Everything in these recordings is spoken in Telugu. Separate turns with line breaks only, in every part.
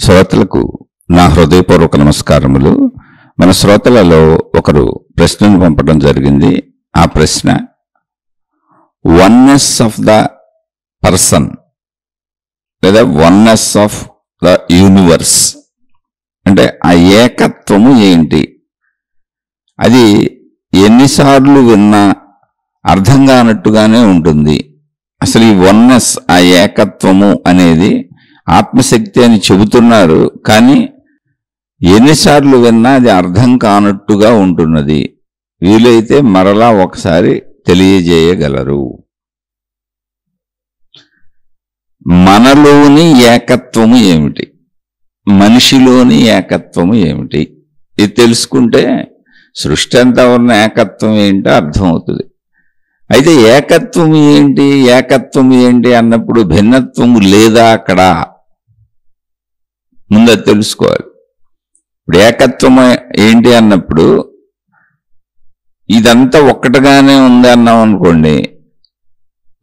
శ్రోతలకు నా హృదయపూర్వక నమస్కారములు. మన శ్రోతలలో ఒకరు ప్రశ్నను పంపడం జరిగింది. ఆ ప్రశ్న వన్నెస్ ఆఫ్ ద పర్సన్ లేదా వన్నెస్ ఆఫ్ ద యూనివర్స్ అంటే ఆ ఏకత్వము ఏంటి? అది ఎన్నిసార్లు విన్నా అర్థం కానట్టుగానే ఉంటుంది. అసలు ఈ వన్నెస్, ఆ ఏకత్వము అనేది ఆత్మశక్తి అని చెబుతున్నారు, కానీ ఎన్నిసార్లు విన్నా అది అర్థం కానట్టుగా ఉంటున్నది. వీలైతే మరలా ఒకసారి తెలియజేయగలరు. మనలోని ఏకత్వము ఏమిటి? మనిషిలోని ఏకత్వము ఏమిటి? ఇది తెలుసుకుంటే సృష్టి అంతా ఉన్న ఏకత్వం ఏంటో అర్థమవుతుంది. అయితే ఏకత్వం ఏంటి, ఏకత్వం ఏంటి అన్నప్పుడు భిన్నత్వము లేదా అక్కడ? ముందు అది తెలుసుకోవాలి. ఇప్పుడు ఏకత్వం ఏంటి అన్నప్పుడు ఇదంతా ఒక్కటిగానే ఉంది అన్నాం అనుకోండి,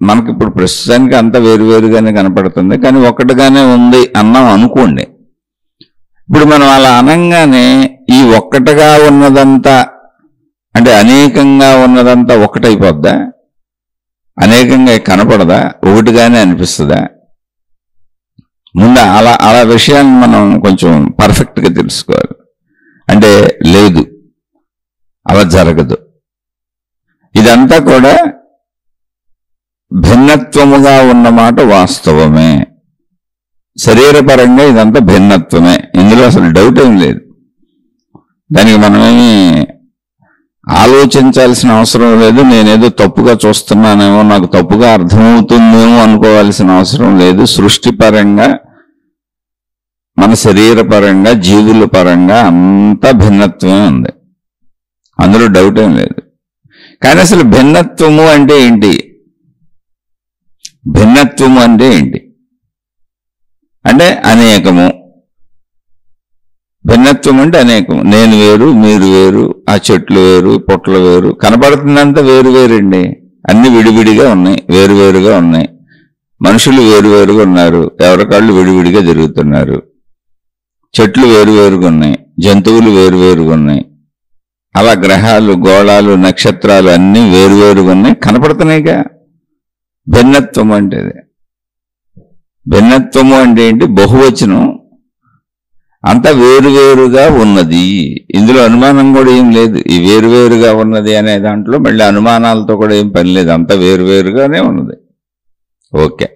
మనకి ఇప్పుడు ప్రస్తుతానికి అంతా వేరువేరుగానే కనపడుతుంది, కానీ ఒక్కటిగానే ఉంది అన్నాం అనుకోండి. ఇప్పుడు మనం అలా అనంగానే ఈ ఒక్కటిగా ఉన్నదంతా అంటే అనేకంగా ఉన్నదంతా ఒకటైపోద్దా? అనేకంగా కనపడదా? ఒకటిగానే అనిపిస్తుందా? ముందు అలా విషయాన్ని మనం కొంచెం పర్ఫెక్ట్గా తెలుసుకోవాలి. అంటే లేదు, అలా జరగదు. ఇదంతా కూడా భిన్నత్వముగా ఉన్నమాట వాస్తవమే. శరీరపరంగా ఇదంతా భిన్నత్వమే, ఇందులో అసలు డౌట్ ఏం లేదు. దానికి మనమేమి ఆలోచించాల్సిన అవసరం లేదు. నేనేదో తప్పుగా చూస్తున్నానేమో, నాకు తప్పుగా అర్థమవుతుందేమో అనుకోవాల్సిన అవసరం లేదు. సృష్టిపరంగా, మన శరీరపరంగా, జీవుల పరంగా అంతా భిన్నత్వమే ఉంది, అందులో డౌట్ ఏం లేదు. కానీ అసలు భిన్నత్వము అంటే ఏంటి? భిన్నత్వము అంటే ఏంటి? అంటే అనేకము. భిన్నత్వం అంటే అనేకము. నేను వేరు, మీరు వేరు, ఆ చెట్లు వేరు, పొట్లు వేరు, కనపడుతుందంతా వేరు వేరండి. అన్ని విడివిడిగా ఉన్నాయి, వేరువేరుగా ఉన్నాయి. మనుషులు వేరువేరుగా ఉన్నారు, ఎవరికాళ్ళు విడివిడిగా తిరుగుతున్నారు. చెట్లు వేరువేరుగా ఉన్నాయి, జంతువులు వేరువేరుగా ఉన్నాయి. అలా గ్రహాలు, గోళాలు, నక్షత్రాలు అన్నీ వేరువేరుగా ఉన్నాయి, కనపడుతున్నాయిగా. భిన్నత్వం అంటే భిన్నత్వము అంటే ఏంటి? బహువచనం. అంతా వేరువేరుగా ఉన్నది, ఇందులో అనుమానం కూడా ఏం లేదు. ఈ వేరువేరుగా ఉన్నది అనే దాంట్లో మళ్ళీ అనుమానాలతో కూడా ఏం పని లేదు, అంతా వేరువేరుగానే ఉన్నది. ఓకే,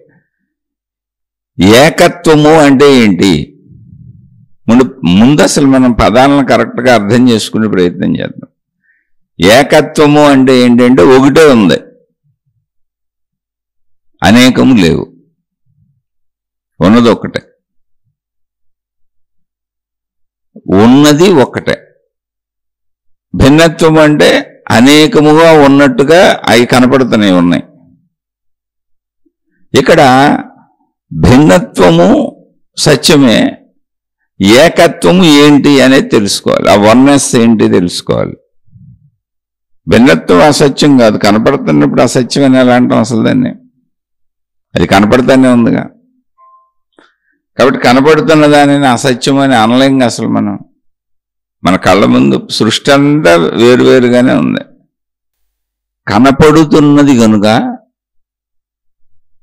ఏకత్వము అంటే ఏంటి? ముందు అసలు మనం పదాలను కరెక్ట్గా అర్థం చేసుకునే ప్రయత్నం చేద్దాం. ఏకత్వము అంటే ఏంటంటే ఒకటే ఉంది, అనేకము లేవు, ఉన్నది ఒక్కటే. ఉన్నది ఒక్కటే. భిన్నత్వం అంటే అనేకముగా ఉన్నట్టుగా అవి కనపడుతూనే ఉన్నాయి. ఇక్కడ భిన్నత్వము సత్యమే, ఏకత్వము ఏంటి అనేది తెలుసుకోవాలి. ఆ వన్నెస్ ఏంటి తెలుసుకోవాలి. భిన్నత్వం అసత్యం కాదు, కనపడుతున్నప్పుడు అసత్యం అని ఎలా అంటాం? అసలు దాన్ని అది కనపడుతూనే ఉందిగా. కాబట్టి కనపడుతున్న దానిని అసత్యం అని అనలేంగా. అసలు మన కళ్ళ ముందు సృష్టి అంతా వేరువేరుగానే ఉంది. కనపడుతున్నది కనుక,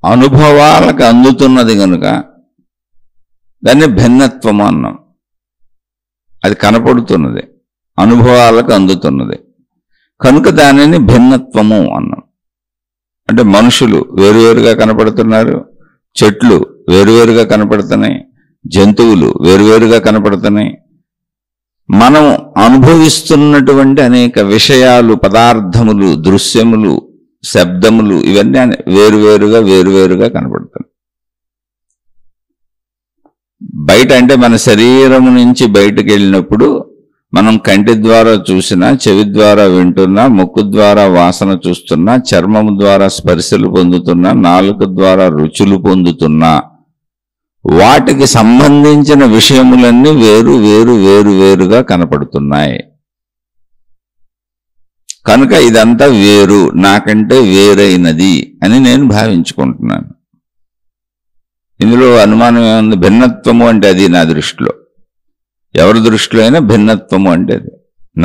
అనుభవాలకు అందుతున్నది కనుక దాన్ని భిన్నత్వము అన్నాం. అది కనపడుతున్నది, అనుభవాలకు అందుతున్నది కనుక దానిని భిన్నత్వము అన్నాం. అంటే మనుషులు వేరువేరుగా కనపడుతున్నారు, చెట్లు వేరువేరుగా కనపడుతున్నాయి, జంతువులు వేరువేరుగా కనపడుతున్నాయి. మనం అనుభవిస్తున్నటువంటి అనేక విషయాలు, పదార్థములు, దృశ్యములు, శబ్దములు ఇవన్నీ వేరువేరుగా కనపడుతున్నాయి. బయట అంటే మన శరీరము నుంచి బయటకు వెళ్ళినప్పుడు మనం కంటి ద్వారా చూసినా, చెవి ద్వారా వింటున్నా, ముక్కు ద్వారా వాసన చూస్తున్నా, చర్మము ద్వారా స్పర్శలు పొందుతున్నా, నాలుక ద్వారా రుచులు పొందుతున్నా, వాటికి సంబంధించిన విషయములన్నీ వేరుగా కనపడుతున్నాయి. కనుక ఇదంతా వేరు, నాకంటే వేరైనది అని నేను భావించుకుంటున్నాను. ఇందులో అనుమానం ఏముంది? భిన్నత్వము అంటే అది నా దృష్టిలో, ఎవరి దృష్టిలో అయినా భిన్నత్వము అంటే అది.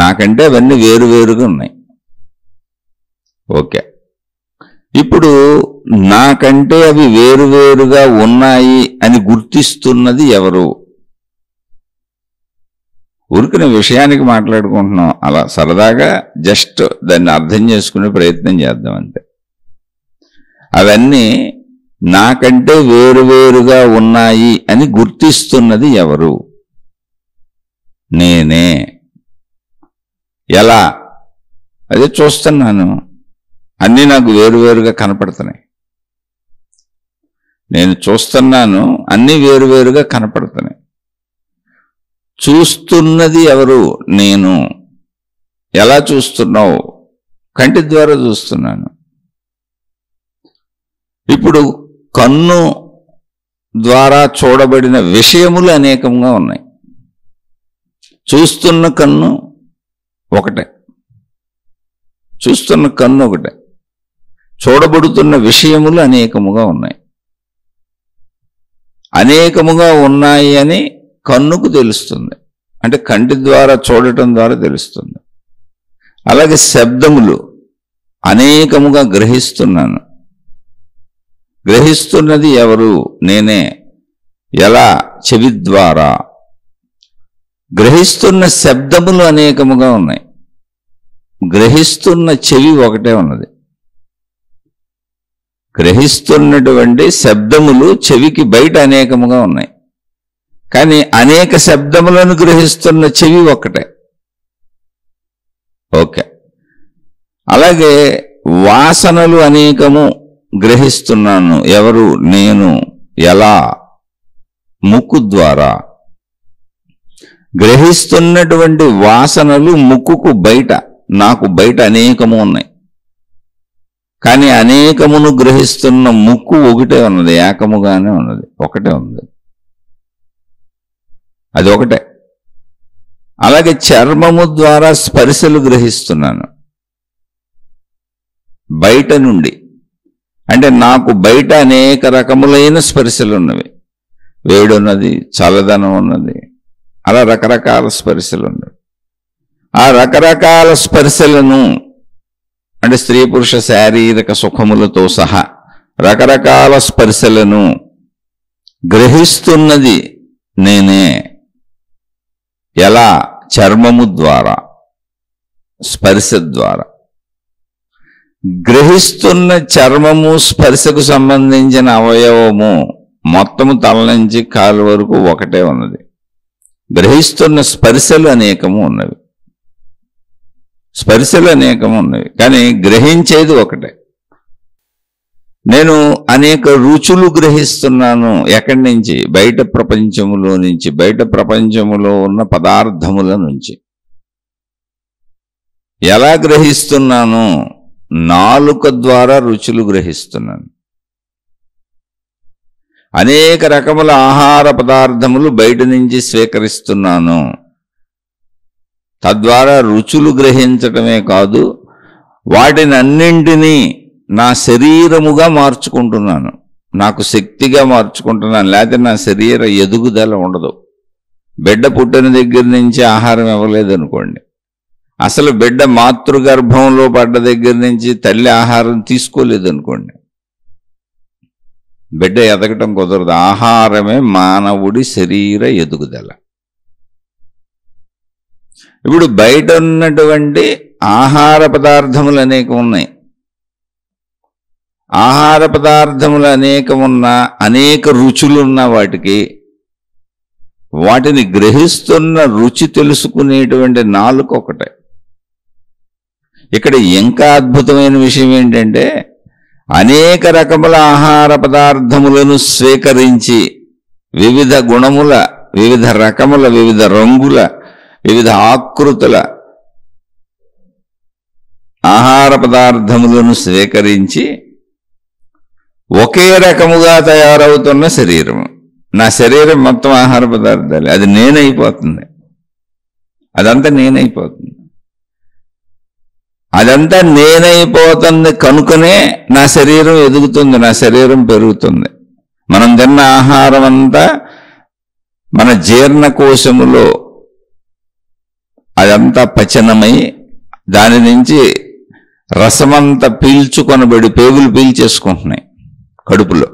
నాకంటే అవన్నీ వేరువేరుగా ఉన్నాయి. ఓకే, ఇప్పుడు నాకంటే అవి వేరువేరుగా ఉన్నాయి అని గుర్తిస్తున్నది ఎవరు? ఊరికిన విషయానికి మాట్లాడుకుంటున్నాం, అలా సరదాగా జస్ట్ దాన్ని అర్థం చేసుకునే ప్రయత్నం చేద్దాం అంతే. అవన్నీ నాకంటే వేరువేరుగా ఉన్నాయి అని గుర్తిస్తున్నది ఎవరు? నేనే. ఎలా? అదే చూస్తున్నాను, అన్నీ నాకు వేరువేరుగా కనపడుతున్నాయి. నేను చూస్తున్నాను, అన్నీ వేరువేరుగా కనపడుతున్నాయి. చూస్తున్నది ఎవరు? నేను. ఎలా చూస్తున్నావు? కంటి ద్వారా చూస్తున్నాను. ఇప్పుడు కన్ను ద్వారా చూడబడిన విషయములు అనేకంగా ఉన్నాయి. చూస్తున్న కన్ను ఒకటే, చూస్తున్న కన్ను ఒకటే, చూడబడుతున్న విషయములు అనేకముగా ఉన్నాయి. అనేకముగా ఉన్నాయి అని కన్నుకు తెలుస్తుంది, అంటే కంటి ద్వారా చూడటం ద్వారా తెలుస్తుంది. అలాగే శబ్దములు అనేకముగా గ్రహిస్తున్నాను. గ్రహిస్తున్నది ఎవరు? నేనే. ఎలా? చెవి ద్వారా. గ్రహిస్తున్న శబ్దములు అనేకముగా ఉన్నాయి, గ్రహిస్తున్న చెవి ఒకటే ఉన్నది. గ్రహిస్తున్నటువంటి శబ్దములు చెవికి బయట అనేకముగా ఉన్నాయి, కానీ అనేక శబ్దములను గ్రహిస్తున్న చెవి ఒక్కటే. ఓకే, అలాగే వాసనలు అనేకము గ్రహిస్తున్నాను. ఎవరు? నేను. ఎలా? ముక్కు ద్వారా. గ్రహిస్తున్నటువంటి వాసనలు ముక్కుకు బయట, నాకు బయట అనేకము ఉన్నాయి, కానీ అనేకమును గ్రహిస్తున్న ముక్కు ఒకటే ఉన్నది, ఏకముగానే ఉన్నది, ఒకటే ఉంది, అది ఒకటే. అలాగే చర్మము ద్వారా స్పర్శలు గ్రహిస్తున్నాను బయట నుండి, అంటే నాకు బయట అనేక రకములైన స్పర్శలు ఉన్నవి. వేడి ఉన్నది, చల్లదనం ఉన్నది, అలా రకరకాల స్పర్శలు ఉన్నవి. ఆ రకరకాల స్పర్శలను, అంటే స్త్రీ పురుష శారీరక సుఖములతో సహా రకరకాల స్పర్శలను గ్రహిస్తున్నది నేనే. ఎలా? చర్మము ద్వారా, స్పర్శ ద్వారా. గ్రహిస్తున్న చర్మము స్పర్శకు సంబంధించిన అవయవము మొత్తము తల నుంచి కాలు వరకు ఒకటే ఉన్నది. గ్రహిస్తున్న స్పర్శలు అనేకము ఉన్నవి, స్పర్శలు అనేకము ఉన్నవి, కానీ గ్రహించేది ఒకటే. నేను అనేక రుచులు గ్రహిస్తున్నాను. ఎక్కడి నుంచి? బయట ప్రపంచములో నుంచి, బయట ప్రపంచములో ఉన్న పదార్థముల నుంచి. ఎలా గ్రహిస్తున్నాను? నాలుక ద్వారా రుచులు గ్రహిస్తున్నాను. అనేక రకముల ఆహార పదార్థములు బయట నుంచి స్వీకరిస్తున్నాను. తద్వారా రుచులు గ్రహించటమే కాదు, వాటిని అన్నింటినీ నా శరీరముగా మార్చుకుంటున్నాను, నాకు శక్తిగా మార్చుకుంటున్నాను. లేకపోతే నా శరీర ఎదుగుదల ఉండదు. బిడ్డ పుట్టిన దగ్గర నుంచి ఆహారం ఇవ్వలేదనుకోండి, అసలు బిడ్డ మాతృగర్భంలో పడ్డ దగ్గర నుంచి తల్లి ఆహారం తీసుకోలేదనుకోండి, బిడ్డ ఎదగటం కుదరదు. ఆహారమే మానవుడి శరీర ఎదుగుదల. ఇప్పుడు బయట ఉన్నటువంటి ఆహార పదార్థములు అనేకం ఉన్నాయి. ఆహార పదార్థములు అనేకమున్న, అనేక రుచులున్న వాటిని గ్రహిస్తున్న రుచి తెలుసుకునేటువంటి నాలుక ఒకటే. ఇక్కడ ఇంకా అద్భుతమైన విషయం ఏంటంటే, అనేక రకముల ఆహార పదార్థములను స్వీకరించి వివిధ గుణముల, వివిధ రకముల, వివిధ రంగుల, వివిధ ఆకృతుల ఆహార పదార్థములను స్వీకరించి ఒకే రకముగా తయారవుతున్న శరీరము. నా శరీరం మొత్తం ఆహార పదార్థాలు, అది నేనైపోతుంది, అదంతా నేనైపోతుంది. అదంతా నేనైపోతుంది కనుకనే నా శరీరం ఎదుగుతుంది, నా శరీరం పెరుగుతుంది. మనం తిన్న ఆహారం అంతా మన జీర్ణకోశములో అదంతా పచనమై దాని నుంచి రసమంతా పీల్చుకొనబడి పేగులు పీల్చేసుకుంటున్నాయి కడుపులో.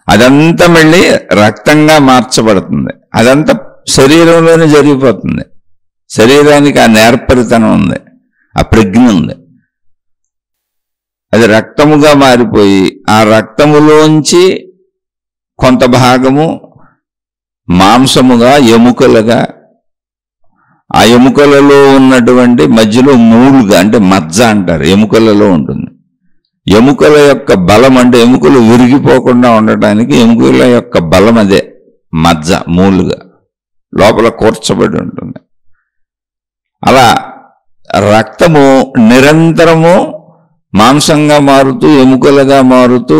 అదంతా మళ్ళీ రక్తంగా మార్చబడుతుంది. అదంతా శరీరంలోనే జరిగిపోతుంది. శరీరానికి ఆ నేర్పరితనం ఉంది, ఆ ప్రజ్ఞ ఉంది. అది రక్తముగా మారిపోయి ఆ రక్తములోంచి కొంత భాగము మాంసముగా, ఎముకలుగా, ఆ ఎముకలలో ఉన్నటువంటి మధ్యలో మూలుగా అంటే మజ్జ అంటారు, ఎముకలలో ఉంటుంది. ఎముకల యొక్క బలం అంటే ఎముకలు విరిగిపోకుండా ఉండటానికి ఎముకల యొక్క బలం అదే మజ్జ, మూలుగా లోపల కూర్చబడి ఉంటుంది. అలా రక్తము నిరంతరము మాంసంగా మారుతూ, ఎముకలుగా మారుతూ,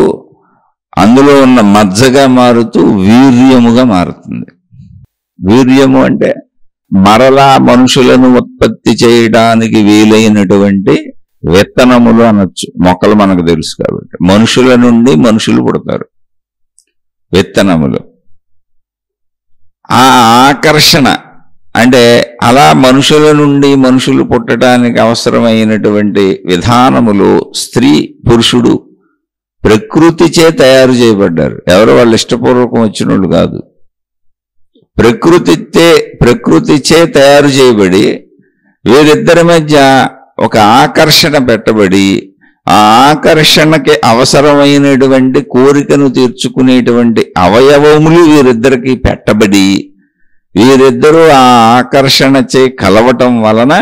అందులో ఉన్న మజ్జగా మారుతూ వీర్యముగా మారుతుంది. వీర్యము అంటే మరలా మనుషులను ఉత్పత్తి చేయడానికి వీలైనటువంటి విత్తనములు అనొచ్చు. మొక్కలు మనకు తెలుసు కాబట్టి మనుషుల నుండి మనుషులు పుడతారు. విత్తనములు ఆ ఆకర్షణ అంటే అలా మనుషుల నుండి మనుషులు పుట్టడానికి అవసరమైనటువంటి విధానములు స్త్రీ పురుషుడు ప్రకృతిచే తయారు చేయబడ్డారు. ఎవరు వాళ్ళు ఇష్టపూర్వకం వచ్చిన వాళ్ళు కాదు. ప్రకృతిచే తయారు చేయబడి వీరిద్దరి మధ్య ఒక ఆకర్షణ పెట్టబడి ఆ ఆకర్షణకి అవసరమైనటువంటి కోరికను తీర్చుకునేటువంటి అవయవములు వీరిద్దరికి పెట్టబడి వీరిద్దరూ ఆ ఆకర్షణచే కలవటం వలన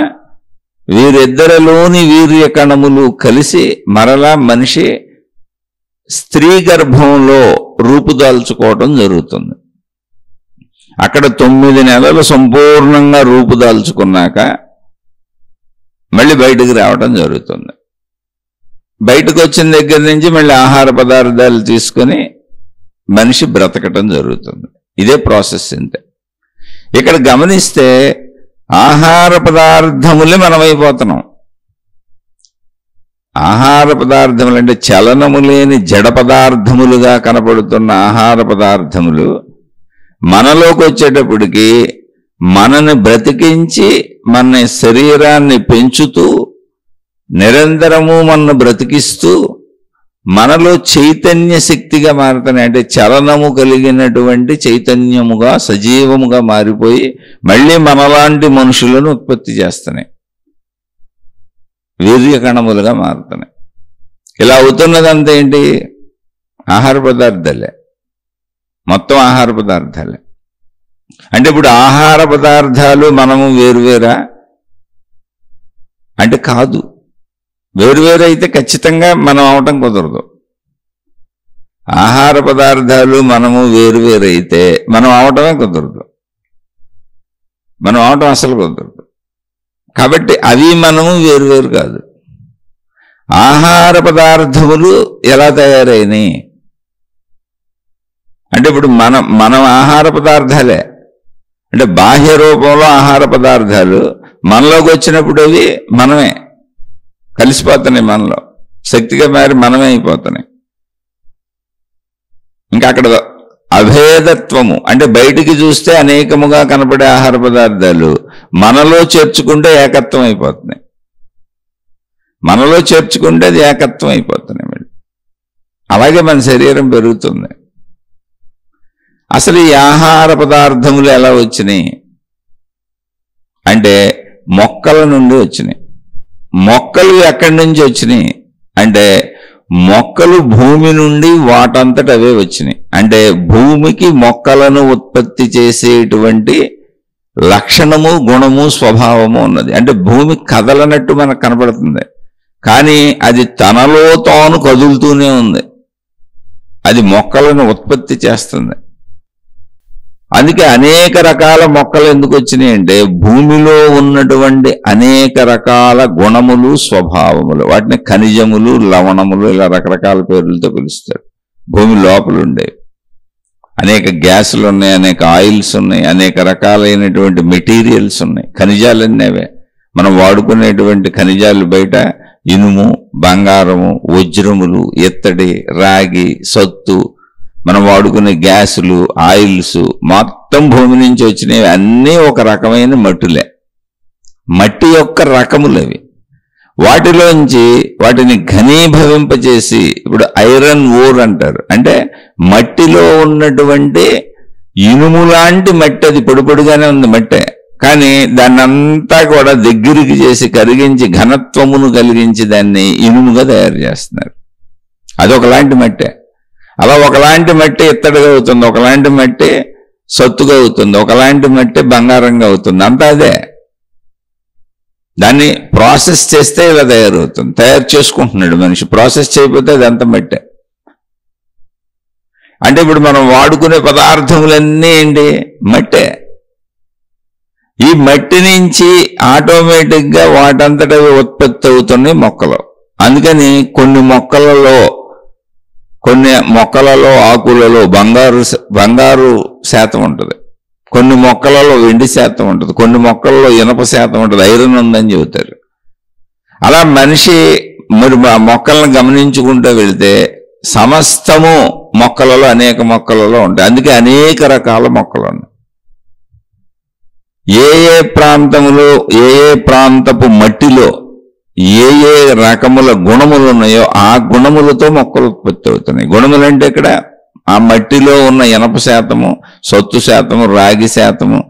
వీరిద్దరిలోని వీర్య కణములు కలిసి మరలా మనిషి స్త్రీ గర్భంలో రూపుదాల్చుకోవటం జరుగుతుంది. అక్కడ 9 నెలలు సంపూర్ణంగా రూపుదాల్చుకున్నాక మళ్ళీ బయటకు రావటం జరుగుతుంది. బయటకు వచ్చిన దగ్గర నుంచి మళ్ళీ ఆహార పదార్థాలు తీసుకొని మనిషి బ్రతకటం జరుగుతుంది. ఇదే ప్రాసెస్. ఇంతే. ఇక్కడ గమనిస్తే ఆహార పదార్థములే మనమైపోతున్నాం. ఆహార పదార్థములు అంటే చలనము లేని జడ పదార్థములుగా కనపడుతున్న ఆహార పదార్థములు మనలోకి వచ్చేటప్పటికి మనని బ్రతికించి మన శరీరాన్ని పెంచుతూ నిరంతరము మనను బ్రతికిస్తూ మనలో చైతన్య శక్తిగా మారుతున్నాయి. అంటే చలనము కలిగినటువంటి చైతన్యముగా సజీవముగా మారిపోయి మళ్ళీ మనలాంటి మనుషులను ఉత్పత్తి చేస్తున్నాయి. వీర్యకణములుగా మారుతున్నాయి. ఇలా అవుతున్నదంతా ఏంటి? ఆహార పదార్థాలే. మొత్తం ఆహార పదార్థాలే. అంటే ఇప్పుడు ఆహార పదార్థాలు మనము వేరువేరా అంటే కాదు. వేరువేరు అయితే ఖచ్చితంగా మనం అవటం కుదరదు. ఆహార పదార్థాలు మనము వేరువేరైతే మనం అవటమే కుదరదు. మనం అవటం అసలు కుదరదు. కాబట్టి అవి మనము వేరువేరు కాదు. ఆహార పదార్థములు ఎలా తయారైనాయి అంటే ఇప్పుడు మనం ఆహార పదార్థాలే. అంటే బాహ్య రూపంలో ఆహార పదార్థాలు మనలోకి వచ్చినప్పుడు అవి మనమే కలిసిపోతున్నాయి. మనలో శక్తిగా మారి మనమే అయిపోతున్నాయి. ఇంకా అక్కడ అభేదత్వము అంటే బయటికి చూస్తే అనేకముగా కనపడే ఆహార పదార్థాలు మనలో చేర్చుకుంటే ఏకత్వం అయిపోతున్నాయి. మనలో చేర్చుకుంటే అది ఏకత్వం అయిపోతున్నాయి. అలాగే మన శరీరం పెరుగుతుంది. అసలు ఈ ఆహార పదార్థములు ఎలా వచ్చినాయి అంటే మొక్కల నుండి వచ్చినాయి. మొక్కలు ఎక్కడి నుంచి వచ్చినాయి అంటే మొక్కలు భూమి నుండి వాటంతట అవే వచ్చినాయి. అంటే భూమికి మొక్కలను ఉత్పత్తి చేసేటువంటి లక్షణము, గుణము, స్వభావము ఉన్నది. అంటే భూమి కదలనట్టు మనకు కనపడుతుంది, కానీ అది తనలో తాను కదులుతూనే ఉంది. అది మొక్కలను ఉత్పత్తి చేస్తుంది. అందుకే అనేక రకాల మొక్కలు ఎందుకు వచ్చినాయి అంటే భూమిలో ఉన్నటువంటి అనేక రకాల గుణములు, స్వభావములు, వాటిని ఖనిజములు, లవణములు ఇలా రకరకాల పేర్లతో పిలుస్తారు. భూమి లోపల ఉండే అనేక గ్యాసులు ఉన్నాయి, అనేక ఆయిల్స్ ఉన్నాయి, అనేక రకాలైనటువంటి మెటీరియల్స్ ఉన్నాయి. ఖనిజాలన్నీ అవే. మనం వాడుకునేటువంటి ఖనిజాలు బయట ఇనుము, బంగారము, వజ్రములు, ఇత్తడి, రాగి, సత్తు, మనం వాడుకునే గ్యాసులు, ఆయిల్స్ మొత్తం భూమి నుంచి వచ్చినవి అన్నీ ఒక రకమైన మట్టులే. మట్టి యొక్క రకములు అవి. వాటిలోంచి వాటిని ఘనీభవింపచేసి ఇప్పుడు ఐరన్ ఓర్ అంటారు. అంటే మట్టిలో ఉన్నటువంటి ఇనుము లాంటి మట్టి, అది పొడిపొడిగానే ఉంది మట్టే, కానీ దాన్ని అంతా కూడా దగ్గరికి చేసి కరిగించి ఘనత్వమును కలిగించి దాన్ని ఇనుముగా తయారు చేస్తున్నారు. అదొకలాంటి మట్టే. అలా ఒకలాంటి మట్టి ఇత్తడిగా అవుతుంది, ఒకలాంటి మట్టి సత్తుగా అవుతుంది, ఒకలాంటి మట్టి బంగారంగా అవుతుంది. అంతా అదే. దాన్ని ప్రాసెస్ చేస్తే ఇలా తయారవుతుంది. తయారు చేసుకుంటున్నాడు మనిషి. ప్రాసెస్ చేయకపోతే అదంతా మట్టే. అంటే ఇప్పుడు మనం వాడుకునే పదార్థములన్నీ ఏంటి? మట్టే. ఈ మట్టి నుంచి ఆటోమేటిక్గా వాటంతట ఉత్పత్తి అవుతున్నాయి మొక్కలు. అందుకని కొన్ని మొక్కలలో ఆకులలో బంగారు శాతం ఉంటుంది, కొన్ని మొక్కలలో వెండి శాతం ఉంటుంది, కొన్ని మొక్కలలో ఇనప శాతం ఉంటుంది, ఐరన్ ఉందని చెబుతారు. అలా మనిషి మరి మొక్కలను గమనించుకుంటూ వెళితే సమస్తము మొక్కలలో, అనేక మొక్కలలో ఉంటాయి. అందుకే అనేక రకాల మొక్కలు ఉన్నాయి. ఏ ఏ ప్రాంతములో, ఏ ఏ ప్రాంతపు మట్టిలో ఏ ఏ రకముల గుణములు ఉన్నాయో ఆ గుణములతో మొక్కలు ఉత్పత్తి అవుతున్నాయి. గుణములు అంటే ఇక్కడ ఆ మట్టిలో ఉన్న ఇనప శాతము, సత్తు శాతము, రాగి శాతము,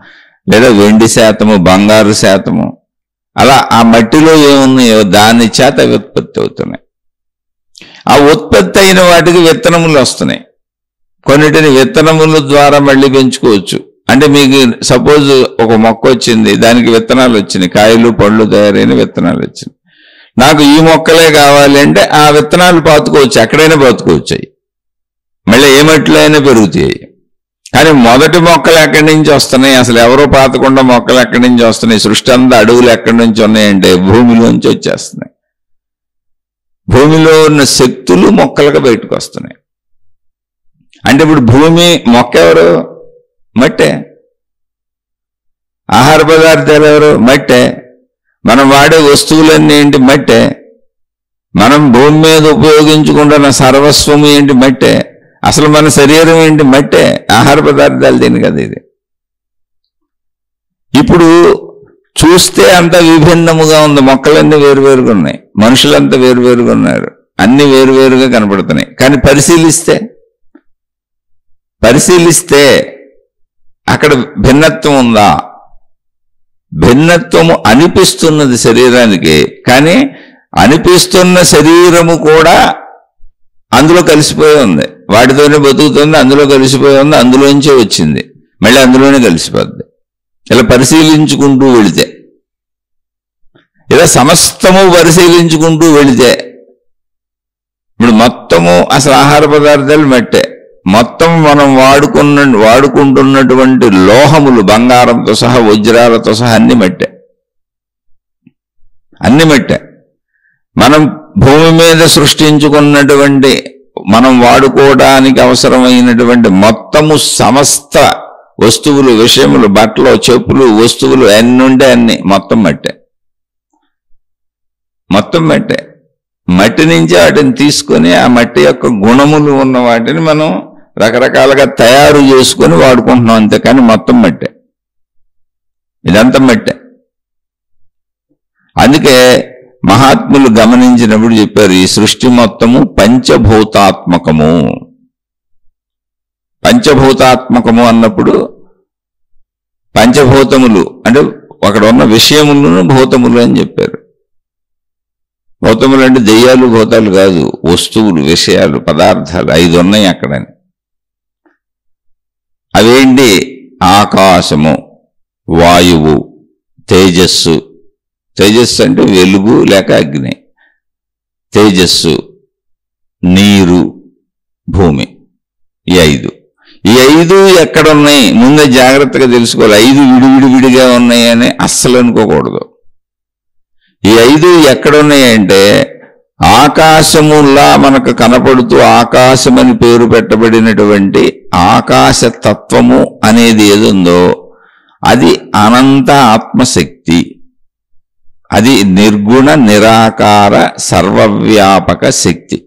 లేదా వెండి శాతము, బంగారు శాతము, అలా ఆ మట్టిలో ఏమున్నాయో దాని చేత ఉత్పత్తి అవుతున్నాయి. ఆ ఉత్పత్తి అయిన వాటికి విత్తనములు వస్తున్నాయి. కొన్నిటిని విత్తనముల ద్వారా మళ్ళీ పెంచుకోవచ్చు. అంటే మీకు సపోజ్ ఒక మొక్క వచ్చింది, దానికి విత్తనాలు వచ్చినాయి, కాయలు పళ్ళు తయారైన విత్తనాలు వచ్చినాయి. నాకు ఈ మొక్కలే కావాలి అంటే ఆ విత్తనాలు పాతుకోవచ్చు, ఎక్కడైనా పాతుకోవచ్చు. మళ్ళీ ఏ మట్టిలో అయినా పెరుగుతాయి. కానీ మొదటి మొక్కలు ఎక్కడి నుంచి వస్తున్నాయి? అసలు ఎవరో పాతకుండా మొక్కలు ఎక్కడి నుంచి వస్తున్నాయి? సృష్టి అంతా అడుగులు ఎక్కడి నుంచి ఉన్నాయంటే భూమిలోంచి వచ్చేస్తున్నాయి. భూమిలో ఉన్న శక్తులు మొక్కలుగా బయటకు వస్తున్నాయి. అంటే ఇప్పుడు భూమి మొక్క ఎవరు? మట్టే. ఆహార పదార్థాలు ఎవరు? మట్టే. మనం వాడే వస్తువులన్నీ ఏంటి? మట్టే. మనం భూమి మీద ఉపయోగించుకుంటున్న సర్వస్వము ఏంటి? మట్టే. అసలు మన శరీరం ఏంటి? మట్టే. ఆహార పదార్థాలు తిని కదా ఇది. ఇప్పుడు చూస్తే అంతా విభిన్నముగా ఉంది. మొక్కలన్నీ వేరువేరుగా ఉన్నాయి, మనుషులంతా వేరువేరుగా ఉన్నారు, అన్ని వేరువేరుగా కనపడుతున్నాయి. కానీ పరిశీలిస్తే అక్కడ భిన్నత్వం ఉందా? భిన్నత్వము అనిపిస్తున్నది శరీరానికి, కానీ అనిపిస్తున్న శరీరము కూడా అందులో కలిసిపోయి ఉంది. వాటితోనే బతుకుతుంది, అందులో కలిసిపోయి ఉంది, అందులోంచే వచ్చింది, మళ్ళీ అందులోనే కలిసిపోద్ది. ఇలా పరిశీలించుకుంటూ వెళితే, ఇలా సమస్తము పరిశీలించుకుంటూ వెళితే ఇప్పుడు మొత్తము అసలు ఆహార పదార్థాలు మట్టే. మొత్తం మనం వాడుకుంటున్నటువంటి లోహములు, బంగారంతో సహా, వజ్రాలతో సహా అన్ని మట్టే. అన్ని మట్టే. మనం భూమి మీద సృష్టించుకున్నటువంటి, మనం వాడుకోవడానికి అవసరమైనటువంటి మొత్తము సమస్త వస్తువులు, విషయములు, బట్టలు, చెప్పులు, వస్తువులు అన్ని ఉంటే అన్ని మొత్తం మట్టే. మొత్తం మట్టే. మట్టి నుంచి వాటిని తీసుకొని ఆ మట్టి యొక్క గుణములు ఉన్న వాటిని మనం రకరకాలుగా తయారు చేసుకొని వాడుకుంటున్నాం, అంతేకాని మొత్తం మట్టే. ఇదంతా మట్టే. అందుకే మహాత్ములు గమనించినప్పుడు చెప్పారు, ఈ సృష్టి మొత్తము పంచభూతాత్మకము. పంచభూతాత్మకము అన్నప్పుడు పంచభూతములు అంటే అక్కడ ఉన్న విషయములను భూతములు అని చెప్పారు. భూతములు అంటే దెయ్యాలు, భూతాలు కాదు, వస్తువులు, విషయాలు, పదార్థాలు 5 ఉన్నాయి అక్కడని. అవేంటి? ఆకాశము, వాయువు, తేజస్సు. తేజస్సు అంటే వెలుగు లేక అగ్ని. తేజస్సు, నీరు, భూమి. ఈ 5. ఈ 5 ఎక్కడున్నాయి ముందే జాగ్రత్తగా తెలుసుకోవాలి. 5 విడివిడిగా ఉన్నాయి అని అస్సలు అనుకోకూడదు. ఈ 5 ఎక్కడున్నాయంటే ఆకాశములా మనకు కనపడుతూ ఆకాశమని పేరు పెట్టబడినటువంటి ఆకాశతత్వము అనేది ఏదుందో అది అనంత ఆత్మశక్తి. అది నిర్గుణ నిరాకార సర్వవ్యాపక శక్తి.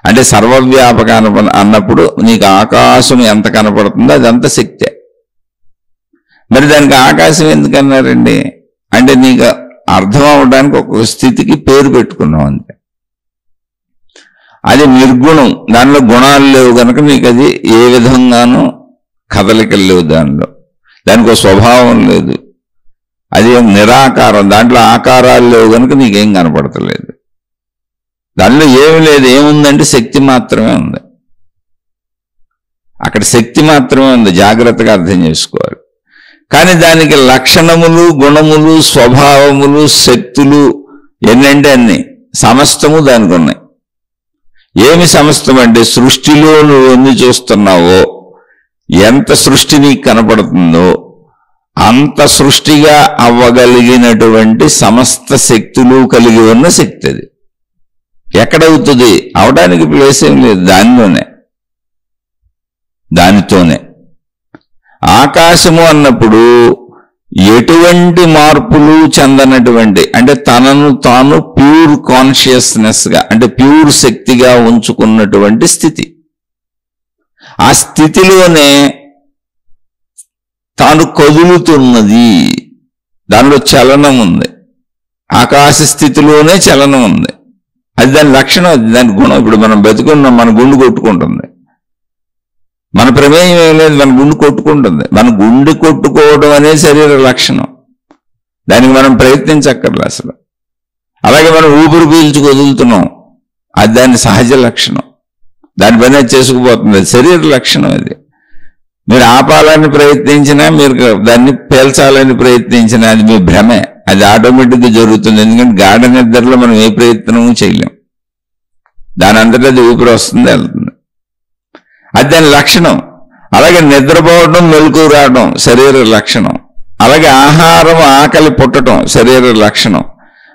అంటే సర్వవ్యాపక అన్నప్పుడు నీకు ఆకాశం ఎంత కనపడుతుందో అదంతా శక్తే. మరి దానికి ఆకాశం ఎందుకన్నారండి అంటే నీకు అర్థం అవడానికి ఒక స్థితికి పేరు పెట్టుకున్నాం అంతే. అది నిర్గుణం, దానిలో గుణాలు లేవు కనుక నీకు అది ఏ విధంగానూ కదలికలు లేవు, దానికి ఒక స్వభావం లేదు. అది నిరాకారం, దాంట్లో ఆకారాలు లేవు కనుక నీకేం కనపడతలేదు. దానిలో ఏమి లేదు, ఏముందంటే శక్తి మాత్రమే ఉంది. అక్కడ శక్తి మాత్రమే ఉంది, జాగ్రత్తగా అర్థం చేసుకోవాలి. కానీ దానికి లక్షణములు, గుణములు, స్వభావములు, శక్తులు ఎన్నంటే అన్ని సమస్తము దానికి ఉన్నాయి. ఏమి సమస్తం అంటే సృష్టిలో నువ్వు ఎన్ని చూస్తున్నావో, ఎంత సృష్టి నీకు కనపడుతుందో అంత సృష్టిగా అవ్వగలిగినటువంటి సమస్త శక్తులు కలిగి ఉన్న శక్తి. అది ఎక్కడవుతుంది, అవడానికి ప్లేస్ ఏం లేదు, దానితోనే. ఆకాశము అన్నప్పుడు ఎటువంటి మార్పులు చెందనటువంటి, అంటే తనను తాను ప్యూర్ కాన్షియస్నెస్గా, అంటే ప్యూర్ శక్తిగా ఉంచుకున్నటువంటి స్థితి. ఆ స్థితిలోనే తాను కదులుతున్నది, దానిలో చలనం ఉంది. ఆకాశ స్థితిలోనే చలనం ఉంది, అది దాని లక్షణం, అది దాని గుణం. ఇప్పుడు మనం బతుకున్నాం, మన గుండు కొట్టుకుంటుంది, మన ప్రమేయం ఏం లేదు, మన గుండు కొట్టుకుంటుంది. మన గుండు కొట్టుకోవడం అనేది శరీర లక్షణం, దానికి మనం ప్రయత్నించక్కర్లే అసలు. అలాగే మనం ఊపిరి పీల్చి వదులుతున్నాం, అది దాని సహజ లక్షణం, దాని పని అది చేసుకుపోతుంది, అది శరీర లక్షణం. అది మీరు ఆపాలని ప్రయత్నించినా, మీరు దాన్ని పేల్చాలని ప్రయత్నించినా అది మీ భ్రమే, అది ఆటోమేటిక్గా జరుగుతుంది. ఎందుకంటే గాఢ నిద్రలో మనం ఏ ప్రయత్నము చేయలేం, దాని అంతటా అది ఊపిరి వస్తుంది, వెళ్తుంది, అది దాని లక్షణం. అలాగే నిద్రపోవడం, మెలకువ రావడం శరీర లక్షణం. అలాగే ఆహారం, ఆకలి పుట్టడం శరీర లక్షణం.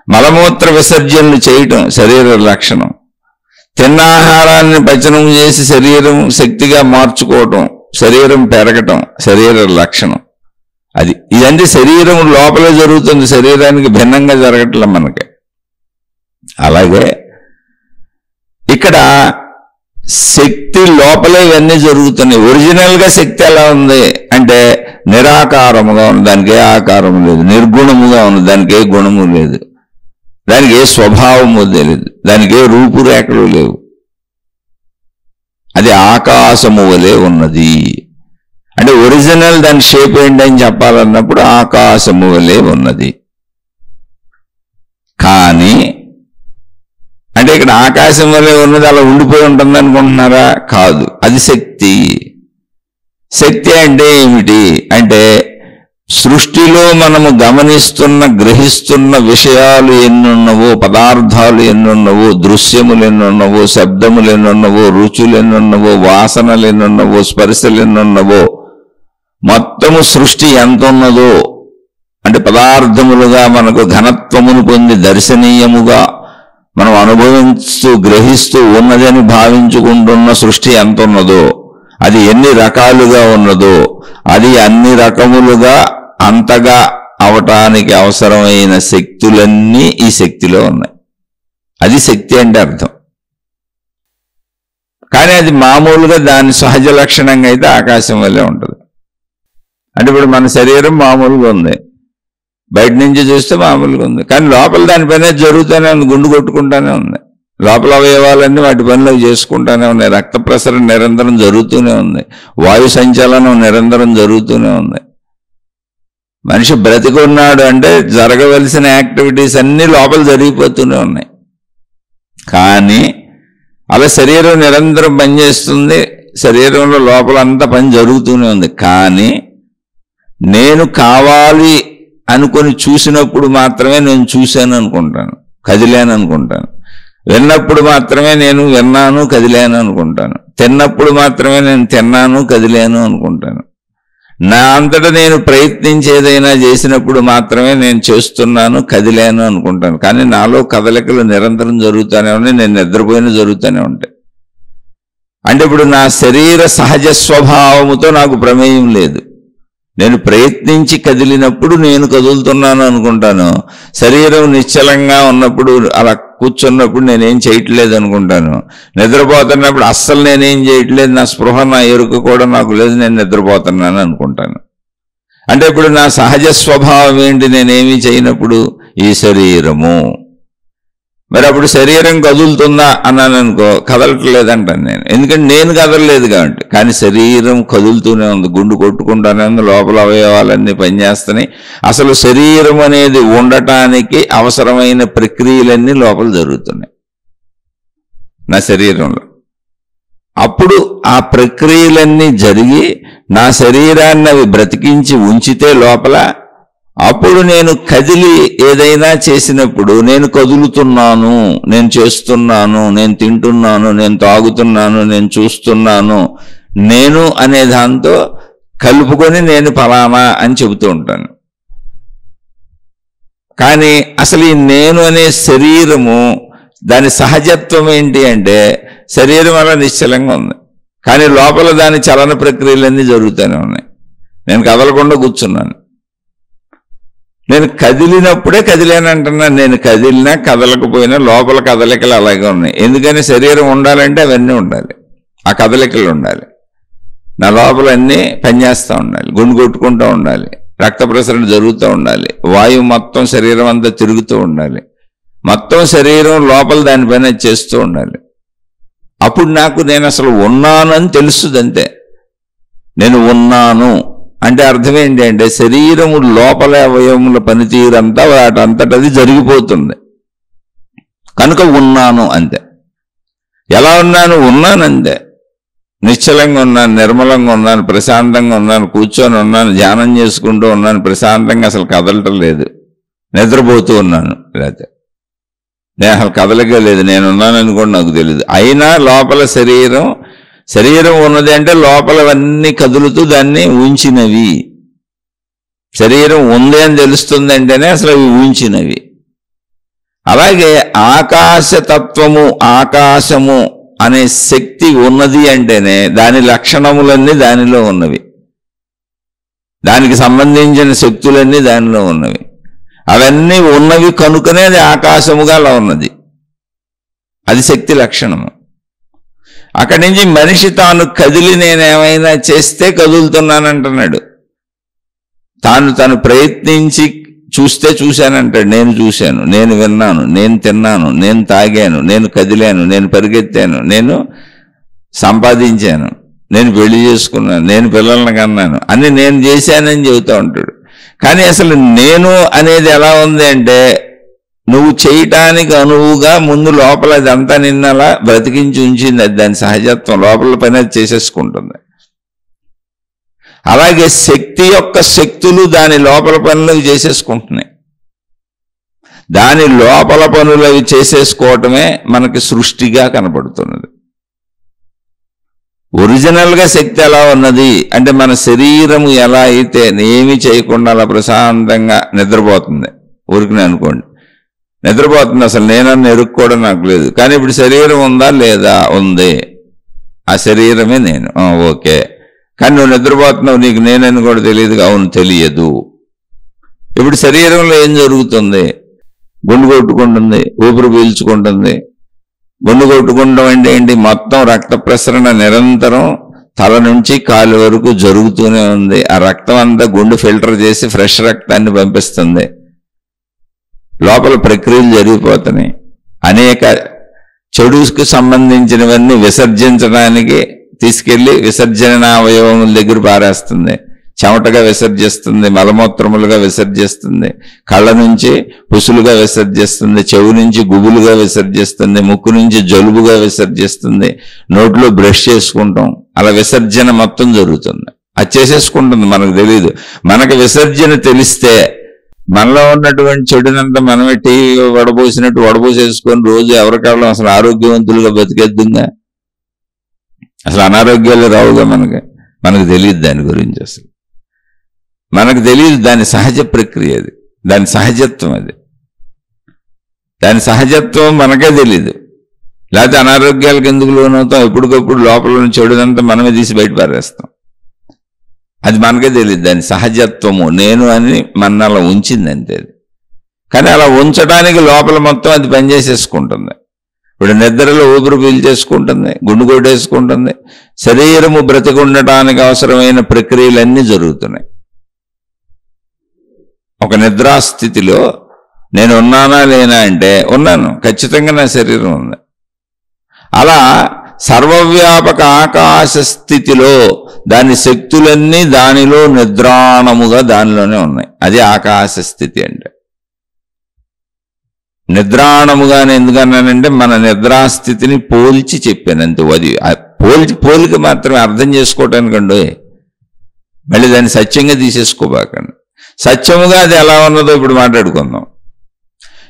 మలమూత్ర విసర్జనలు చేయటం శరీర లక్షణం. తిన్న ఆహారాన్ని పచనం చేసి శరీరం శక్తిగా మార్చుకోవటం, శరీరం పెరగటం శరీర లక్షణం. అది ఇదంటే శరీరం లోపలే జరుగుతుంది, శరీరానికి భిన్నంగా జరగట్లే మనకి. అలాగే ఇక్కడ శక్తి లోపలే ఇవన్నీ జరుగుతున్నాయి. ఒరిజినల్గా శక్తి ఎలా ఉంది అంటే నిరాకారముగా ఉంది, దానికి ఏ ఆకారము లేదు. నిర్గుణముగా ఉంది, దానికి ఏ గుణము లేదు, దానికి ఏ స్వభావము తెలియదు, దానికి ఏ రూపురేఖలు లేవు. అది ఆకాశము వలె ఉన్నది. అంటే ఒరిజినల్ దాని షేప్ ఏంటని చెప్పాలన్నప్పుడు ఆకాశము వలె ఉన్నది. కానీ అంటే ఇక్కడ ఆకాశం వలె ఉన్నది అలా ఉండిపోయి ఉంటుంది అనుకుంటున్నారా? కాదు, అది శక్తి. శక్తి అంటే ఏమిటి అంటే సృష్టిలో మనము గమనిస్తున్న, గ్రహిస్తున్న విషయాలు ఎన్నున్నవో, పదార్థాలు ఎన్నున్నవో, దృశ్యములు ఎన్నున్నవో, శబ్దములు ఎన్నున్నవో, రుచులు ఎన్నున్నవో, వాసనలు ఎన్నున్నవో, స్పర్శలు ఎన్నున్నవో, మొత్తము సృష్టి ఎంత ఉన్నదో, అంటే పదార్థములుగా మనకు ఘనత్వమును పొంది దర్శనీయముగా మనం అనుభవిస్తూ గ్రహిస్తూ ఉన్నదని భావించుకుంటున్న సృష్టి ఎంత ఉన్నదో, అది ఎన్ని రకాలుగా ఉన్నదో, అది అన్ని రకములుగా అంతగా అవటానికి అవసరమైన శక్తులన్నీ ఈ శక్తిలో ఉన్నాయి. అది శక్తి అంటే అర్థం. కానీ అది మామూలుగా దాని సహజ లక్షణంగా అయితే ఆకాశం వల్లే ఉంటుంది. అంటే ఇప్పుడు మన శరీరం మామూలుగా ఉంది, బయట నుంచి చూస్తే మామూలుగా ఉంది, కానీ లోపల దానిపైన జరుగుతూనే ఉంది, గుండు కొట్టుకుంటానే ఉంది, లోపల అవయవాలన్నీ వాటి పనిలో చేసుకుంటానే ఉన్నాయి, రక్త ప్రసరణ నిరంతరం జరుగుతూనే ఉంది, వాయు సంచలనం నిరంతరం జరుగుతూనే ఉంది. మనిషి బ్రతికున్నాడు అంటే జరగవలసిన యాక్టివిటీస్ అన్నీ లోపల జరిగిపోతూనే ఉన్నాయి. కానీ అలా శరీరం నిరంతరం పనిచేస్తుంది, శరీరంలో లోపల అంతా పని జరుగుతూనే ఉంది. కానీ నేను కావాలి అనుకొని చూసినప్పుడు మాత్రమే నేను చూశాను అనుకుంటాను, కదిలాను అనుకుంటాను. విన్నప్పుడు మాత్రమే నేను విన్నాను, కదిలాను అనుకుంటాను. తిన్నప్పుడు మాత్రమే నేను తిన్నాను, కదిలాను అనుకుంటాను. నా అంతటా నేను ప్రయత్నించేదైనా చేసినప్పుడు మాత్రమే నేను చేస్తున్నాను, కదిలాను అనుకుంటాను. కానీ నాలో కదలికలు నిరంతరం జరుగుతూనే ఉన్నాయి, నేను నిద్రపోయినా జరుగుతూనే ఉంటాయి. అంటే ఇప్పుడు నా శరీర సహజ స్వభావముతో నాకు ప్రమేయం లేదు. నేను ప్రయత్నించి కదిలినప్పుడు నేను కదులుతున్నాను అనుకుంటాను. శరీరం నిశ్చలంగా ఉన్నప్పుడు, అలా కూర్చున్నప్పుడు నేనేం చేయట్లేదు అనుకుంటాను. నిద్రపోతున్నప్పుడు అస్సలు నేనేం చేయట్లేదు, నా స్పృహ, నా ఎరుక కూడా నాకు లేదు, నేను నిద్రపోతున్నాను అనుకుంటాను. అంటే ఇప్పుడు నా సహజ స్వభావం ఏంటి? నేనేమీ చేయనప్పుడు ఈ శరీరము. మరి అప్పుడు శరీరం కదులుతుందా అన్నాను అనుకో, కదలట్లేదంటాను నేను. ఎందుకంటే నేను కదలలేదు కాబట్టి. కానీ శరీరం కదులుతూనే ఉంది, గుండు కొట్టుకుంటానే ఉంది, లోపల అవయవాలన్నీ పనిచేస్తున్నాయి. అసలు శరీరం అనేది ఉండటానికి అవసరమైన ప్రక్రియలన్నీ లోపల జరుగుతున్నాయి నా శరీరంలో. అప్పుడు ఆ ప్రక్రియలన్నీ జరిగి నా శరీరాన్ని అవి బ్రతికించి ఉంచితే లోపల, అప్పుడు నేను కదిలి ఏదైనా చేసినప్పుడు నేను కదులుతున్నాను, నేను చేస్తున్నాను, నేను తింటున్నాను, నేను తాగుతున్నాను, నేను చూస్తున్నాను, నేను అనే దాంతో కలుపుకొని నేను ఫలానా అని చెబుతూ ఉంటాను. కానీ అసలు ఈ నేను అనే శరీరము, దాని సహజత్వం ఏంటి అంటే, శరీరం అలా నిశ్చలంగా ఉంది, కానీ లోపల దాని చలన ప్రక్రియలన్నీ జరుగుతూనే ఉన్నాయి. నేను కదలకుండా కూర్చున్నాను. నేను కదిలినప్పుడే కదిలేనంటున్నాను. నేను కదిలినా కదలకపోయినా లోపల కదలికలు అలాగే ఉన్నాయి. ఎందుకని శరీరం ఉండాలంటే అవన్నీ ఉండాలి, ఆ కదలికలు ఉండాలి, నా లోపల అన్నీ పనిచేస్తూ ఉండాలి, గుండు కొట్టుకుంటూ ఉండాలి, రక్త ప్రసరణ జరుగుతూ ఉండాలి, వాయువు మొత్తం శరీరం అంతా తిరుగుతూ ఉండాలి, మొత్తం శరీరం లోపల దానిపైన చేస్తూ ఉండాలి. అప్పుడు నేను అసలు ఉన్నానని తెలుస్తుంది. అంతే. నేను ఉన్నాను అంటే అర్థం ఏంటి అంటే, శరీరము లోపల అవయవముల పనితీరంతా వాటంతటది జరిగిపోతుంది కనుక ఉన్నాను అంతే. ఎలా ఉన్నానంతే. నిశ్చలంగా ఉన్నాను, నిర్మలంగా ఉన్నాను, ప్రశాంతంగా ఉన్నాను, కూర్చొని ఉన్నాను, ధ్యానం చేసుకుంటూ ఉన్నాను, ప్రశాంతంగా, అసలు కదలటం లేదు, నిద్రపోతూ ఉన్నాను, లేకపోతే నేను అసలు కదలకే లేదు, నేనున్నానని కూడా నాకు తెలియదు. అయినా లోపల శరీరం ఉన్నది అంటే లోపలవన్నీ కదులుతూ దాన్ని ఉంచినవి. శరీరం ఉంది అని తెలుస్తుంది అంటేనే అసలు అవి ఉంచినవి. అలాగే ఆకాశతత్వము, ఆకాశము అనే శక్తి ఉన్నది అంటేనే దాని లక్షణములన్నీ దానిలో ఉన్నవి, దానికి సంబంధించిన శక్తులన్నీ దానిలో ఉన్నవి. అవన్నీ ఉన్నవి కనుకనే అది ఆకాశముగా అలా ఉన్నది. అది శక్తి లక్షణము. అక్కడి నుంచి మనిషి తాను కదిలి నేనేమైనా చేస్తే కదులుతున్నానంటున్నాడు. తాను ప్రయత్నించి చూస్తే చూశానంటాడు. నేను చూశాను, నేను విన్నాను, నేను తిన్నాను, నేను తాగాను, నేను కదిలాను, నేను పరిగెత్తాను, నేను సంపాదించాను, నేను పెళ్లి చేసుకున్నాను, నేను పిల్లల్ని కన్నాను అని నేను చేశానని చెబుతూ ఉంటాడు. కానీ అసలు నేను అనేది ఎలా ఉంది అంటే, నువ్వు చేయటానికి అనువుగా ముందు లోపల అదంతా నిన్నలా బ్రతికించి ఉంచింది. అది దాని సహజత్వం, లోపల పని అది చేసేసుకుంటుంది. అలాగే శక్తి యొక్క శక్తులు దాని లోపల పనులు అవి చేసేసుకుంటున్నాయి. దాని లోపల పనులు అవి చేసేసుకోవటమే మనకి సృష్టిగా కనపడుతున్నది. ఒరిజినల్గా శక్తి ఎలా ఉన్నది అంటే, మన శరీరము ఎలా అయితే ఏమీ చేయకుండా అలా ప్రశాంతంగా నిద్రపోతుంది, ఊరికనే అనుకోండి, నిద్రపోతుంది, అసలు నేనన్న ఎరుక్కోవడం నాకు లేదు. కానీ ఇప్పుడు శరీరం ఉందా లేదా? ఉంది. ఆ శరీరమే నేను. ఓకే. కానీ నువ్వు నిద్రపోతున్నావు, నీకు నేనని కూడా తెలియదు. అవును, తెలియదు. ఇప్పుడు శరీరంలో ఏం జరుగుతుంది? గుండు కొట్టుకుంటుంది, ఊపిరి పీల్చుకుంటుంది. గుండు కొట్టుకుంటాం అంటే ఏంటి? మొత్తం రక్త ప్రసరణ నిరంతరం తల నుంచి కాలు వరకు జరుగుతూనే ఉంది. ఆ రక్తం అంతా గుండు ఫిల్టర్ చేసి ఫ్రెష్ రక్తాన్ని పంపిస్తుంది. లోపల ప్రక్రియలు జరిగిపోతున్నాయి. అనేక చెడుకు సంబంధించినవన్నీ విసర్జించడానికి తీసుకెళ్లి విసర్జన అవయవముల దగ్గర పారేస్తుంది. చెమటగా విసర్జిస్తుంది, మలమూత్రములుగా విసర్జిస్తుంది, కళ్ళ నుంచి పుసులుగా విసర్జిస్తుంది, చెవు నుంచి గుబులుగా విసర్జిస్తుంది, ముక్కు నుంచి జలుబుగా విసర్జిస్తుంది, నోట్లో బ్రష్ చేసుకుంటాం, అలా విసర్జన మొత్తం జరుగుతుంది. అది చేసేసుకుంటుంది, మనకు తెలియదు. మనకు విసర్జన తెలిస్తే మనలో ఉన్నటువంటి చెడునంతా మనమే టీ వడబోసినట్టు వడబోసేసుకొని రోజు ఎవరికాలం అసలు ఆరోగ్యవంతులుగా బతికేద్దుగా. అసలు అనారోగ్యాలు రావుగా. మనకు తెలియదు దాని గురించి. అసలు మనకు తెలియదు దాని సహజ ప్రక్రియ, అది దాని సహజత్వం, అది దాని సహజత్వం మనకే తెలీదు. లేకపోతే అనారోగ్యాలకు ఎందుకు లోనవుతాం? ఎప్పటికప్పుడు లోపల చెడునంతా మనమే తీసి బయట పారేస్తాం. అది మనకే తెలియదు, దాని సహజత్వము నేను అని మన అలా ఉంచింది అంతే. అది కానీ అలా ఉంచడానికి లోపల మొత్తం అది పనిచేసేసుకుంటుంది. ఇప్పుడు నిద్రలో ఊపిరి పీల్చేసుకుంటుంది, గుండు కొట్టేసుకుంటుంది, శరీరము బ్రతికుండటానికి అవసరమైన ప్రక్రియలన్నీ జరుగుతున్నాయి. ఒక నిద్రాస్థితిలో నేను ఉన్నానా లేనా అంటే ఉన్నాను, ఖచ్చితంగా నా శరీరం ఉంది. అలా సర్వవ్యాపక ఆకాశ స్థితిలో దాని శక్తులన్నీ దానిలో నిద్రాణముగా దానిలోనే ఉన్నాయి. అది ఆకాశ స్థితి అంటే. నిద్రాణముగానే ఎందుకన్నానంటే మన నిద్రాస్థితిని పోల్చి చెప్పాను అంతే. అది పోలిక మాత్రమే అర్థం చేసుకోవటానికండి, మళ్ళీ దాన్ని సత్యంగా తీసేసుకోబాకండి. సత్యముగా అది ఎలా ఉన్నదో ఇప్పుడు మాట్లాడుకుందాం.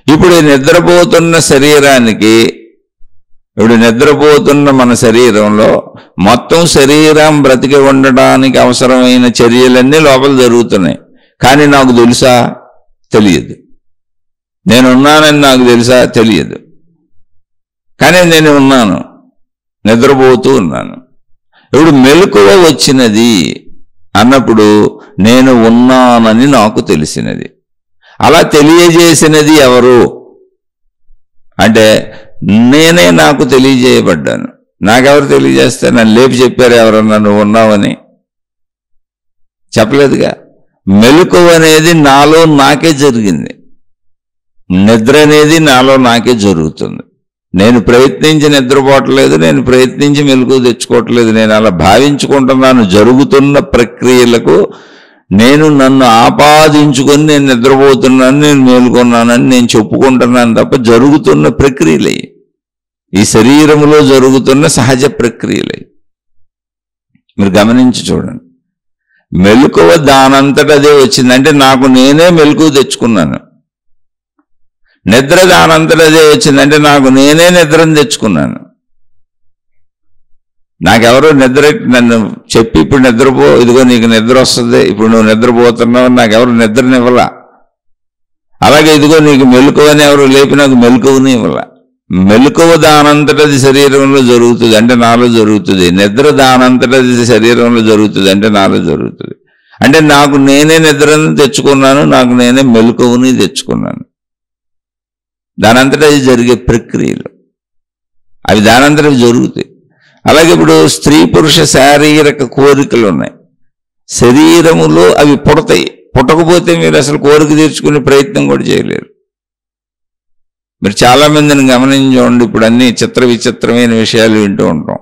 ఇప్పుడు నిద్రపోతున్న శరీరానికి, ఇప్పుడు నిద్రపోతున్న మన శరీరంలో మొత్తం శరీరం బ్రతికి ఉండడానికి అవసరమైన చర్యలన్నీ లోపల జరుగుతున్నాయి. కానీ నాకు తెలుసా? తెలియదు. నేనున్నానని నాకు తెలుసా? తెలియదు. కానీ నేను ఉన్నాను, నిద్రపోతూ ఉన్నాను. ఇప్పుడు మెలకువ వచ్చినది అన్నప్పుడు నేను ఉన్నానని నాకు తెలిసినది. అలా తెలియజేసినది ఎవరు అంటే నేనే నాకు తెలియజేయబడ్డాను. నాకెవరు తెలియజేస్తే? నన్ను లేపి చెప్పారు ఎవరన్నా నువ్వు ఉన్నావని? చెప్పలేదుగా. మెలకువ అనేది నాలో నాకే జరిగింది, నిద్ర అనేది నాలో నాకే జరుగుతుంది. నేను ప్రయత్నించి నిద్రపోవట్లేదు, నేను ప్రయత్నించి మెలకువ తెచ్చుకోవట్లేదు. నేను అలా భావించుకుంటున్నాను. జరుగుతున్న ప్రక్రియలకు నేను నన్ను ఆపాదించుకొని నేను నిద్రపోతున్నాను, నేను మేలుకున్నానని నేను చెప్పుకుంటున్నాను తప్ప జరుగుతున్న ప్రక్రియలే, ఈ శరీరములో జరుగుతున్న సహజ ప్రక్రియలే. మీరు గమనించి చూడండి. మెలకువ దానంతట అదే వచ్చిందంటే నాకు నేనే మెలకువ తెచ్చుకున్నాను. నిద్ర దానంతట అదే వచ్చిందంటే నాకు నేనే నిద్రను తెచ్చుకున్నాను. నాకెవరో నిద్ర నన్ను చెప్పి ఇప్పుడు నిద్రపో, ఇదిగో నీకు నిద్ర వస్తుంది, ఇప్పుడు నువ్వు నిద్రపోతున్నావు, నాకెవరు నిద్రనివ్వలా. అలాగే ఇదిగో నీకు మెలకువని ఎవరు లేపి నాకు మెలకువని ఇవ్వలా. మెలకువ దానంతటది శరీరంలో జరుగుతుంది అంటే నాలో జరుగుతుంది. నిద్ర దానంతటది శరీరంలో జరుగుతుంది అంటే నాలో జరుగుతుంది. అంటే నాకు నేనే నిద్రను తెచ్చుకున్నాను, నాకు నేనే మెలకువని తెచ్చుకున్నాను. దానంతటా అది జరిగే ప్రక్రియలు అవి దానంతటా జరుగుతాయి. అలాగే ఇప్పుడు స్త్రీ పురుష శారీరక కోరికలు ఉన్నాయి, శరీరములో అవి పుడతాయి. పుట్టకపోతే మీరు అసలు కోరిక తీర్చుకునే ప్రయత్నం కూడా చేయలేరు. మీరు చాలామందిని గమనించండి. ఇప్పుడు అన్ని చిత్ర విచిత్రమైన విషయాలు వింటూ ఉంటాం.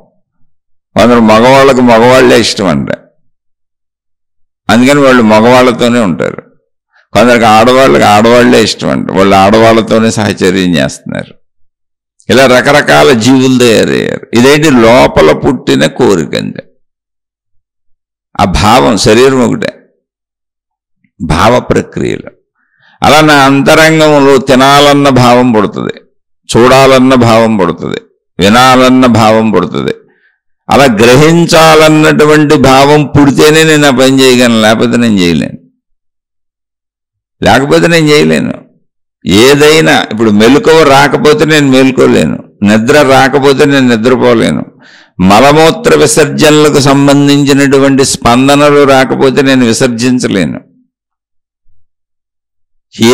కొందరు మగవాళ్ళకు మగవాళ్లే ఇష్టం అంట, అందుకని వాళ్ళు మగవాళ్లతోనే ఉంటారు. కొందరికి ఆడవాళ్ళకి ఆడవాళ్లే ఇష్టం అంట, వాళ్ళు ఆడవాళ్లతోనే సహచర్యం చేస్తున్నారు. ఇలా రకరకాల జీవులు తయారయ్యారు. ఇదేంటి? లోపల పుట్టిన కోరిక అంతే. ఆ భావం, శరీరం ఒకటే, భావ ప్రక్రియలు. అలా నా అంతరంగంలో తినాలన్న భావం పుడుతుంది, చూడాలన్న భావం పుడుతుంది, వినాలన్న భావం పుడుతుంది. అలా గ్రహించాలన్నటువంటి భావం పుడితేనే నేను ఆ పని చేయగలను, లేకపోతే నేను చేయలేను. ఏదైనా ఇప్పుడు మెలకువ రాకపోతే నేను మేలుకోలేను, నిద్ర రాకపోతే నేను నిద్రపోలేను, మలమూత్ర విసర్జనలకు సంబంధించినటువంటి స్పందనలు రాకపోతే నేను విసర్జించలేను.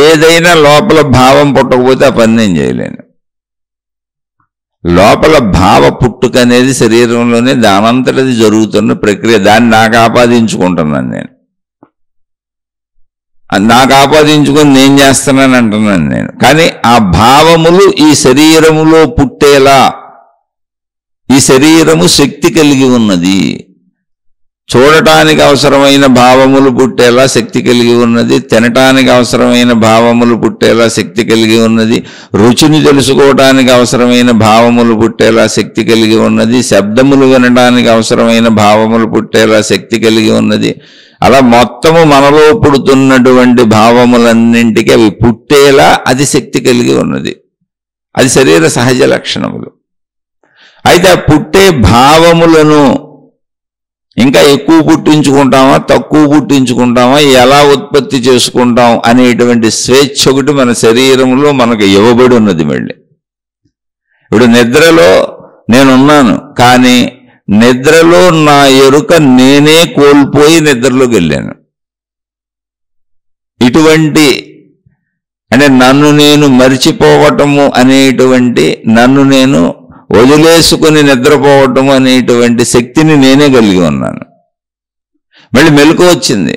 ఏదైనా లోపల భావం పుట్టకపోతే ఆ పని నేను చేయలేను. లోపల భావ పుట్టుక అనేది శరీరంలోనే దానంతటది జరుగుతున్న ప్రక్రియ. దాన్ని నాకు ఆపాదించుకుంటున్నాను, నాకు ఆపాదించుకొని నేను చేస్తున్నాను అంటున్నాను నేను. కానీ ఆ భావములు ఈ శరీరములో పుట్టేలా, ఈ శరీరము శక్తి కలిగి ఉన్నది. చూడటానికి అవసరమైన భావములు పుట్టేలా శక్తి కలిగి ఉన్నది, తినటానికి అవసరమైన భావములు పుట్టేలా శక్తి కలిగి ఉన్నది, రుచిని తెలుసుకోవటానికి అవసరమైన భావములు పుట్టేలా శక్తి కలిగి ఉన్నది, శబ్దములు వినడానికి అవసరమైన భావములు పుట్టేలా శక్తి కలిగి ఉన్నది. అలా మొత్తము మనలో పుడుతున్నటువంటి భావములన్నింటికి అవి పుట్టేలా అది శక్తి కలిగి ఉన్నది. అది శరీర సహజ లక్షణములు. అయితే ఆ పుట్టే భావములను ఇంకా ఎక్కువ పుట్టించుకుంటామా, తక్కువ పుట్టించుకుంటామా, ఎలా ఉత్పత్తి చేసుకుంటాం అనేటువంటి స్వేచ్ఛ ఒకటి మన శరీరంలో మనకు ఇవ్వబడి ఉన్నది. మళ్ళీ ఇప్పుడు నిద్రలో నేనున్నాను, కానీ నిద్రలో నా ఎరుక నేనే కోల్పోయి నిద్రలోకి వెళ్ళాను. ఇటువంటి అంటే నన్ను నేను మరిచిపోవటము అనేటువంటి, నన్ను నేను వదిలేసుకుని నిద్రపోవటము అనేటువంటి శక్తిని నేనే కలిగి ఉన్నాను. మళ్ళీ మెలకువ వచ్చింది.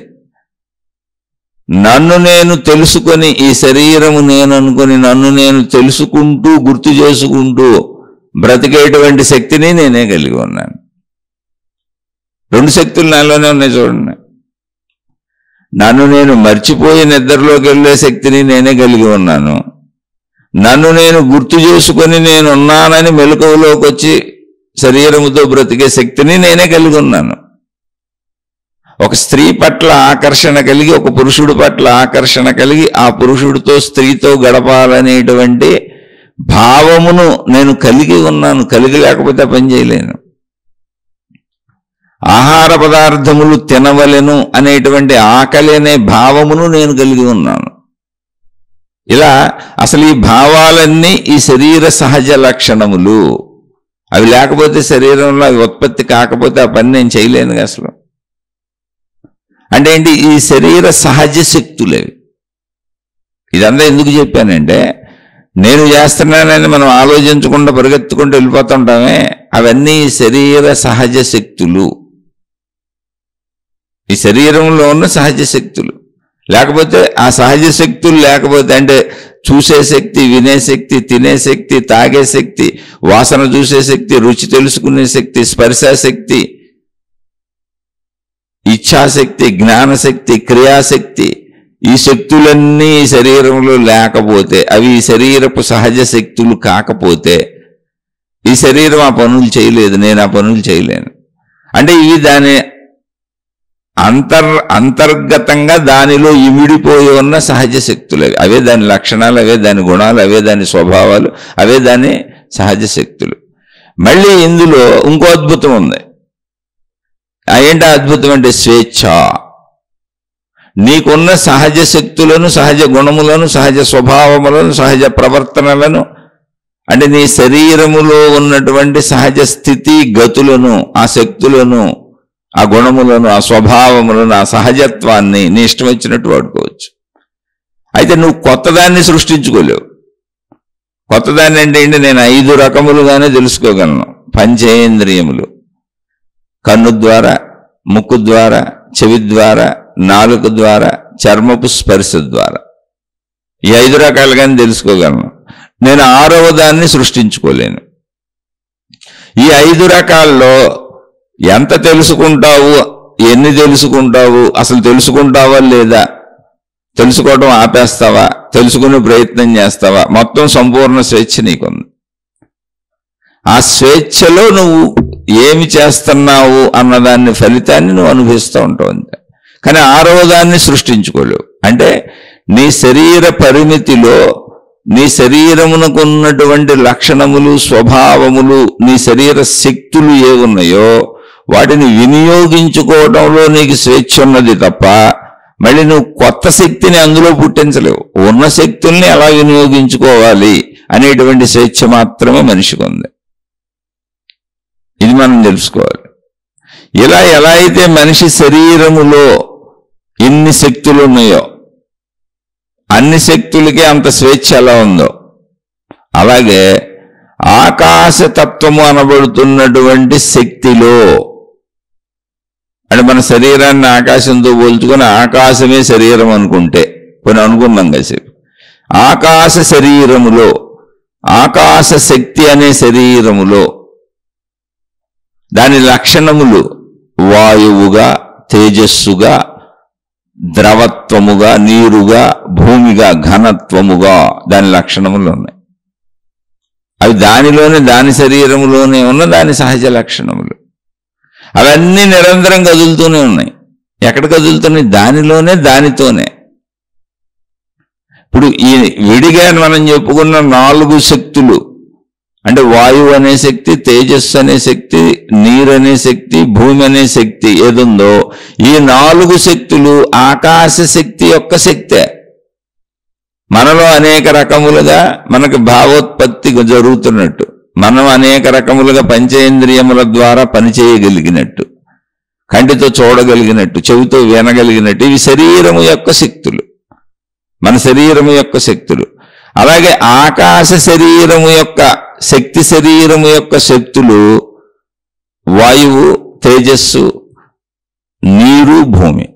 నన్ను నేను తెలుసుకొని, ఈ శరీరము నేను అనుకుని నన్ను నేను తెలుసుకుంటూ గుర్తు చేసుకుంటూ బ్రతికేటువంటి శక్తిని నేనే కలిగి ఉన్నాను. రెండు శక్తులు నాలోనే ఉన్నాయి చూడండి. నన్ను నేను మర్చిపోయి నిద్రలోకి వెళ్ళే శక్తిని నేనే కలిగి ఉన్నాను. నన్ను నేను గుర్తు చేసుకొని నేనున్నానని మెలకువలోకి వచ్చి శరీరముతో బ్రతికే శక్తిని నేనే కలిగి ఉన్నాను. ఒక స్త్రీ పట్ల ఆకర్షణ కలిగి, ఒక పురుషుడి పట్ల ఆకర్షణ కలిగి, ఆ పురుషుడితో స్త్రీతో గడపాలనేటువంటి భావమును నేను కలిగి ఉన్నాను. కలిగి లేకపోతే పని చేయలేను. ఆహార పదార్థములు తినవలెను అనేటువంటి ఆకలి అనే భావమును నేను కలిగి ఉన్నాను. ఇలా అసలు ఈ భావాలన్నీ ఈ శరీర సహజ లక్షణములు. అవి లేకపోతే శరీరంలో అవి ఉత్పత్తి కాకపోతే ఆ పని నేను చేయలేను అసలు. అంటే ఏంటి? ఈ శరీర సహజ శక్తులేవి. ఇదంతా ఎందుకు చెప్పానంటే, నేను చేస్తున్నానని మనం ఆలోచించకుండా పరిగెత్తుకుంటూ వెళ్ళిపోతుంటామే, అవన్నీ శరీర సహజ శక్తులు. ఈ శరీరంలో ఉన్న సహజ శక్తులు. లేకపోతే ఆ సహజ శక్తులు లేకపోతే, అంటే చూసే శక్తి, వినే శక్తి, తినే శక్తి, తాగే శక్తి, వాసన చూసే శక్తి, రుచి తెలుసుకునే శక్తి, స్పర్శాశక్తి, ఇచ్ఛాశక్తి, జ్ఞానశక్తి, క్రియాశక్తి, ఈ శక్తులన్నీ ఈ శరీరంలో లేకపోతే, అవి ఈ శరీరపు సహజ శక్తులు కాకపోతే ఈ శరీరం ఆ పనులు చేయలేదు, నేను ఆ పనులు చేయలేను. అంటే ఇవి దాని అంతర్గతంగా దానిలో ఇమిడిపోయి ఉన్న సహజ శక్తులు. అవే దాని లక్షణాలు, అవే దాని గుణాలు, అవే దాని స్వభావాలు, అవే దాని సహజ శక్తులు. మళ్ళీ ఇందులో ఇంకో అద్భుతం ఉంది. ఏంటి అద్భుతం అంటే? స్వేచ్ఛ. నీకున్న సహజ శక్తులను, సహజ గుణములను, సహజ స్వభావములను, సహజ ప్రవర్తనలను, అంటే నీ శరీరములో ఉన్నటువంటి సహజ స్థితి గతులను, ఆ శక్తులను, ఆ గుణములను, ఆ స్వభావములను, ఆ సహజత్వాన్ని నీ ఇష్టం వచ్చినట్టు వాడుకోవచ్చు. అయితే నువ్వు కొత్తదాన్ని సృష్టించుకోలేవు. కొత్తదాన్ని అంటే ఏంటి? నేను 5 రకములుగానే తెలుసుకోగలను. పంచేంద్రియములు, కన్ను ద్వారా, ముక్కు ద్వారా, చెవి ద్వారా, నాలుక ద్వారా, చర్మపు స్పర్శ ద్వారా, ఈ 5 రకాలుగానే తెలుసుకోగలను. నేను 6వ దాన్ని సృష్టించుకోలేను. ఈ 5 రకాల్లో ఎంత తెలుసుకుంటావు, ఎన్ని తెలుసుకుంటావు, అసలు తెలుసుకుంటావా లేదా, తెలుసుకోవడం ఆపేస్తావా, తెలుసుకునే ప్రయత్నం చేస్తావా, మొత్తం సంపూర్ణ స్వేచ్ఛ నీకుంది. ఆ స్వేచ్ఛలో నువ్వు ఏమి చేస్తున్నావు అన్నదాన్ని ఫలితాన్ని నువ్వు అనుభవిస్తూ ఉంటావు అంతే. కానీ 6వ దాన్ని సృష్టించుకోలేవు. అంటే నీ శరీర పరిమితిలో, నీ శరీరమునకు ఉన్నటువంటి లక్షణములు, స్వభావములు, నీ శరీర శక్తులు ఏమున్నాయో వాటిని వినియోగించుకోవడంలో నీకు స్వేచ్ఛ ఉన్నది తప్ప మళ్ళీ నువ్వు కొత్త శక్తిని అందులో పుట్టించలేవు. ఉన్న శక్తుల్ని ఎలా వినియోగించుకోవాలి అనేటువంటి స్వేచ్ఛ మాత్రమే మనిషికి ఉంది. ఇది మనం తెలుసుకోవాలి. ఇలా ఎలా అయితే మనిషి శరీరములో ఎన్ని శక్తులు ఉన్నాయో, అన్ని శక్తులకి అంత స్వేచ్ఛ ఎలా ఉందో, అలాగే ఆకాశతత్వము అనబడుతున్నటువంటి శక్తిలో, అంటే మన శరీరాన్ని ఆకాశంతో పోల్చుకొని ఆకాశమే శరీరం అనుకుంటే, కొన్ని అనుకున్నాం కాసేపు, ఆకాశ శరీరములో, ఆకాశ శక్తి అనే శరీరములో దాని లక్షణములు వాయువుగా, తేజస్సుగా, ద్రవత్వముగా, నీరుగా, భూమిగా, ఘనత్వముగా దాని లక్షణములు ఉన్నాయి. అవి దానిలోనే, దాని శరీరములోనే ఉన్న దాని సహజ లక్షణములు. అవన్నీ నిరంతరం కదులుతూనే ఉన్నాయి. ఎక్కడ కదులుతున్నాయి? దానిలోనే, దానితోనే. ఇప్పుడు ఈ విడిగా మనం చెప్పుకున్న 4 శక్తులు, అంటే వాయువు అనే శక్తి, తేజస్సు అనే శక్తి, నీరు అనే శక్తి, భూమి అనే శక్తి ఏదుందో, ఈ 4 శక్తులు ఆకాశ శక్తి యొక్క శక్తే. మనలో అనేక రకములుగా మనకు భావోత్పత్తి జరుగుతున్నట్టు, మనం అనేక రకములుగా పంచేంద్రియముల ద్వారా పనిచేయగలిగినట్టు, కంటితో చూడగలిగినట్టు, చెవితో వినగలిగినట్టు, ఇవి శరీరము యొక్క శక్తులు, మన శరీరము యొక్క శక్తులు. అలాగే ఆకాశ శరీరము యొక్క శక్తి, శరీరము యొక్క శక్తులు వాయువు, తేజస్సు, నీరు, భూమి.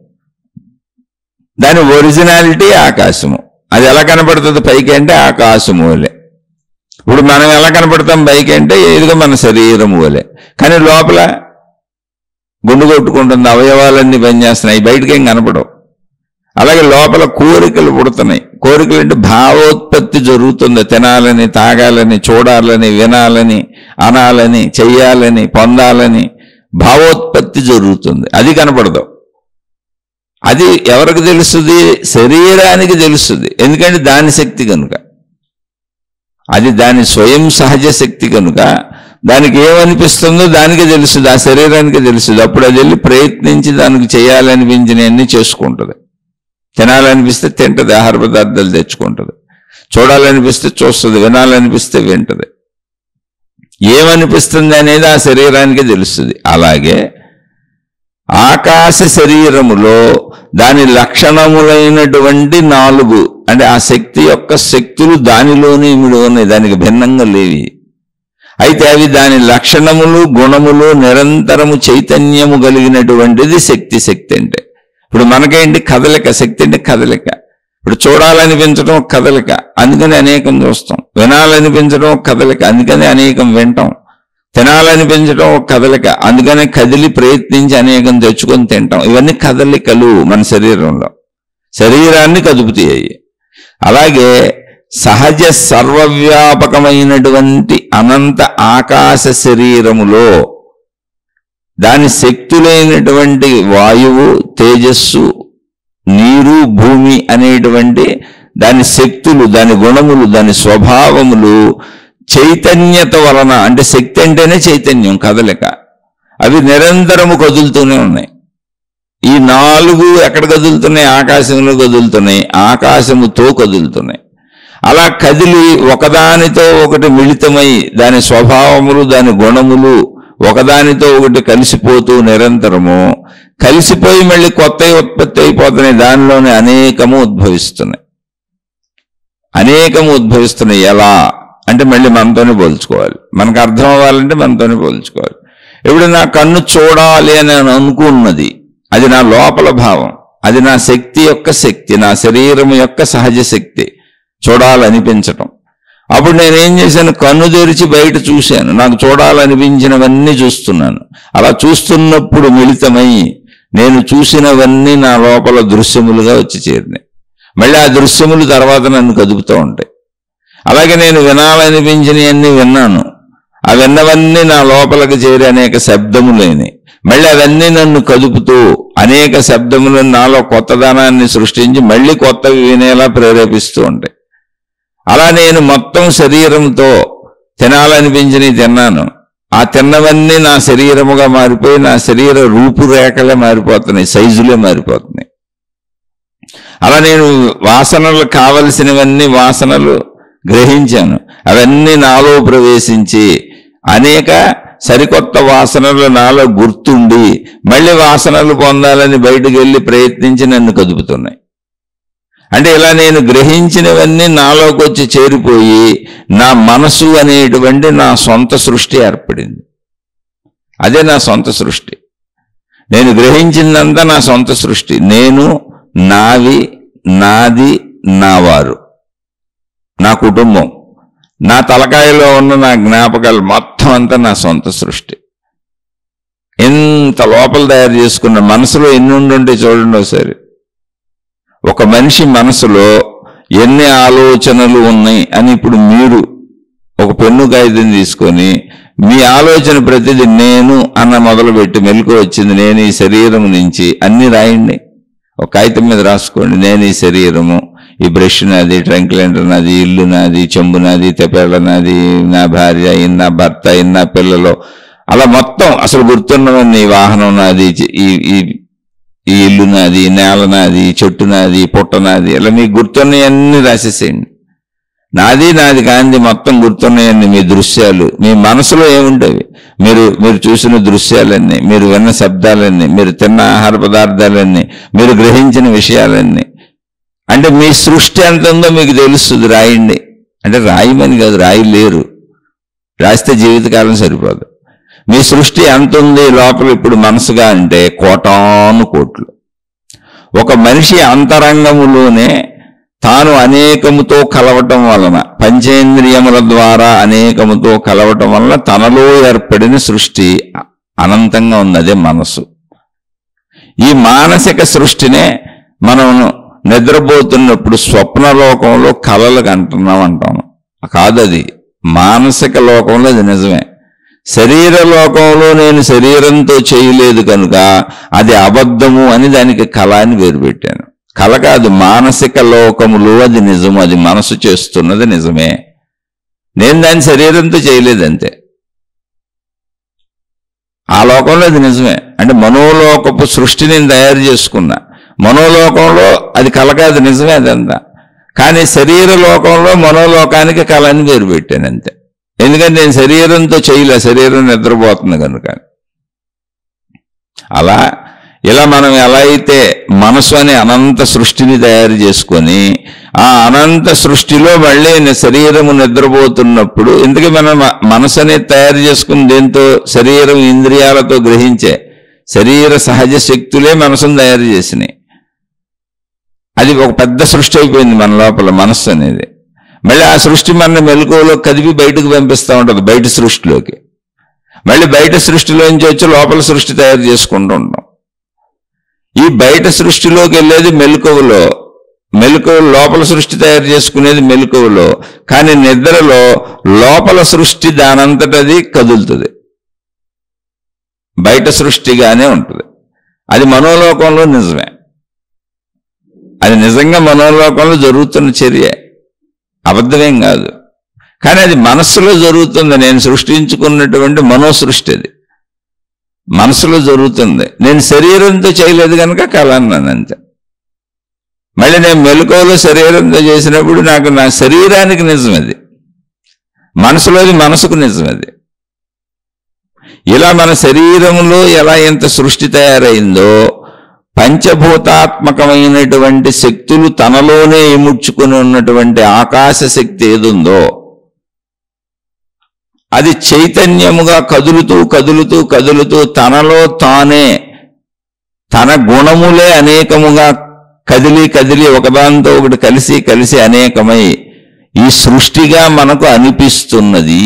దాని ఒరిజినాలిటీ ఆకాశము. అది ఎలా కనపడుతుంది పైకి అంటే ఆకాశము వలె. ఇప్పుడు మనం ఎలా కనపడతాం పైకి అంటే ఏదిగా మన శరీరము వలె. కానీ లోపల గుండు కొట్టుకుంటుంది, అవయవాలన్నీ పనిచేస్తున్నాయి, బయటకేం కనపడవు. అలాగే లోపల కోరికలు పుడుతున్నాయి. కోరికలు అంటే భావోత్పత్తి జరుగుతుంది. తినాలని, తాగాలని, చూడాలని, వినాలని, అనాలని, చెయ్యాలని, పొందాలని భావోత్పత్తి జరుగుతుంది. అది కనపడదు. అది ఎవరికి తెలుస్తుంది? శరీరానికి తెలుస్తుంది. ఎందుకంటే దాని శక్తి కనుక, అది దాని స్వయం సహజ శక్తి కనుక దానికి ఏమనిపిస్తుందో దానికి తెలుస్తుంది, ఆ శరీరానికి తెలుస్తుంది. అప్పుడు అది వెళ్ళి ప్రయత్నించి దానికి చేయాలనిపించినవన్నీ చేసుకుంటుంది. తినాలనిపిస్తే తింటుంది, ఆహార పదార్థాలు తెచ్చుకుంటుంది. చూడాలనిపిస్తే చూస్తుంది, వినాలనిపిస్తే వింటుంది. ఏమనిపిస్తుంది అనేది ఆ శరీరానికి తెలుస్తుంది. అలాగే ఆకాశ శరీరములో దాని లక్షణములైనటువంటి 4 అంటే ఆ శక్తి యొక్క శక్తులు దానిలోనే ఇమిడి ఉన్నాయి, దానికి భిన్నంగా లేవి. అయితే అవి దాని లక్షణములు, గుణములు నిరంతరము చైతన్యము కలిగినటువంటిది శక్తి. శక్తి అంటే ఇప్పుడు మనకేంటి? కదలిక. శక్తి అంటే కదలిక. ఇప్పుడు చూడాలనిపించడం ఒక కదలిక, అందుకని అనేకం చూస్తాం. వినాలనిపించడం ఒక కదలిక, అందుకని అనేకం వింటాం. తినాలనిపించడం ఒక కదలిక, అందుకనే కదిలి ప్రయత్నించి అనేకం తెచ్చుకొని తింటాం. ఇవన్నీ కదలికలు మన శరీరంలో, శరీరాన్ని కదుపుతాయి. అలాగే సహజ సర్వవ్యాపకమైనటువంటి అనంత ఆకాశ శరీరములో దాని శక్తులైనటువంటి వాయువు, తేజస్సు, నీరు, భూమి అనేటువంటి దాని శక్తులు, దాని గుణములు, దాని స్వభావములు చైతన్యత వలన, అంటే శక్తి అంటేనే చైతన్యం, కదలిక, అవి నిరంతరము కదులుతూనే ఉన్నాయి. ఈ 4 ఎక్కడ కదులుతున్నాయి? ఆకాశంలో కదులుతున్నాయి, ఆకాశముతో కదులుతున్నాయి. అలా కదిలి ఒకదానితో ఒకటి మిళితమై దాని స్వభావములు, దాని గుణములు ఒకదానితో ఒకటి కలిసిపోతూ నిరంతరము కలిసిపోయి మళ్ళీ కొత్త ఉత్పత్తి అయిపోతున్నాయి. దానిలోనే అనేకము ఉద్భవిస్తున్నాయి. ఎలా అంటే మళ్ళీ మనతోనే పోల్చుకోవాలి. మనకు అర్థం అవ్వాలంటే మనతోనే పోల్చుకోవాలి. ఇప్పుడు నా కన్ను చూడాలి అని అనుకున్నది, అది నా లోపల భావం, అది నా శక్తి యొక్క శక్తి, నా శరీరం యొక్క సహజ శక్తి, చూడాలనిపించటం. అప్పుడు నేనేం చేశాను? కన్ను తెరిచి బయట చూశాను, నాకు చూడాలనిపించినవన్నీ చూస్తున్నాను. అలా చూస్తున్నప్పుడు మిళితమై నేను చూసినవన్నీ నా లోపల దృశ్యములుగా వచ్చి చేరినాయి. మళ్ళీ ఆ దృశ్యములు తర్వాత నన్ను కదుపుతూ ఉంటాయి. అలాగే నేను వినాలనిపించినవన్నీ విన్నాను, ఆ విన్నవన్నీ నా లోపలికి చేరి అనేక శబ్దములైనవి. మళ్ళీ అవన్నీ నన్ను కదుపుతూ అనేక శబ్దములను నాలో కొత్తదనాన్ని సృష్టించి మళ్ళీ కొత్తవి వినేలా ప్రేరేపిస్తూ ఉంటాయి. అలా నేను మొత్తం శరీరంతో తినాలనిపించినవి తిన్నాను. ఆ తిన్నవన్నీ నా శరీరముగా మారిపోయి నా శరీర రూపురేఖలే మారిపోతున్నాయి, సైజులే మారిపోతున్నాయి. అలా నేను వాసనలు కావలసినవన్నీ వాసనలు గ్రహించాను, అవన్నీ నాలో ప్రవేశించి అనేక సరికొత్త వాసనలు నాలో గుర్తుండి మళ్ళీ వాసనలు పొందాలని బయటకు వెళ్ళి ప్రయత్నించి నన్ను కదుపుతున్నాయి. అంటే ఇలా నేను గ్రహించినవన్నీ నాలోకి వచ్చి చేరిపోయి నా మనసు అనేటువంటి నా సొంత సృష్టి ఏర్పడింది. అదే నా సొంత సృష్టి. నేను గ్రహించిందంతా నా సొంత సృష్టి. నేను, నావి, నాది, నావారు, నా కుటుంబం, నా తలకాయలో ఉన్న నా జ్ఞాపకాలు మొత్తం అంతా నా సొంత సృష్టి. ఎంత లోపల తయారు చేసుకున్న మనసులో ఎన్ని ఉండుంటే చూడండి ఒకసారి. ఒక మనిషి మనసులో ఎన్ని ఆలోచనలు ఉన్నాయి అని ఇప్పుడు మీరు ఒక పెన్ను కాగితం తీసుకొని మీ ఆలోచన ప్రతిదీ నేను అన్న మొదలుపెట్టి మెలకు వచ్చింది, నేను ఈ శరీరం నుంచి అన్ని రాయండి. ఒక కాగితం మీద రాసుకోండి. నేను ఈ శరీరము, ఈ బ్రష్ నాది, ట్రంక్లెండర్ నాది, ఇల్లు నాది, చెంబు నాది, తెప్పేళ్ళ నాది, నా భార్య, నా భర్త, నా పిల్లలు, అలా మొత్తం అసలు గుర్తున్నవన్నీ, వాహనం నాది, ఈ ఇల్లు నాది, నేల నాది, చెట్టు నాది, పుట్ట నాది, ఇలా మీకు గుర్తున్నవన్నీ రాసేసేయండి. నాది కాంతి మొత్తం గుర్తున్నాయండి మీ దృశ్యాలు. మీ మనసులో ఏముంటాయి? మీరు చూసిన దృశ్యాలన్నీ, మీరు విన్న శబ్దాలన్నీ, మీరు తిన్న ఆహార పదార్థాలన్నీ, మీరు గ్రహించిన విషయాలన్నీ. అంటే మీ సృష్టి ఎంత ఉందో మీకు తెలుస్తుంది. రాయండి అంటే రాయమని కాదు, రాయలేరు, రాస్తే జీవితకాలం సరిపోదు. మీ సృష్టి ఎంత ఉంది లోపల ఇప్పుడు మనసుగా అంటే కోటాను కోట్లు. ఒక మనిషి అంతరంగములోనే తాను అనేకముతో కలవటం వలన, పంచేంద్రియముల ద్వారా అనేకముతో కలవటం వలన తనలో ఏర్పడిన సృష్టి అనంతంగా ఉంది. అదే మనసు. ఈ మానసిక సృష్టినే మనం నిద్రపోతున్నప్పుడు స్వప్నలోకంలో కలలు అంటాం. కాదు, అది మానసిక లోకంలో అది నిజమే. శరీర లోకంలో నేను శరీరంతో చేయలేదు కనుక అది అబద్ధము అని దానికి కళ అని పేరు పెట్టాను. కళ కాదు, మానసిక లోకములో అది నిజము. అది మనసు చేస్తున్నది నిజమే. నేను దాన్ని శరీరంతో చేయలేదంతే. ఆ లోకంలో అది నిజమే. అంటే మనోలోకపు సృష్టి నేను తయారు చేసుకున్నా. మనోలోకంలో అది కళ కాదు, నిజమే అదంతా. కానీ శరీర లోకంలో మనోలోకానికి కళ అని పేరు పెట్టాను అంతే. ఎందుకంటే నేను శరీరంతో చేయలే, శరీరం నిద్రపోతుంది కనుక. ఇలా మనం ఎలా అయితే మనసు అనే అనంత సృష్టిని తయారు చేసుకొని ఆ అనంత సృష్టిలో మళ్ళీ శరీరము నిద్రపోతున్నప్పుడు, ఎందుకు మనం మనసు అనేది తయారు చేసుకుని దేంతో? శరీరం ఇంద్రియాలతో గ్రహించే శరీర సహజ శక్తులే మనసును తయారు చేసినాయి. అది ఒక పెద్ద సృష్టి అయిపోయింది మన లోపల మనస్సు అనేది. మళ్ళీ ఆ సృష్టి మన మెలకువలో కదిపి బయటకు పంపిస్తూ ఉంటుంది, బయట సృష్టిలోకి. మళ్ళీ బయట సృష్టిలోంచి వచ్చి లోపల సృష్టి తయారు చేసుకుంటూ ఉంటాం. ఈ బయట సృష్టిలోకి వెళ్ళేది మెలకువలో, లోపల సృష్టి తయారు చేసుకునేది మెలకువలో. కానీ నిద్రలో లోపల సృష్టి దానంతటది కదులుతుంది, బయట సృష్టిగానే ఉంటుంది. అది మనోలోకంలో నిజమే. అది నిజంగా మనోలోకంలో జరుగుతున్న చర్య, అబద్ధమేం కాదు. కానీ అది మనస్సులో జరుగుతుంది. నేను సృష్టించుకున్నటువంటి మనోసృష్టి అది మనసులో జరుగుతుంది. నేను శరీరంతో చేయలేదు కనుక కళ అన్నాను అంతే. మళ్ళీ నేను మెలకువలో శరీరంతో చేసినప్పుడు నాకు నా శరీరానికి నిజం అది, మనసులోది మనసుకు నిజం అది. ఇలా మన శరీరంలో ఎలా ఎంత సృష్టి తయారైందో, పంచభూతాత్మకమైనటువంటి శక్తులు తనలోనే ఇముడ్చుకుని ఉన్నటువంటి ఆకాశ శక్తి ఏదుందో అది చైతన్యముగా కదులుతూ కదులుతూ కదులుతూ తనలో తానే తన గుణములే అనేకముగా కదిలి కదిలి ఒకదాంతో ఒకటి కలిసి కలిసి అనేకమై ఈ సృష్టిగా మనకు అనిపిస్తున్నది,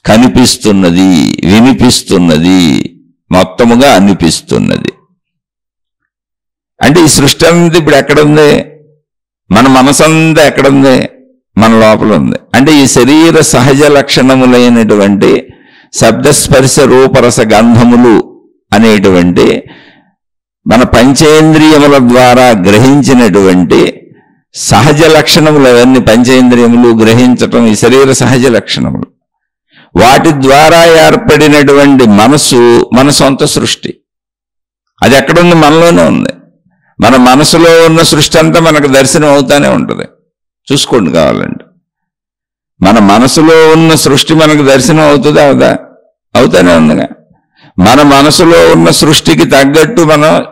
కనిపిస్తున్నది, వినిపిస్తున్నది, మొత్తముగా అనిపిస్తున్నది. అంటే ఈ సృష్టి అంతా ఇప్పుడు ఎక్కడుంది? మన మనసంతా ఎక్కడుంది? మన లోపల ఉంది. అంటే ఈ శరీర సహజ లక్షణములైనటువంటి శబ్దస్పర్శ రూపరస గంధములు అనేటువంటి మన పంచేంద్రియముల ద్వారా గ్రహించినటువంటి సహజ లక్షణములు, అవన్నీ పంచేంద్రియములు గ్రహించటం ఈ శరీర సహజ లక్షణములు. వాటి ద్వారా ఏర్పడినటువంటి మనసు మన సొంత సృష్టి. అది ఎక్కడుంది? మనలోనే ఉంది. మన మనసులో ఉన్న సృష్టి అంతా మనకు దర్శనం అవుతానే ఉంటుంది. చూసుకోండి కావాలంటే. మన మనసులో ఉన్న సృష్టి మనకు దర్శనం అవుతుందా? అవుతానే ఉందిగా. మన మనసులో ఉన్న సృష్టికి తగ్గట్టు మనం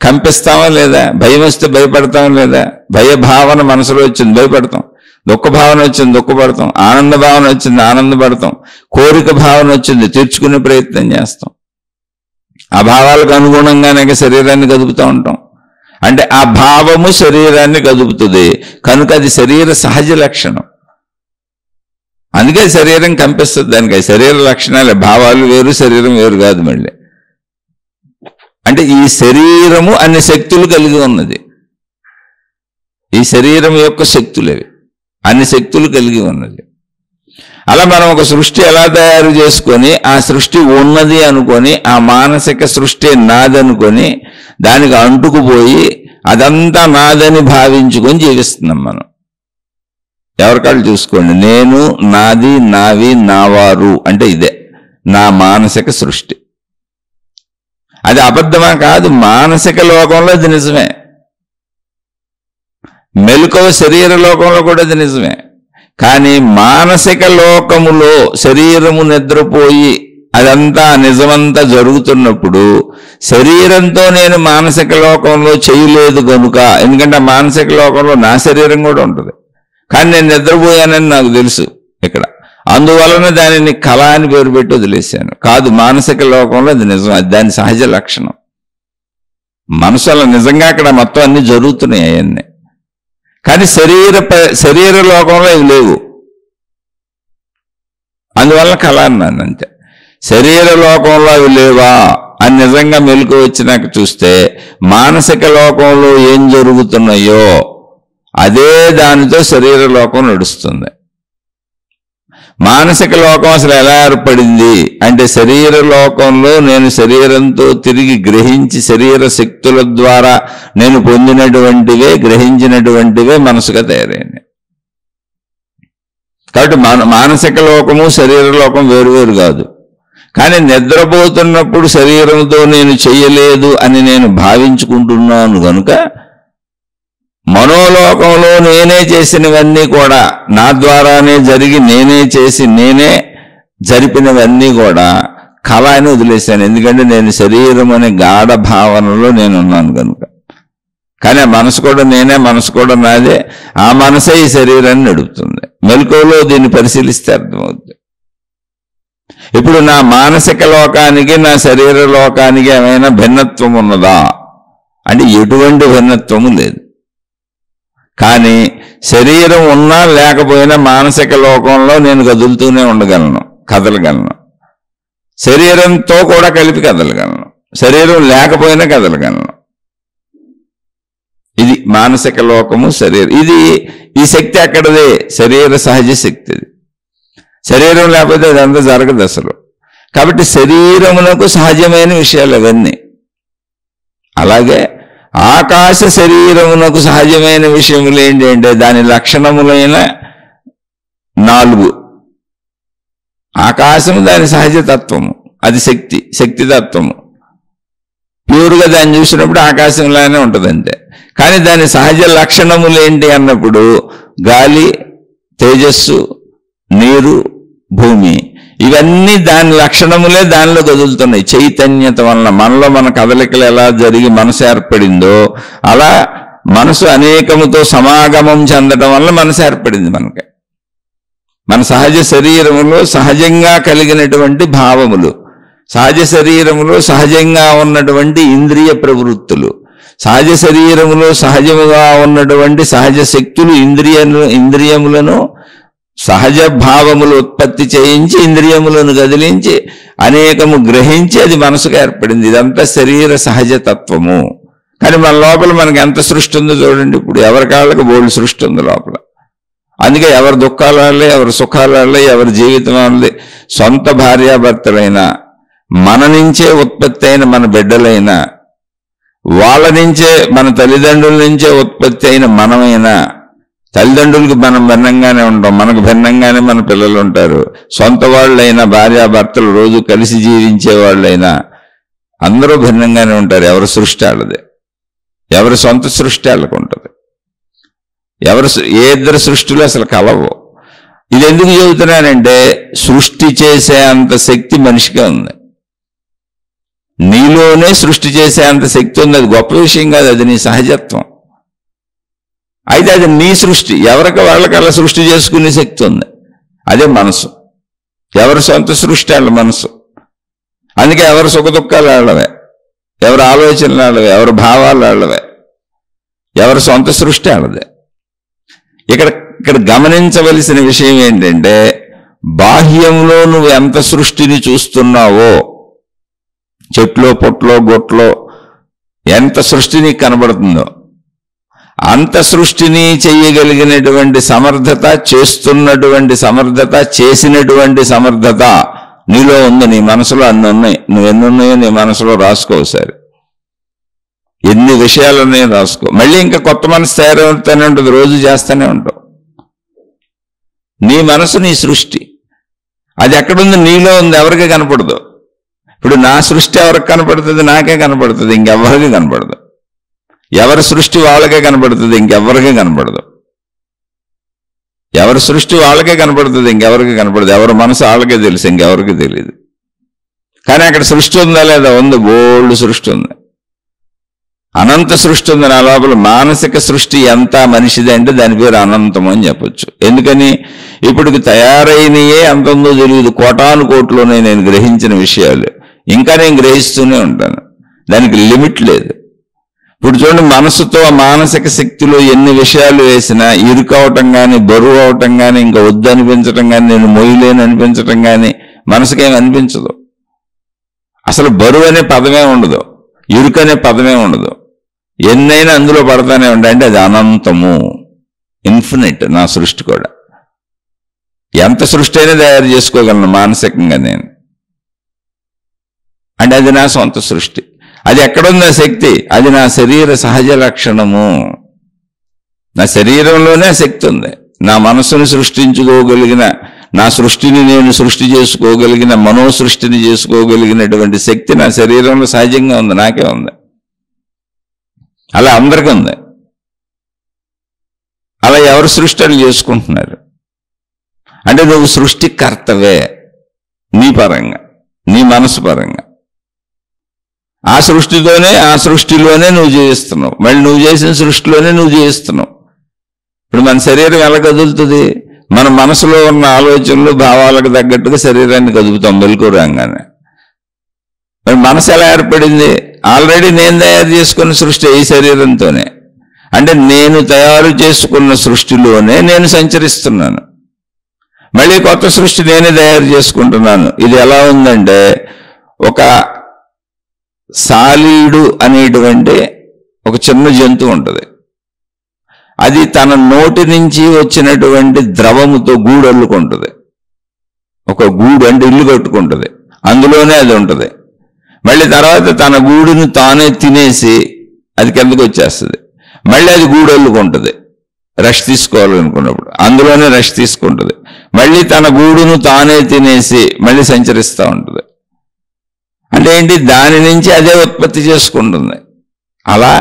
కంపిస్తామా లేదా? భయం వస్తే భయపడతామా లేదా? భయ భావన మనసులో వచ్చింది, భయపడతాం. దుఃఖ భావన వచ్చింది, దుఃఖపడతాం. ఆనంద భావన వచ్చింది, ఆనందపడతాం. కోరిక భావన వచ్చింది, తీర్చుకునే ప్రయత్నం చేస్తాం. ఆ భావాలకు అనుగుణంగానే శరీరాన్ని కదుపుతూ ఉంటాం. అంటే ఆ భావము శరీరాన్ని కదుపుతుంది కనుక అది శరీర సహజ లక్షణం. అందుకే శరీరం కంపిస్తుంది. దానికి శరీర లక్షణాలే. భావాలు వేరు, శరీరం వేరు కాదు. మళ్ళీ అంటే ఈ శరీరము అన్ని శక్తులు కలిగి ఉన్నది. ఈ శరీరం యొక్క శక్తులవి, అన్ని శక్తులు కలిగి ఉన్నది. అలా మనం ఒక సృష్టి ఎలా తయారు చేసుకొని ఆ సృష్టి ఉన్నది అనుకొని ఆ మానసిక సృష్టి నాదనుకొని దానికి అంటుకుపోయి అదంతా నాదని భావించుకొని జీవిస్తున్నాం మనం. ఎవరికాళ్ళు చూసుకోండి. నేను, నాది, నావి, నావారు అంటే ఇదే నా మానసిక సృష్టి. అది అబద్ధమా? కాదు. మానసిక లోకంలో అది నిజమే. మెలకువ శరీర లోకంలో కూడా అది నిజమే. కానీ మానసిక లోకములో శరీరము నిద్రపోయి అదంతా నిజమంతా జరుగుతున్నప్పుడు శరీరంతో నేను మానసిక లోకంలో చేయలేదు కనుక, ఎందుకంటే ఆ మానసిక లోకంలో నా శరీరం కూడా ఉంటుంది, కానీ నేను నిద్రపోయానని నాకు తెలుసు ఇక్కడ, అందువలన దానిని కళ అని పేరు పెట్టి వదిలేశాను. కాదు, మానసిక లోకంలో అది నిజం, అది దాని సహజ లక్షణం. మనసులో నిజంగా అక్కడ మొత్తం అన్ని జరుగుతున్నాయి అవన్నీ, కానీ శరీర లోకంలో ఇవి లేవు, అందువల్ల కళ అన్నాను అంతే. శరీర లోకంలో అవి లేవా అని నిజంగా మెలకు వచ్చినాక చూస్తే మానసిక లోకంలో ఏం జరుగుతున్నాయో అదే దానితో శరీర లోకం నడుస్తుంది. మానసిక లోకం అసలు ఎలా ఏర్పడింది అంటే శరీర లోకంలో నేను శరీరంతో తిరిగి గ్రహించి శరీర శక్తుల ద్వారా నేను పొందినటువంటివే గ్రహించినటువంటివే మనసుగా తయారైంది. కాబట్టి మానసిక లోకము శరీర లోకం వేరువేరు కాదు. కానీ నిద్రపోతున్నప్పుడు శరీరంతో నేను చెయ్యలేదు అని నేను భావించుకుంటున్నాను కనుక మనోలోకంలో నేనే చేసినవన్నీ కూడా నా ద్వారానే జరిగి నేనే చేసి నేనే జరిపినవన్నీ కూడా కళ అని వదిలేశాను. ఎందుకంటే నేను శరీరం అనే గాఢ భావనలో నేనున్నాను కనుక. కానీ ఆ మనసు కూడా నేనే, మనసు కూడా నాదే, ఆ మనసే ఈ శరీరాన్ని నడుపుతుంది. మెలకువలో దీన్ని పరిశీలిస్తే అర్థమవుతుంది. ఇప్పుడు నా మానసిక లోకానికి నా శరీర లోకానికి ఏమైనా భిన్నత్వం ఉన్నదా అంటే ఎటువంటి భిన్నత్వము లేదు. కానీ శరీరం ఉన్నా లేకపోయినా మానసిక లోకంలో నేను కదులుతూనే ఉండగలను, కదలగలను. శరీరంతో కూడా కలిపి కదలగలను, శరీరం లేకపోయినా కదలగలను. ఇది మానసిక లోకము శరీరం. ఈ శక్తి అక్కడదే, శరీర సహజ శక్తి. ఇది శరీరం లేకపోతే ఇదంతా జరగదు అసలు. కాబట్టి శరీరమునకు సహజమైన విషయాలు అవన్నీ. అలాగే ఆకాశ శరీరమునకు సహజమైన విషయములు ఏంటి అంటే దాని లక్షణములైన 4. ఆకాశము దాని సహజ తత్వము, అది శక్తితత్వము. ప్యూర్గా దాన్ని చూసినప్పుడు ఆకాశంలానే ఉంటుంది అంతే. కానీ దాని సహజ లక్షణములు ఏంటి అన్నప్పుడు గాలి, తేజస్సు, నీరు, భూమి, ఇవన్నీ దాని లక్షణములే దానిలో కదులుతున్నాయి. చైతన్యత వలన మనలో మన కదలికలు ఎలా జరిగి మనసు ఏర్పడిందో అలా మనసు అనేకముతో సమాగమం చెందడం వల్ల మనసు ఏర్పడింది. మనకి మన సహజ శరీరములో సహజంగా కలిగినటువంటి భావములు, సహజ శరీరములో సహజంగా ఉన్నటువంటి ఇంద్రియ ప్రవృత్తులు, సహజ శరీరములో సహజముగా ఉన్నటువంటి సహజ శక్తులు ఇంద్రియములను సహజ భావములు ఉత్పత్తి చేయించి ఇంద్రియములను కదిలించి అనేకము గ్రహించి అది మనసుగా ఏర్పడింది. ఇదంతా శరీర సహజ తత్వము. కానీ మన లోపల మనకి ఎంత సృష్టి ఉందో చూడండి. ఇప్పుడు ఎవరి కాళ్ళకి బోల్డ్ సృష్టి ఉంది లోపల. అందుకే ఎవరి దుఃఖాలు వాళ్ళే, ఎవరి సుఖాలు వాళ్ళే, ఎవరి జీవితం వాళ్ళే. సొంత భార్యాభర్తలైనా, మన నుంచే ఉత్పత్తి అయిన మన బిడ్డలైనా, వాళ్ళ నుంచే మన తల్లిదండ్రుల నుంచే ఉత్పత్తి అయిన మనమైనా, తల్లిదండ్రులకు మనం భిన్నంగానే ఉంటాం, మనకు భిన్నంగానే మన పిల్లలు ఉంటారు. సొంత వాళ్ళైనా, భార్యాభర్తలు రోజు కలిసి జీవించే వాళ్ళైనా అందరూ భిన్నంగానే ఉంటారు. ఎవరి సృష్టి వాళ్ళదే, ఎవరి సొంత సృష్టి వాళ్ళకు ఉంటుంది. ఏ ఇద్దరు సృష్టిలో అసలు కలవు. ఇది ఎందుకు చెబుతున్నానంటే సృష్టి చేసే అంత శక్తి మనిషికే ఉంది. నీలోనే సృష్టి చేసే అంత శక్తి ఉంది. అది గొప్ప విషయం కాదు, అది నీ సహజత్వం. అయితే అది నీ సృష్టి. ఎవరికి వాళ్ళకి అలా సృష్టి చేసుకునే శక్తి ఉంది, అదే మనసు. ఎవరి సొంత సృష్టి వాళ్ళ మనసు. అందుకే ఎవరి సుఖ దుఃఖాలు వాళ్ళవే, ఎవరి ఆలోచనలు వాళ్ళవే, ఎవరి భావాలు వాళ్ళవే, ఎవరి సొంత సృష్టి వాళ్ళదే. ఇక్కడ గమనించవలసిన విషయం ఏంటంటే బాహ్యంలో నువ్వు ఎంత సృష్టిని చూస్తున్నావో, చెట్లో, పొట్లో, గొట్లో ఎంత సృష్టి నీకు కనబడుతుందో అంత సృష్టిని చెయ్యగలిగినటువంటి సమర్థత, చేస్తున్నటువంటి సమర్థత, చేసినటువంటి సమర్థత నీలో ఉంది. నీ మనసులో అన్ని ఉన్నాయి. నువ్వు ఎన్ని ఉన్నాయో నీ మనసులో రాసుకోసారి. ఎన్ని విషయాలు ఉన్నాయో రాసుకో. మళ్ళీ ఇంకా కొత్త మనసు తయారవుతూనే ఉంటుంది, రోజు చేస్తూనే ఉంటావు. నీ మనసు నీ సృష్టి, అది ఎక్కడుంది? నీలో ఉంది, ఎవరికి కనపడదు. ఇప్పుడు నా సృష్టి ఎవరికి కనపడుతుంది? నాకే కనపడుతుంది, ఇంకెవరికి కనపడదు. ఎవరి సృష్టి వాళ్ళకే కనపడుతుంది, ఇంకెవరికే కనపడదు. ఎవరి సృష్టి వాళ్ళకే కనపడుతుంది, ఇంకెవరికి కనపడదు. ఎవరి మనసు వాళ్ళకే తెలుసు, ఇంకెవరికి తెలియదు. కానీ అక్కడ సృష్టి ఉందా లేదా? ఉంది, బోల్డ్ సృష్టి ఉంది, అనంత సృష్టి ఉంది. నా లోపల మానసిక సృష్టి ఎంత మనిషిది అంటే దాని పేరు అనంతం అని చెప్పొచ్చు. ఎందుకని? ఇప్పటికి తయారైనయే అంత ఉందో తెలియదు, కోటాను కోట్లోనే నేను గ్రహించిన విషయాలు ఇంకా నేను గ్రహిస్తూనే ఉంటాను, దానికి లిమిట్ లేదు. ఇప్పుడు చూడండి, మనసుతో మానసిక శక్తిలో ఎన్ని విషయాలు వేసినా ఇరుకవటం కానీ, బరువు అవటం కానీ, ఇంకా వద్దు అనిపించటం కానీ, నేను మొయ్యలేని అనిపించటం కానీ మనసుకేం అనిపించదు. అసలు బరువు అనే పదమే ఉండదు, ఇరుకనే పదమే ఉండదు. ఎన్నైనా అందులో పడతానే ఉంటాయి. అంటే అది అనంతము, ఇన్ఫినిట్. నా సృష్టి కూడా ఎంత సృష్టి అయినా తయారు చేసుకోగలను మానసికంగా నేను. అంటే అది నా సొంత సృష్టి. అది ఎక్కడుంది ఆ శక్తి? అది నా శరీర సహజ లక్షణము. నా శరీరంలోనే ఆ శక్తి ఉంది. నా మనస్సును సృష్టించుకోగలిగిన, నా సృష్టిని నేను సృష్టి చేసుకోగలిగిన, మనోసృష్టిని చేసుకోగలిగినటువంటి శక్తి నా శరీరంలో సహజంగా ఉంది, నాకే ఉంది. అలా అందరికీ ఉంది. అలా ఎవరు సృష్టిని చేసుకుంటున్నారు అంటే నువ్వు సృష్టికర్తవే, నీ పరంగా, నీ మనసు పరంగా. ఆ సృష్టితోనే, ఆ సృష్టిలోనే నువ్వు జీవిస్తున్నావు. మళ్ళీ నువ్వు చేసిన సృష్టిలోనే నువ్వు జీవిస్తున్నావు. ఇప్పుడు మన శరీరం ఎలా కదులుతుంది? మన మనసులో ఉన్న ఆలోచనలు, భావాలకు తగ్గట్టుగా శరీరాన్ని కదుపుతాం మెలకు రాగానే. మరి మనసు ఎలా ఏర్పడింది? ఆల్రెడీ నేను తయారు చేసుకున్న సృష్టి ఈ శరీరంతోనే. అంటే నేను తయారు చేసుకున్న సృష్టిలోనే నేను సంచరిస్తున్నాను. మళ్ళీ కొత్త సృష్టి నేనే తయారు చేసుకుంటున్నాను. ఇది ఎలా ఉందంటే, ఒక సాలీడు అనేటువంటి ఒక చిన్న జంతువు ఉంటుంది. అది తన నోటి నుంచి వచ్చినటువంటి ద్రవముతో గూడు అల్లుకుంటుంది. ఒక గూడు అంటే ఇల్లు కట్టుకుంటుంది, అందులోనే అది ఉంటుంది. మళ్ళీ తర్వాత తన గూడును తానే తినేసి అది కిందకు వచ్చేస్తుంది. మళ్ళీ అది గూడు అల్లుకుంటుంది రెస్ట్ తీసుకోవాలనుకున్నప్పుడు, అందులోనే రెస్ట్ తీసుకుంటుంది. మళ్ళీ తన గూడును తానే తినేసి మళ్ళీ సంచరిస్తూ ఉంటుంది. అంటే ఏంటి? దాని నుంచి అదే ఉత్పత్తి చేసుకుంటుంది. అలా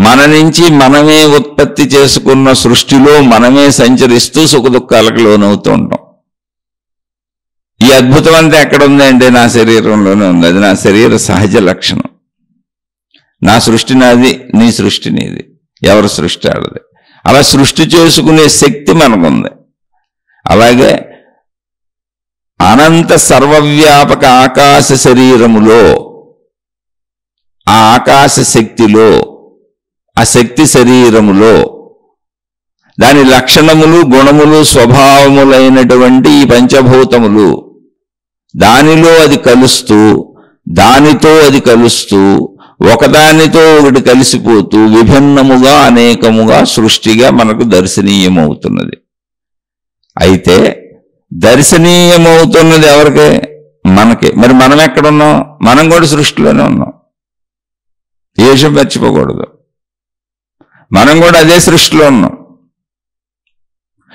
మన నుంచి మనమే ఉత్పత్తి చేసుకున్న సృష్టిలో మనమే సంచరిస్తూ సుఖదుఖాలకు లోనవుతూ ఉంటాం. ఈ అద్భుతం అంతా ఎక్కడ ఉంది అంటే నా శరీరంలోనే ఉంది. అది నా శరీర సహజ లక్షణం. నా సృష్టి నాది, నీ సృష్టి నీది, ఎవరి సృష్టి ఆడది. అలా సృష్టి చేసుకునే శక్తి మనకుంది. అలాగే అనంత సర్వవ్యాపక ఆకాశ శరీరములో, ఆ ఆకాశ శక్తిలో, ఆ శక్తి శరీరములో దాని లక్షణములు, గుణములు, స్వభావములైనటువంటి ఈ పంచభూతములు, దానిలో అది కలుస్తూ, దానితో అది కలుస్తూ, ఒకదానితో ఒకటి కలిసిపోతూ విభిన్నముగా అనేకముగా సృష్టిగా మనకు దర్శనీయమవుతున్నది. అయితే దర్శనీయమవుతున్నది ఎవరికే? మనకే. మరి మనం ఎక్కడున్నాం? మనం కూడా సృష్టిలోనే ఉన్నాం. ఏ విషయం మర్చిపోకూడదు. మనం కూడా అదే సృష్టిలో ఉన్నాం.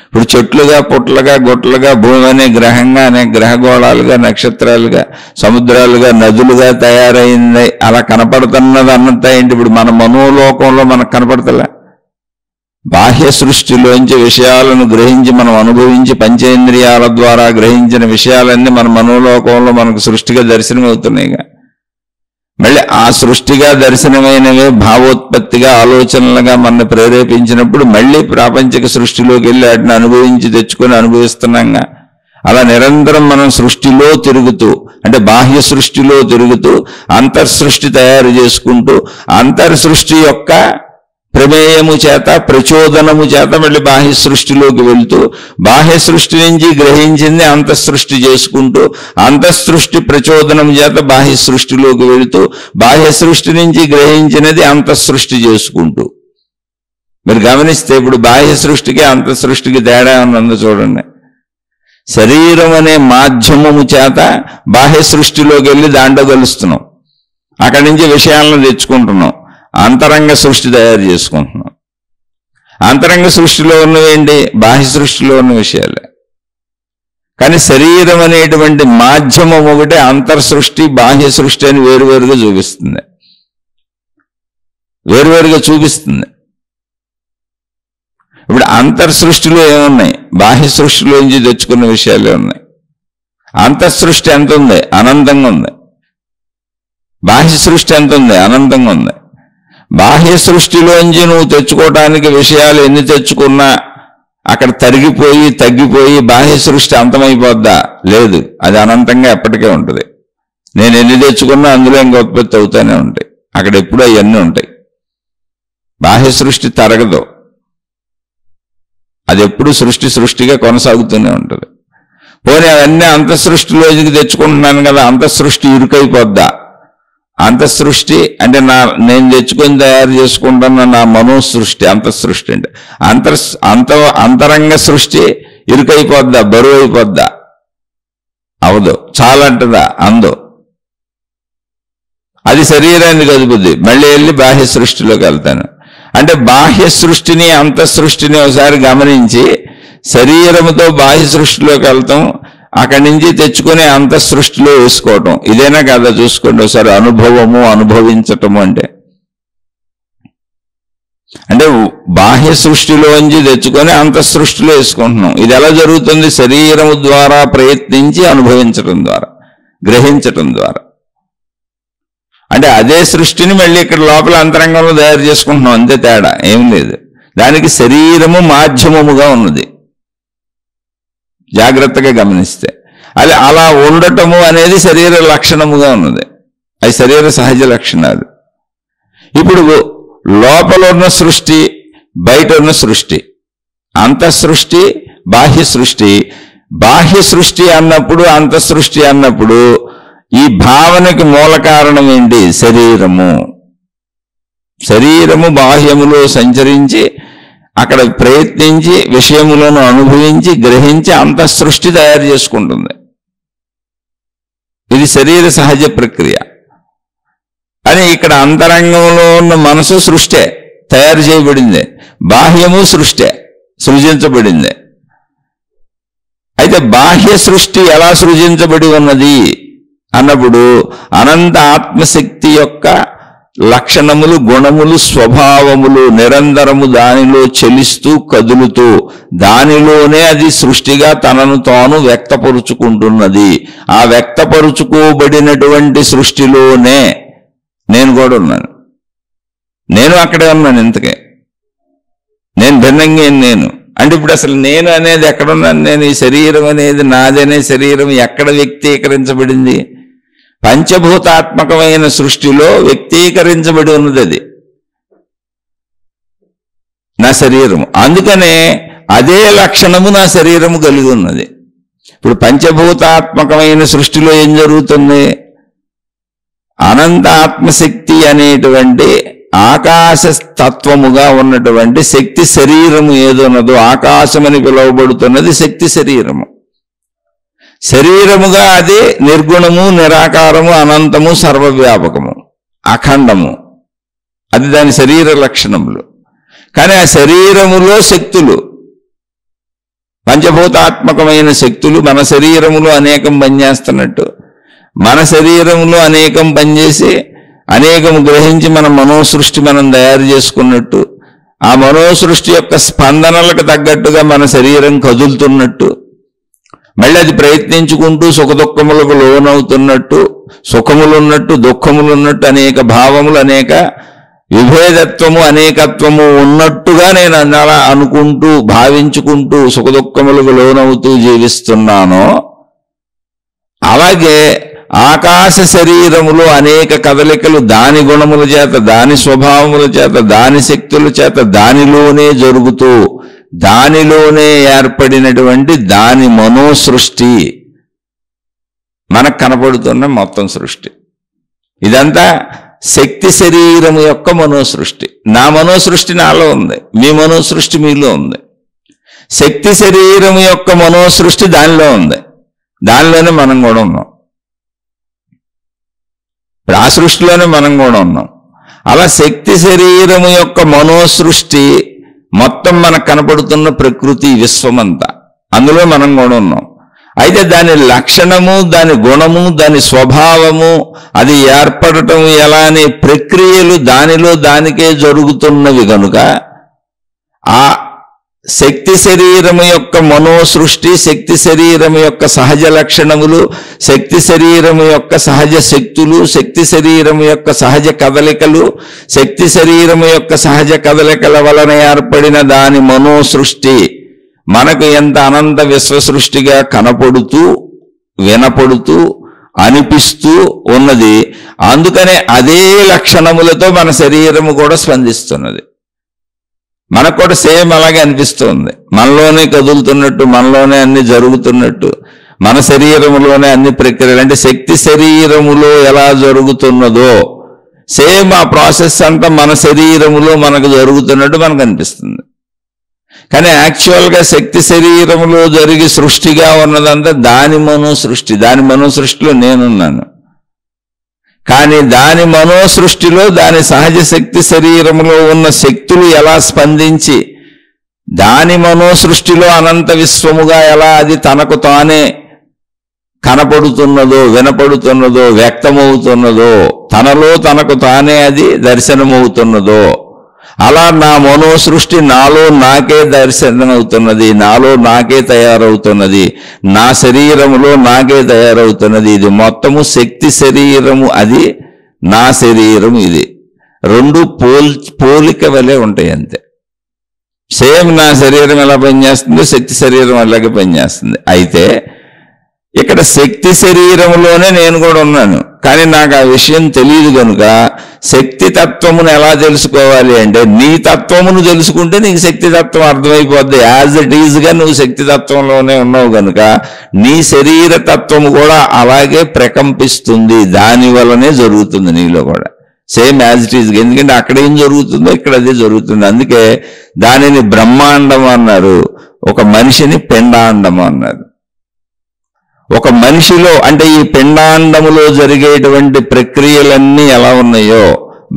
ఇప్పుడు చెట్లుగా, పుట్లుగా, గుట్లుగా, భూమి అనే గ్రహంగా, అనే గ్రహగోళాలుగా, నక్షత్రాలుగా, సముద్రాలుగా, నదులుగా తయారైంది. అలా కనపడుతున్నది అన్నంత ఏంటి? ఇప్పుడు మన మనోలోకంలో మనకు కనపడతలే. బాహ్య సృష్టిలోంచి విషయాలను గ్రహించి మనం అనుభవించి పంచేంద్రియాల ద్వారా గ్రహించిన విషయాలన్నీ మన మనోలోకంలో మనకు సృష్టిగా దర్శనమవుతున్నాయిగా. మళ్ళీ ఆ సృష్టిగా దర్శనమైనవే భావోత్పత్తిగా, ఆలోచనలుగా మన ప్రేరేపించినప్పుడు మళ్ళీ ప్రాపంచిక సృష్టిలోకి వెళ్ళి వాటిని అనుభవించి తెచ్చుకొని అనుభవిస్తున్నాంగా. అలా నిరంతరం మనం సృష్టిలో తిరుగుతూ, అంటే బాహ్య సృష్టిలో తిరుగుతూ అంతర్సృష్టి తయారు చేసుకుంటూ, అంతర్సృష్టి యొక్క ప్రమేయము చేత, ప్రచోదనము చేత మళ్ళీ బాహ్య సృష్టిలోకి వెళ్తూ, బాహ్య సృష్టి నుంచి గ్రహించింది అంతఃసృష్టి చేసుకుంటూ, అంతఃసృష్టి ప్రచోదనం చేత బాహ్య సృష్టిలోకి వెళుతూ, బాహ్య సృష్టి నుంచి గ్రహించినది అంతఃసృష్టి చేసుకుంటూ. మీరు గమనిస్తే ఇప్పుడు బాహ్య సృష్టికి అంతఃసృష్టికి తేడా ఉన్నది చూడండి. శరీరం అనే మాధ్యమము చేత బాహ్య సృష్టిలోకి వెళ్ళి దాంట్లో కలుస్తున్నాం, అక్కడి నుంచి విషయాలను తెచ్చుకుంటున్నాం, అంతరంగ సృష్టి తయారు చేసుకుంటున్నాం. అంతరంగ సృష్టిలో ఉన్నవేంటి? బాహ్య సృష్టిలో ఉన్న విషయాలే. కానీ శరీరం అనేటువంటి మాధ్యమం ఒకటే అంతర్సృష్టి, బాహ్య సృష్టి అని వేరువేరుగా చూపిస్తుంది, వేరువేరుగా చూపిస్తుంది. ఇప్పుడు అంతర్సృష్టిలో ఏమున్నాయి? బాహ్య సృష్టిలోంచి తెచ్చుకున్న విషయాలే ఉన్నాయి. అంతఃసృష్టి ఎంత ఉంది? అనంతంగా ఉంది. బాహ్య సృష్టి ఎంత ఉంది? అనంతంగా ఉంది. బాహ్య సృష్టిలోంచి నువ్వు తెచ్చుకోవటానికి విషయాలు ఎన్ని తెచ్చుకున్నా అక్కడ తరిగిపోయి తగ్గిపోయి బాహ్య సృష్టి అంతమైపోద్దా? లేదు, అది అనంతంగా ఎప్పటికే ఉంటుంది. నేను ఎన్ని తెచ్చుకున్నా అందులో ఇంకా ఉత్పత్తి అవుతూనే ఉంటాయి. అక్కడ ఎప్పుడు అవన్నీ ఉంటాయి. బాహ్య సృష్టి తరగదు, అది ఎప్పుడు సృష్టిగా కొనసాగుతూనే ఉంటుంది. పోనీ అవన్నీ అంతఃసృష్టిలోకి తెచ్చుకుంటున్నాను కదా, అంతఃసృష్టి ఇరుకైపోద్దా? అంతఃసృష్టి అంటే నేను తెచ్చుకొని తయారు చేసుకుంటున్న నా మనోసృష్టి అంతఃసృష్టి అంటే అంతరంగ సృష్టి ఇరుకైపోద్దా? బరువు అయిపోద్దా? అవదు. చాలా అంటదా? అందో. అది శరీరాన్ని కదుపుద్ది. మళ్ళీ వెళ్ళి బాహ్య సృష్టిలోకి వెళ్తాను అంటే బాహ్య సృష్టిని అంతఃసృష్టిని ఒకసారి గమనించి శరీరముతో బాహ్య సృష్టిలోకి వెళ్తాం, అక్కడి నుంచి తెచ్చుకునే అంతఃసృష్టిలో వేసుకోవటం. ఇదేనా కదా? చూసుకోండి ఒకసారి. అనుభవించటము అంటే బాహ్య సృష్టిలోంచి తెచ్చుకొని అంతఃసృష్టిలో వేసుకుంటున్నాం. ఇది ఎలా జరుగుతుంది? శరీరము ద్వారా ప్రయత్నించి అనుభవించటం ద్వారా, గ్రహించటం ద్వారా. అంటే అదే సృష్టిని మళ్ళీ ఇక్కడ లోపల అంతరంగంలో తయారు చేసుకుంటున్నాం, అంతే తేడా ఏం లేదు. దానికి శరీరము మాధ్యమముగా ఉన్నది. జాగ్రత్తగా గమనిస్తే అది అలా ఉండటము అనేది శరీర లక్షణముగా ఉన్నది. అది శరీర సహజ లక్షణాలు. ఇప్పుడు లోపల ఉన్న సృష్టి, బయట ఉన్న సృష్టి, అంతఃసృష్టి, బాహ్య సృష్టి. బాహ్య సృష్టి అన్నప్పుడు, అంతఃసృష్టి అన్నప్పుడు ఈ భావనకి మూల కారణం ఏంటి? శరీరము బాహ్యములో సంచరించి అక్కడ ప్రయత్నించి విషయములను అనుభవించి గ్రహించి అంతఃసృష్టి తయారు చేసుకుంటుంది. ఇది శరీర సహజ ప్రక్రియ. అని ఇక్కడ అంతరంగంలో ఉన్న మనసు సృష్టే, తయారు చేయబడింది. బాహ్యము సృష్టే, సృజించబడింది. అయితే బాహ్య సృష్టి ఎలా సృజించబడి ఉన్నది అన్నప్పుడు అనంత ఆత్మశక్తి యొక్క లక్షణములు, గుణములు, స్వభావములు నిరంతరము దానిలో చెలిస్తూ కదులుతూ దానిలోనే అది సృష్టిగా తనను తాను వ్యక్తపరుచుకుంటున్నది. ఆ వ్యక్తపరుచుకోబడినటువంటి సృష్టిలోనే నేను కూడా ఉన్నాను. నేను అక్కడే ఉన్నాను. ఇంతకే నేను భిన్నంగా నేను అంటే ఇప్పుడు అసలు నేను అనేది ఎక్కడున్నాను? నేను ఈ శరీరం అనేది నాదనే శరీరం ఎక్కడ వ్యక్తీకరించబడింది? పంచభూతాత్మకమైన సృష్టిలో వ్యక్తీకరించబడి ఉన్నది అది నా శరీరము. అందుకనే అదే లక్షణము నా శరీరము కలిగి ఉన్నది. ఇప్పుడు పంచభూతాత్మకమైన సృష్టిలో ఏం జరుగుతుంది? అనంత ఆత్మశక్తి అనేటువంటి ఆకాశ తత్వముగా ఉన్నటువంటి శక్తి శరీరము ఏదున్నదో, ఆకాశమని పిలువబడుతున్నది శక్తి శరీరము. శరీరముగా అది నిర్గుణము, నిరాకారము, అనంతము, సర్వవ్యాపకము, అఖండము. అది దాని శరీర లక్షణములు. కానీ ఆ శరీరములో శక్తులు, పంచభూతాత్మకమైన శక్తులు మన శరీరములో అనేకం పనిచేస్తున్నట్టు, మన శరీరంలో అనేకం పనిచేసి అనేకము గ్రహించి మన మనోసృష్టి మనం తయారు చేసుకున్నట్టు, ఆ మనోసృష్టి యొక్క స్పందనలకు తగ్గట్టుగా మన శరీరం కదులుతున్నట్టు, మళ్ళీ అది ప్రయత్నించుకుంటూ సుఖదుఖములకు లోనవుతున్నట్టు, సుఖములున్నట్టు దుఃఖములున్నట్టు అనేక భావములు, అనేక విభేదత్వము, అనేకత్వము ఉన్నట్టుగా నేను అలా అనుకుంటూ భావించుకుంటూ సుఖదుఖములకు లోనవుతూ జీవిస్తున్నానో, అలాగే ఆకాశ శరీరములో అనేక కదలికలు దాని గుణముల చేత, దాని స్వభావముల చేత, దాని శక్తుల చేత దానిలోనే జరుగుతూ దానిలోనే ఏర్పడినటువంటి దాని మనోసృష్టి మనకు కనపడుతున్న మొత్తం సృష్టి. ఇదంతా శక్తి శరీరము యొక్క మనోసృష్టి. నా మనోసృష్టి నాలో ఉంది, మీ మనోసృష్టి మీలో ఉంది. శక్తి శరీరము యొక్క మనోసృష్టి దానిలో ఉంది, దానిలోనే మనం కూడా ఉన్నాం. ఆ సృష్టిలోనే మనం కూడా ఉన్నాం. అలా శక్తి శరీరము యొక్క మనోసృష్టి మొత్తం మనకు కనపడుతున్న ప్రకృతి విశ్వమంతా, అందులో మనం కూడా ఉన్నాం. అయితే దాని లక్షణము, దాని గుణము, దాని స్వభావము, అది ఏర్పడటం ఎలా అనే ప్రక్రియలు దానిలో దానికే జరుగుతున్నవి కనుక ఆ శక్తి శరీరము యొక్క మనోసృష్టి, శక్తి శరీరము యొక్క సహజ లక్షణములు, శక్తి శరీరము యొక్క సహజ శక్తులు, శక్తి శరీరము యొక్క సహజ కదలికలు, శక్తి శరీరము యొక్క సహజ కదలికల వలన ఏర్పడిన దాని మనోసృష్టి మనకు ఎంత అనంత విశ్వసృష్టిగా కనపడుతూ వినపడుతూ అనిపిస్తూ ఉన్నది. అందుకనే అదే లక్షణములతో మన శరీరము కూడా స్పందిస్తున్నది. మనకు కూడా సేమ్ అలాగే అనిపిస్తుంది. మనలోనే కదులుతున్నట్టు, మనలోనే అన్ని జరుగుతున్నట్టు, మన శరీరములోనే అన్ని ప్రక్రియలు, అంటే శక్తి శరీరములో ఎలా జరుగుతున్నదో సేమ్ ఆ ప్రాసెస్ అంతా మన శరీరములో మనకు జరుగుతున్నట్టు మనకు అనిపిస్తుంది. కానీ యాక్చువల్గా శక్తి శరీరములో జరిగి సృష్టిగా ఉన్నదంతా దాని మనోసృష్టి. దాని మనోసృష్టిలో నేనున్నాను. కానీ దాని మనోసృష్టిలో దాని సహజ శక్తి శరీరములో ఉన్న శక్తులు ఎలా స్పందించి దాని మనోసృష్టిలో అనంత విశ్వముగా ఎలా అది తనకు తానే కనపడుతున్నదో, వినపడుతున్నదో, వ్యక్తమవుతున్నదో, తనలో తనకు తానే అది దర్శనమవుతున్నదో, అలా నా మనోసృష్టి నాలో నాకే దర్శనమవుతున్నది, నాలో నాకే తయారవుతున్నది, నా శరీరములో నాకే తయారవుతున్నది. ఇది మొత్తము శక్తి శరీరము, అది నా శరీరము. ఇది రెండు పోలిక వలె ఉంటాయి అంతే. సేమ్ నా శరీరం ఎలా పనిచేస్తుందో శక్తి శరీరం అలాగే పనిచేస్తుంది. అయితే ఇక్కడ శక్తి శరీరములోనే నేను కూడా ఉన్నాను, కానీ నాకు ఆ విషయం తెలియదు. కనుక శక్తి తత్వమును ఎలా తెలుసుకోవాలి అంటే, నీ తత్వమును తెలుసుకుంటే నీకు శక్తి తత్వం అర్థమైపోద్ది. యాజ్ ఇట్ ఈజ్గా నువ్వు శక్తి తత్వంలోనే ఉన్నావు కనుక నీ శరీర తత్వము కూడా అలాగే ప్రకంపిస్తుంది. దాని వల్లనే జరుగుతుంది నీలో కూడా సేమ్ యాజ్ ఇట్ ఈజ్గా. ఎందుకంటే అక్కడ ఏం జరుగుతుందో ఇక్కడ అదే జరుగుతుంది. అందుకే దానిని బ్రహ్మాండం అన్నారు, ఒక మనిషిని పిండాండం అన్నారు. ఒక మనిషిలో అంటే ఈ పిండాండములో జరిగేటువంటి ప్రక్రియలన్నీ ఎలా ఉన్నాయో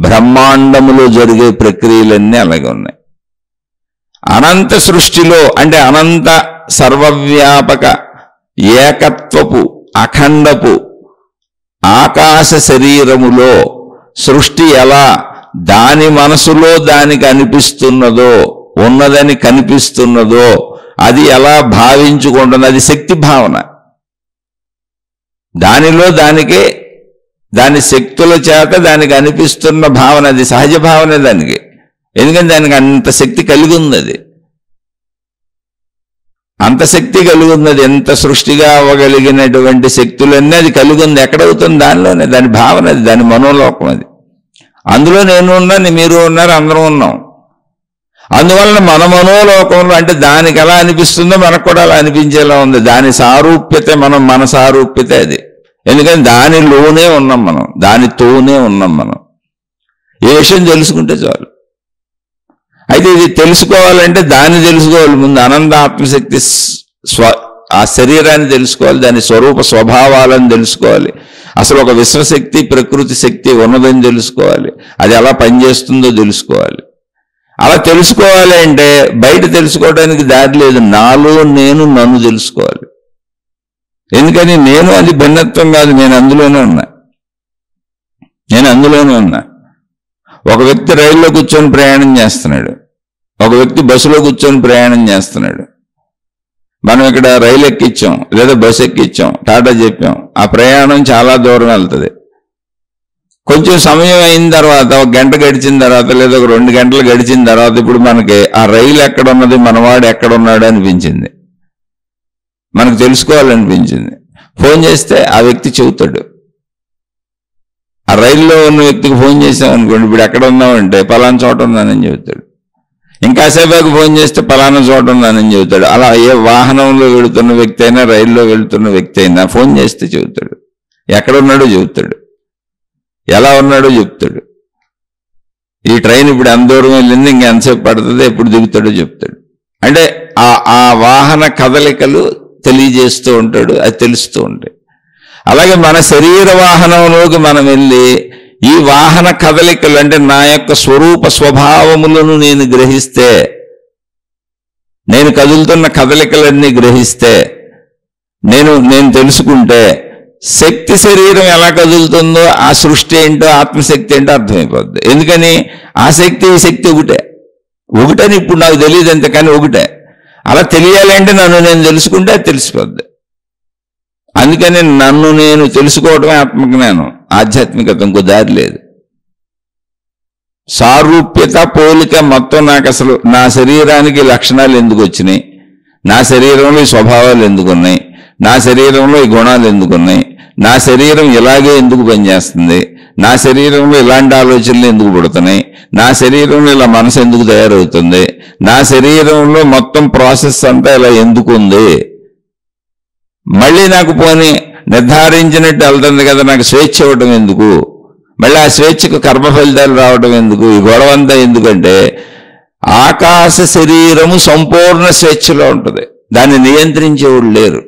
బ్రహ్మాండములో జరిగే ప్రక్రియలన్నీ అలాగే ఉన్నాయి. అనంత సృష్టిలో అంటే అనంత సర్వవ్యాపక ఏకత్వపు అఖండపు ఆకాశ శరీరములో సృష్టి ఎలా దాని మనసులో దానికి అనిపిస్తున్నదో, ఉన్నదని కనిపిస్తున్నదో, అది ఎలా భావించుకుంటున్నది, అది శక్తి భావన. దానిలో దానికి దాని శక్తుల చేత దానికి అనిపిస్తున్న భావన, అది సహజ భావనే దానికి. ఎందుకంటే దానికి అంత శక్తి కలిగి ఉంది, అది అంత శక్తి కలిగి ఉన్నది. ఎంత సృష్టిగా అవ్వగలిగినటువంటి శక్తులన్నీ అది కలిగి ఉంది. ఎక్కడవుతుంది? దానిలోనే. దాని భావన అది, దాని మనోలోకం అది. అందులో నేను ఉన్నాను, మీరు ఉన్నారు, అందరం ఉన్నాం. అందువలన మన మనోలోకంలో అంటే దానికి ఎలా అనిపిస్తుందో మనకు కూడా అలా అనిపించేలా ఉంది. దాని సారూప్యత మన సారూప్యత అది. ఎందుకంటే దానిలోనే ఉన్నాం మనం, దానితోనే ఉన్నాం మనం. ఈ విషయం తెలుసుకుంటే చాలు. అయితే ఇది తెలుసుకోవాలంటే దాన్ని తెలుసుకోవాలి ముందు. అనంత ఆత్మశక్తి ఆ శరీరాన్ని తెలుసుకోవాలి, దాని స్వరూప స్వభావాలను తెలుసుకోవాలి. అసలు ఒక విశ్వశక్తి ప్రకృతి శక్తి ఉన్నదని తెలుసుకోవాలి, అది ఎలా పనిచేస్తుందో తెలుసుకోవాలి. అలా తెలుసుకోవాలి అంటే బయట తెలుసుకోవడానికి దారి లేదు. నాలో నేను నన్ను తెలుసుకోవాలి. ఎందుకని నేను అది భిన్నత్వం కాదు, నేను అందులోనే ఉన్నా. ఒక వ్యక్తి రైల్లో కూర్చొని ప్రయాణం చేస్తున్నాడు, ఒక వ్యక్తి బస్సులో కూర్చొని ప్రయాణం చేస్తున్నాడు. మనం ఇక్కడ రైలు ఎక్కించాం లేదా బస్సు ఎక్కించాం, టాటా చెప్పాం, ఆ ప్రయాణం చాలా దూరం వెళ్తుంది. కొంచెం సమయం అయిన తర్వాత, ఒక గంట గడిచిన తర్వాత లేదా ఒక 2 గంటలు గడిచిన తర్వాత ఇప్పుడు మనకి ఆ రైలు ఎక్కడున్నది, మనవాడు ఎక్కడున్నాడు అనిపించింది, మనకు తెలుసుకోవాలనిపించింది. ఫోన్ చేస్తే ఆ వ్యక్తి చెబుతాడు. ఆ రైల్లో ఉన్న వ్యక్తికి ఫోన్ చేసామనుకోండి, ఇప్పుడు ఎక్కడ ఉన్నామంటే పలానా చోట ఉన్నానని చెబుతాడు. ఇంకాసేపాకు ఫోన్ చేస్తే పలానా చోట ఉన్నానని చెబుతాడు. అలా ఏ వాహనంలో వెళుతున్న వ్యక్తి అయినా, రైల్లో వెళుతున్న వ్యక్తి అయినా ఫోన్ చేస్తే చెబుతాడు. ఎక్కడున్నాడో చెబుతాడు, ఎలా ఉన్నాడో చెప్తాడు. ఈ ట్రైన్ ఇప్పుడు ఎంత దూరం వెళ్ళింది, ఇంకెంతసేపు పడుతుంది, ఎప్పుడు దిగుతాడో చెప్తాడు. అంటే ఆ వాహన కదలికలు తెలియజేస్తూ ఉంటాడు, అది తెలుస్తూ ఉంటాయి. అలాగే మన శరీర వాహనంలోకి మనం వెళ్ళి ఈ వాహన కదలికలు అంటే నా యొక్క స్వరూప స్వభావములను నేను గ్రహిస్తే, నేను కదులుతున్న కదలికలన్నీ గ్రహిస్తే, నేను తెలుసుకుంటే శక్తి శరీరం ఎలా కదులుతుందో ఆ సృష్టి ఏంటో ఆత్మశక్తి ఏంటో అర్థమైపోద్ది. ఎందుకని ఆ శక్తి ఈ శక్తి ఒకటని ఇప్పుడు నాకు తెలియదు అంతే, కానీ ఒకటే. అలా తెలియాలంటే నన్ను నేను తెలుసుకుంటే అది తెలిసిపోద్ది. అందుకని నన్ను నేను తెలుసుకోవడమే ఆత్మజ్ఞానం. ఆధ్యాత్మికత ఇంకో దారి లేదు. సారూప్యత, పోలిక మొత్తం నాకు అసలు నా శరీరానికి లక్షణాలు ఎందుకు వచ్చినాయి, నా శరీరంలో ఈ స్వభావాలు ఎందుకున్నాయి, నా శరీరంలో ఈ గుణాలు ఎందుకున్నాయి, నా శరీరం ఇలాగే ఎందుకు పనిచేస్తుంది, నా శరీరంలో ఇలాంటి ఆలోచనలు ఎందుకు పుడుతున్నాయి, నా శరీరంలో ఇలా మనసు ఎందుకు తయారవుతుంది, నా శరీరంలో మొత్తం ప్రాసెస్ అంతా ఇలా ఎందుకు ఉంది, మళ్ళీ నాకు పోనీ నిర్ధారించినట్టు వెళ్తుంది కదా, నాకు స్వేచ్ఛ ఇవ్వడం ఎందుకు, మళ్ళీ ఆ స్వేచ్ఛకు కర్మ ఫలితాలు రావడం ఎందుకు, ఈ గొడవ అంతా ఎందుకంటే ఆకాశ శరీరము సంపూర్ణ స్వేచ్ఛలో ఉంటుంది. దాన్ని నియంత్రించేవాళ్ళు లేరు.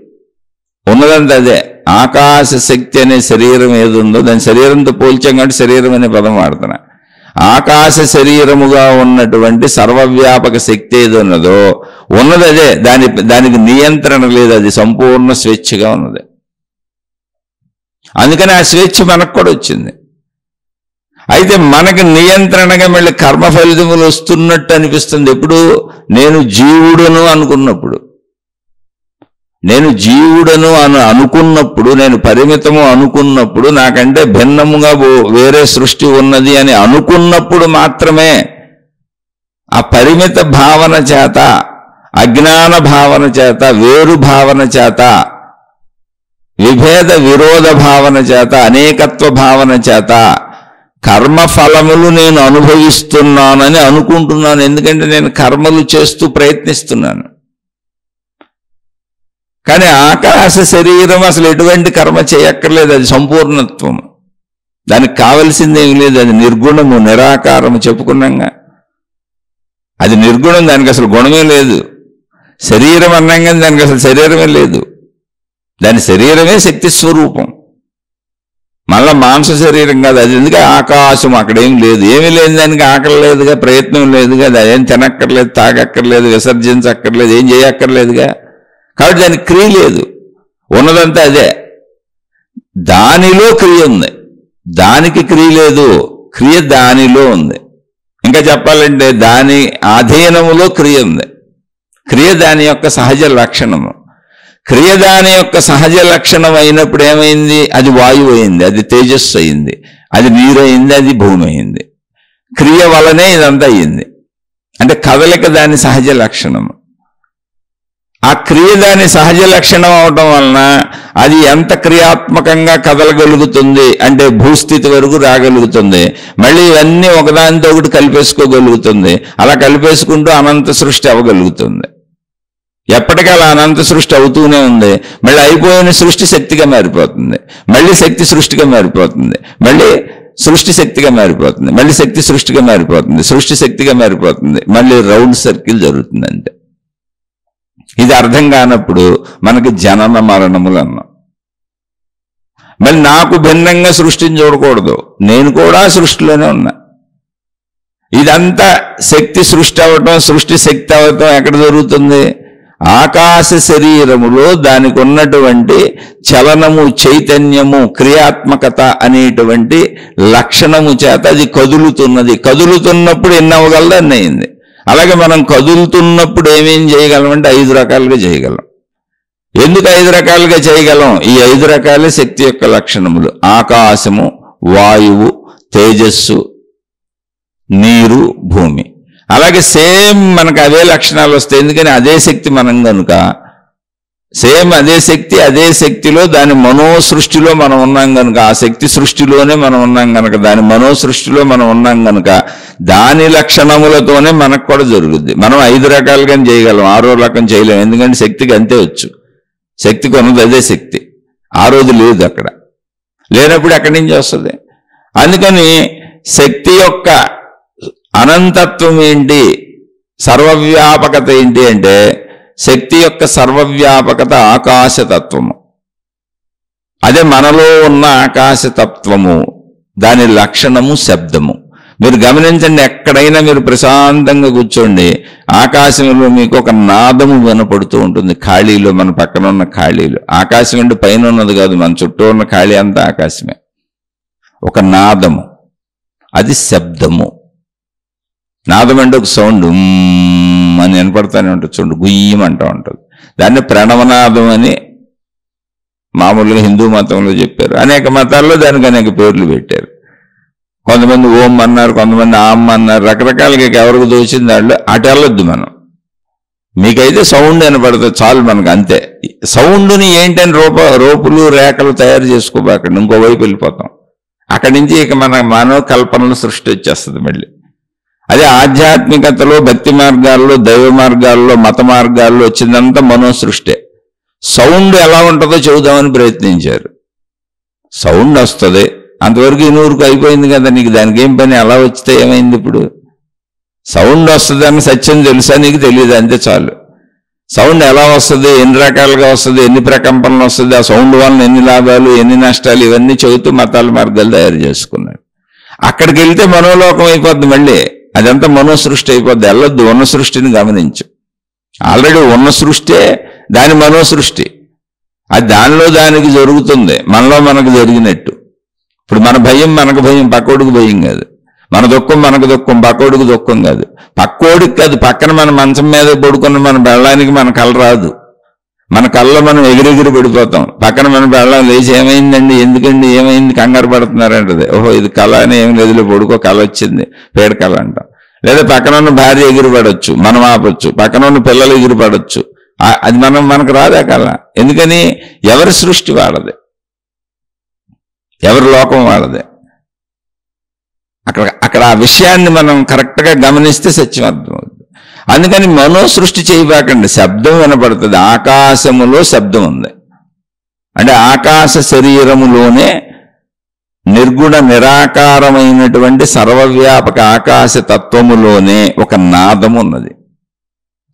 ఉన్నదంతా అదే. ఆకాశ శక్తి అనే శరీరం ఏది ఉందో దాని శరీరంతో పోల్చాం కాబట్టి శరీరం అనే పదం వాడుతున్నా. ఆకాశ శరీరముగా ఉన్నటువంటి సర్వవ్యాపక శక్తి ఏది ఉన్నదో ఉన్నది అదే. దానికి నియంత్రణ లేదు. అది సంపూర్ణ స్వేచ్ఛగా ఉన్నది. అందుకని ఆ స్వేచ్ఛ మనకు కూడా వచ్చింది. అయితే మనకి నియంత్రణగా మళ్ళీ కర్మ ఫలితములు వస్తున్నట్టు అనిపిస్తుంది. ఎప్పుడు? నేను జీవుడను అనుకున్నప్పుడు, నేను జీవుడను అనుకున్నప్పుడు, నేను పరిమితము అనుకున్నప్పుడు, నాకంటే భిన్నముగా వేరే సృష్టి ఉన్నది అని అనుకున్నప్పుడు మాత్రమే ఆ పరిమిత భావన చేత, అజ్ఞాన భావన చేత, వేరు భావన చేత, విభేద విరోధ భావన చేత, అనేకత్వ భావన చేత కర్మఫలములు నేను అనుభవిస్తున్నానని అనుకుంటున్నాను. ఎందుకంటే నేను కర్మలు చేస్తూ ప్రయత్నిస్తున్నాను. కానీ ఆకాశ శరీరం అసలు ఎటువంటి కర్మ చేయక్కర్లేదు. అది సంపూర్ణత్వం. దానికి కావలసింది ఏమి లేదు. అది నిర్గుణము, నిరాకారము చెప్పుకున్నాగా. అది నిర్గుణం. దానికి అసలు గుణమే లేదు. శరీరం అన్నాగా దానికి అసలు శరీరమే లేదు. దాని శరీరమే శక్తి స్వరూపం. మళ్ళా మాంస శరీరం కాదు అది. ఎందుకంటే ఆకాశం అక్కడేం లేదు. ఏమీ లేదు. దానికి ఆకలి లేదుగా, ప్రయత్నం లేదుగా, అదేం తినక్కర్లేదు, తాగక్కర్లేదు, విసర్జించక్కర్లేదు, ఏం చేయక్కర్లేదుగా. కాబట్టి దానికి క్రియ లేదు. ఉన్నదంతా అదే. దానిలో క్రియ ఉంది. దానికి క్రియ లేదు. క్రియ దానిలో ఉంది. ఇంకా చెప్పాలంటే దాని ఆధీనములో క్రియ ఉంది. క్రియ దాని యొక్క సహజ లక్షణము. క్రియ దాని యొక్క సహజ లక్షణం అయినప్పుడు ఏమైంది? అది వాయువు అయింది, అది తేజస్సు అయింది, అది నీరు అయింది, అది భూమి అయింది. క్రియ వలనే ఇదంతా అయింది. అంటే కదలిక దాని సహజ లక్షణము. ఆ క్రియ దాని సహజ లక్షణం అవడం వలన అది ఎంత క్రియాత్మకంగా కదలగలుగుతుంది అంటే భూస్థితి వరకు రాగలుగుతుంది. మళ్ళీ ఇవన్నీ ఒకదానితో ఒకటి కలిపేసుకోగలుగుతుంది. అలా కలిపేసుకుంటూ అనంత సృష్టి అవ్వగలుగుతుంది. ఎప్పటికీ అలా అనంత సృష్టి అవుతూనే ఉంది. మళ్ళీ అయిపోయిన సృష్టి శక్తిగా మారిపోతుంది, మళ్ళీ శక్తి సృష్టిగా మారిపోతుంది, మళ్ళీ సృష్టి శక్తిగా మారిపోతుంది, మళ్ళీ శక్తి సృష్టిగా మారిపోతుంది, సృష్టి శక్తిగా మారిపోతుంది, మళ్ళీ రౌండ్ సర్కిల్ జరుగుతుంది. అంతే. ఇది అర్థం కానప్పుడు మనకి జనన మరణములు అన్నాం. మళ్ళీ నాకు భిన్నంగా సృష్టిని చూడకూడదు. నేను కూడా సృష్టిలోనే ఉన్నా. ఇదంతా శక్తి సృష్టి అవ్వటం, సృష్టి శక్తి అవ్వటం ఎక్కడ జరుగుతుంది? ఆకాశ శరీరములో దానికి ఉన్నటువంటి చలనము, చైతన్యము, క్రియాత్మకత అనేటువంటి లక్షణము చేత అది కదులుతున్నది. కదులుతున్నప్పుడు ఎన్ని అవ్వగలదో అన్ని అయింది. అలాగే మనం కదులుతున్నప్పుడు ఏమేం చేయగలం అంటే 5 రకాలుగా చేయగలం. ఎందుకు 5 రకాలుగా చేయగలం? ఈ 5 రకాలే శక్తి యొక్క లక్షణములు. ఆకాశము, వాయువు, తేజస్సు, నీరు, భూమి. అలాగే సేమ్ మనకు అవే లక్షణాలు వస్తాయి. ఎందుకని అదే శక్తి మనం కనుక, సేమ్ అదే శక్తిలో దాని మనోసృష్టిలో మనం ఉన్నాం కనుక, ఆ శక్తి సృష్టిలోనే మనం ఉన్నాం కనుక, దాని మనోసృష్టిలో మనం ఉన్నాం కనుక దాని లక్షణములతోనే మనకు కూడా జరుగుద్ది. మనం 5 రకాలుగా చేయగలం, 6వ రకం చేయలేం. ఎందుకంటే శక్తికి అంతే వచ్చు. శక్తికి ఉన్నది అదే శక్తి. 6వది లేదు. అక్కడ లేనప్పుడు ఎక్కడి నుంచి వస్తుంది? అందుకని శక్తి యొక్క అనంతత్వం ఏంటి, సర్వవ్యాపకత ఏంటి అంటే శక్తి యొక్క సర్వవ్యాపకత ఆకాశతత్వము. అదే మనలో ఉన్న ఆకాశతత్వము. దాని లక్షణము శబ్దము. మీరు గమనించండి, ఎక్కడైనా మీరు ప్రశాంతంగా కూర్చోండి, ఆకాశంలో మీకు ఒక నాదము వినపడుతూ ఉంటుంది. ఖాళీలో, మన పక్కన ఉన్న ఖాళీలో. ఆకాశం అంటే పైన ఉన్నది కాదు, మన చుట్టూ ఉన్న ఖాళీ అంతా ఆకాశమే. ఒక నాదము, అది శబ్దము. నాదం అంటే ఒక సౌండ్ అని వినపడతానే ఉంటుంది చూడండి, గుయ్యమంటూ ఉంటుంది. దాన్ని ప్రణవనాదం అని మామూలుగా హిందూ మతంలో చెప్పారు. అనేక మతాల్లో దానికి అనేక పేర్లు పెట్టారు. కొంతమంది ఓం అన్నారు, కొంతమంది ఆమ్ అన్నారు, రకరకాలుగా ఎవరికి దోచింది వాళ్ళు. అటు వెళ్ళొద్దు మనం. మీకైతే సౌండ్ వినపడుతుంది చాలు మనకు, అంతే. సౌండ్ని ఏంటని రోపులు రేఖలు తయారు చేసుకోబాకండి, ఇంకోవైపు వెళ్ళిపోతాం. అక్కడి నుంచి ఇక మన మనోకల్పనల సృష్టి వచ్చేస్తుంది మళ్ళీ. అదే ఆధ్యాత్మికతలో, భక్తి మార్గాల్లో, దైవ మార్గాల్లో, మత మార్గాల్లో వచ్చిందంతా మనో సృష్టి. సౌండ్ ఎలా ఉంటుందో చెబుదామని ప్రయత్నించారు. సౌండ్ వస్తుంది, అంతవరకు ఇనువురికి అయిపోయింది కదా, నీకు దానికి ఏం పని, అలా వచ్చితే ఏమైంది? ఇప్పుడు సౌండ్ వస్తుందని సత్యం తెలుసా నీకు? తెలియదు, అంతే చాలు. సౌండ్ ఎలా వస్తుంది, ఎన్ని రకాలుగా వస్తుంది, ఎన్ని ప్రకంపనలు వస్తుంది, ఆ సౌండ్ వలన ఎన్ని లాభాలు ఎన్ని నష్టాలు, ఇవన్నీ చెబుతూ మతాల మార్గాలు తయారు చేసుకున్నారు. అక్కడికి వెళ్తే మనోలోకం అయిపోద్ది మళ్ళీ, అదంతా మనో సృష్టి అయిపోద్ది. వెళ్ళొద్దు, ఉన్న సృష్టిని గమనించు. ఆల్రెడీ ఉన్న సృష్టే దాని మనో సృష్టి. అది దానిలో దానికి జరుగుతుంది, మనలో మనకు జరిగినట్టు. ఇప్పుడు మన భయం మనకు భయం, పక్కోడికి భయం కాదు. మన దుఃఖం మనకు దుఃఖం, పక్కోడికి దుఃఖం కాదు. పక్కోడికి కాదు, పక్కన మన మంచం మీద పడుకున్న మన బెళ్ళానికి మన కళ్ళ రాదు. మన కళ్ళలో మనం ఎగిరెగిరి పడిపోతాం. పక్కన మన బెళ్ళం లేచి ఏమైందండి, ఎందుకండి, ఏమైంది, కంగారు పడుతున్నారంటది. ఓహో ఇది కళ అని ఏం లేదులే, పడుకో, కళ వచ్చింది, పేడ కళ అంటాం. లేదా పక్కన ఉన్న భార్య ఎగిరి పడవచ్చు, మనం ఆపచ్చు. పక్కన ఉన్న పిల్లలు ఎగిరి పడవచ్చు. అది మనకు రాదా కళ? ఎందుకని? ఎవరి సృష్టి వాడదే, ఎవరి లోకం వాడదే. అక్కడ ఆ విషయాన్ని మనం కరెక్ట్గా గమనిస్తే సత్యం అర్థమవుతుంది. అందుకని మనో సృష్టి చేయబాకండి. శబ్దం వినపడుతుంది, ఆకాశములో శబ్దం ఉంది అంటే ఆకాశ శరీరములోనే నిర్గుణ నిరాకారమైనటువంటి సర్వవ్యాపక ఆకాశ తత్వములోనే ఒక నాదము ఉన్నది.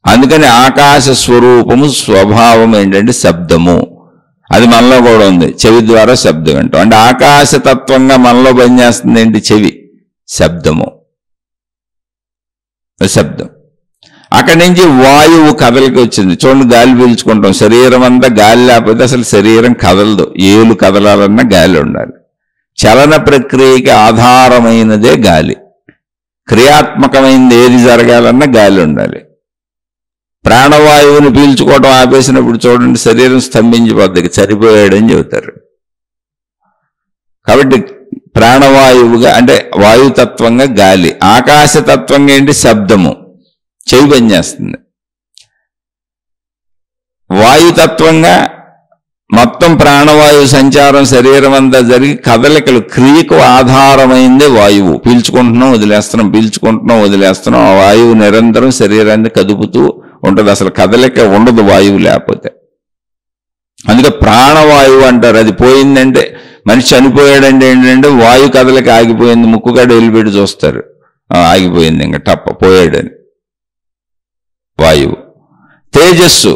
అందుకని ఆకాశ స్వరూపము స్వభావం ఏంటంటే శబ్దము. అది మనలో కూడా ఉంది, చెవి ద్వారా శబ్దం వింటాం. అంటే ఆకాశతత్వంగా మనలో పనిచేస్తుంది ఏంటి? చెవి, శబ్దము, శబ్దం. అక్కడి నుంచి వాయువు కదలికి వచ్చింది. చూడండి, గాలి పీల్చుకుంటాం, శరీరం అంతా గాలి లేకపోతే అసలు శరీరం కదలదు. ఏలు కదలాలన్నా గాలి ఉండాలి. చలన ప్రక్రియకి ఆధారమైనదే గాలి. క్రియాత్మకమైనది ఏది జరగాలన్నా గాలి ఉండాలి. ప్రాణవాయువుని పీల్చుకోవడం ఆపేసినప్పుడు చూడండి, శరీరం స్తంభించిపోద్ది, చనిపోయాడని చెబుతారు. కాబట్టి ప్రాణవాయువుగా అంటే వాయుతత్వంగా గాలి, ఆకాశతత్వంగా ఏంటి? శబ్దము, చెవి పనిచేస్తుంది. వాయుతత్వంగా మొత్తం ప్రాణవాయువు సంచారం శరీరం అంతా జరిగి కదలికలు, క్రియకు ఆధారమైందే వాయువు. పీల్చుకుంటున్నాం వదిలేస్తున్నాం, పీల్చుకుంటున్నాం వదిలేస్తున్నాం. ఆ వాయువు నిరంతరం శరీరాన్ని కదుపుతూ ఉంటుంది. అసలు కదలిక ఉండదు వాయువు లేకపోతే. అందుకే ప్రాణవాయువు అంటారు. అది పోయిందంటే, మనిషి చనిపోయాడంటే ఏంటంటే వాయు కదలిక ఆగిపోయింది. ముక్కుగాడు వెళ్ళిపెట్టి చూస్తారు, ఆగిపోయింది, ఇంకా టప్ప పోయాడని. వాయువు. తేజస్సు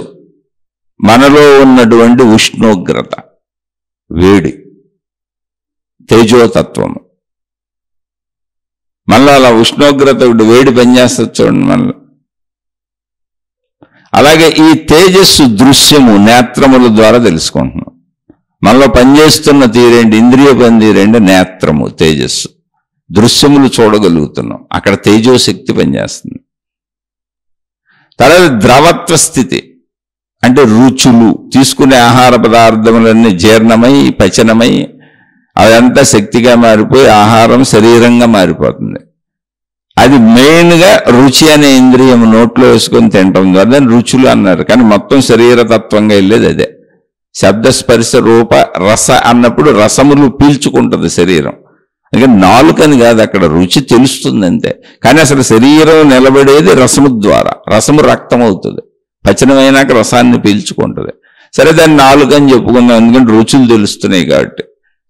మనలో ఉన్నటువంటి ఉష్ణోగ్రత, వేడి, తేజోతత్వము. మళ్ళీ అలా ఉష్ణోగ్రత వేడి పనిచేస్తుంది చూడండి మనలో. అలాగే ఈ తేజస్సు దృశ్యము నేత్రముల ద్వారా తెలుసుకుంటున్నాం. మనలో పనిచేస్తున్న తీరేంటి? ఇంద్రియ పనితీరేంటి? నేత్రము, తేజస్సు. దృశ్యములు చూడగలుగుతున్నాం, అక్కడ తేజోశక్తి పనిచేస్తుంది. తర్వాత ద్రవత్వ స్థితి అంటే రుచులు, తీసుకునే ఆహార పదార్థములన్నీ జీర్ణమై పచనమై అదంతా శక్తిగా మారిపోయి ఆహారం శరీరంగా మారిపోతుంది. అది మెయిన్గా రుచి అనే ఇంద్రియం నోట్లో వేసుకొని తినటం ద్వారా దాన్ని రుచులు అన్నారు. కానీ మొత్తం శరీరతత్వంగా వెళ్ళేది అదే. శబ్ద స్పర్శ రూప రస అన్నప్పుడు రసములు పీల్చుకుంటుంది శరీరం. అందుకని నాలుకని కాదు, అక్కడ రుచి తెలుస్తుంది అంతే. కానీ అసలు శరీరం నిలబడేది రసము ద్వారా. రసము రక్తం అవుతుంది, పచనమైనాక రసాన్ని పీల్చుకుంటుంది. సరే, దాన్ని నాలుక అని చెప్పుకుందాం, ఎందుకంటే రుచులు తెలుస్తున్నాయి కాబట్టి.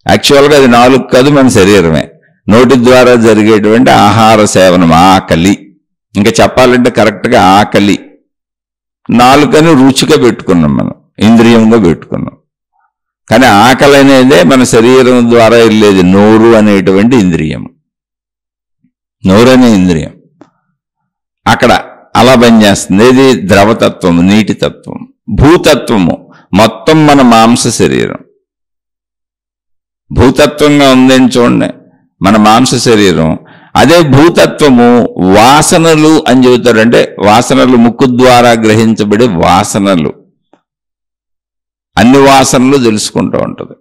యాక్చువల్గా అది నాలుగు కాదు, మన శరీరమే. నోటి ద్వారా జరిగేటువంటి ఆహార సేవనం, ఆకలి. ఇంకా చెప్పాలంటే కరెక్ట్గా ఆకలి. నాలుకని రుచిగా పెట్టుకున్నాం మనం, ఇంద్రియంగా పెట్టుకున్నాం. కానీ ఆకలి అనేదే మన శరీరం ద్వారా వెళ్ళేది నోరు అనేటువంటి ఇంద్రియం. నోరు అనే ఇంద్రియం అక్కడ అలా పనిచేస్తుంది. ఏది? ద్రవతత్వము, నీటి తత్వం. భూతత్వము మొత్తం మన మాంస శరీరం. భూతత్వంగా ఉందని చూడండి మన మాంస శరీరం. అదే భూతత్వము వాసనలు అని చెబుతారు. అంటే వాసనలు ముక్కు ద్వారా గ్రహించబడే వాసనలు, అన్ని వాసనలు తెలుసుకుంటూ ఉంటుంది.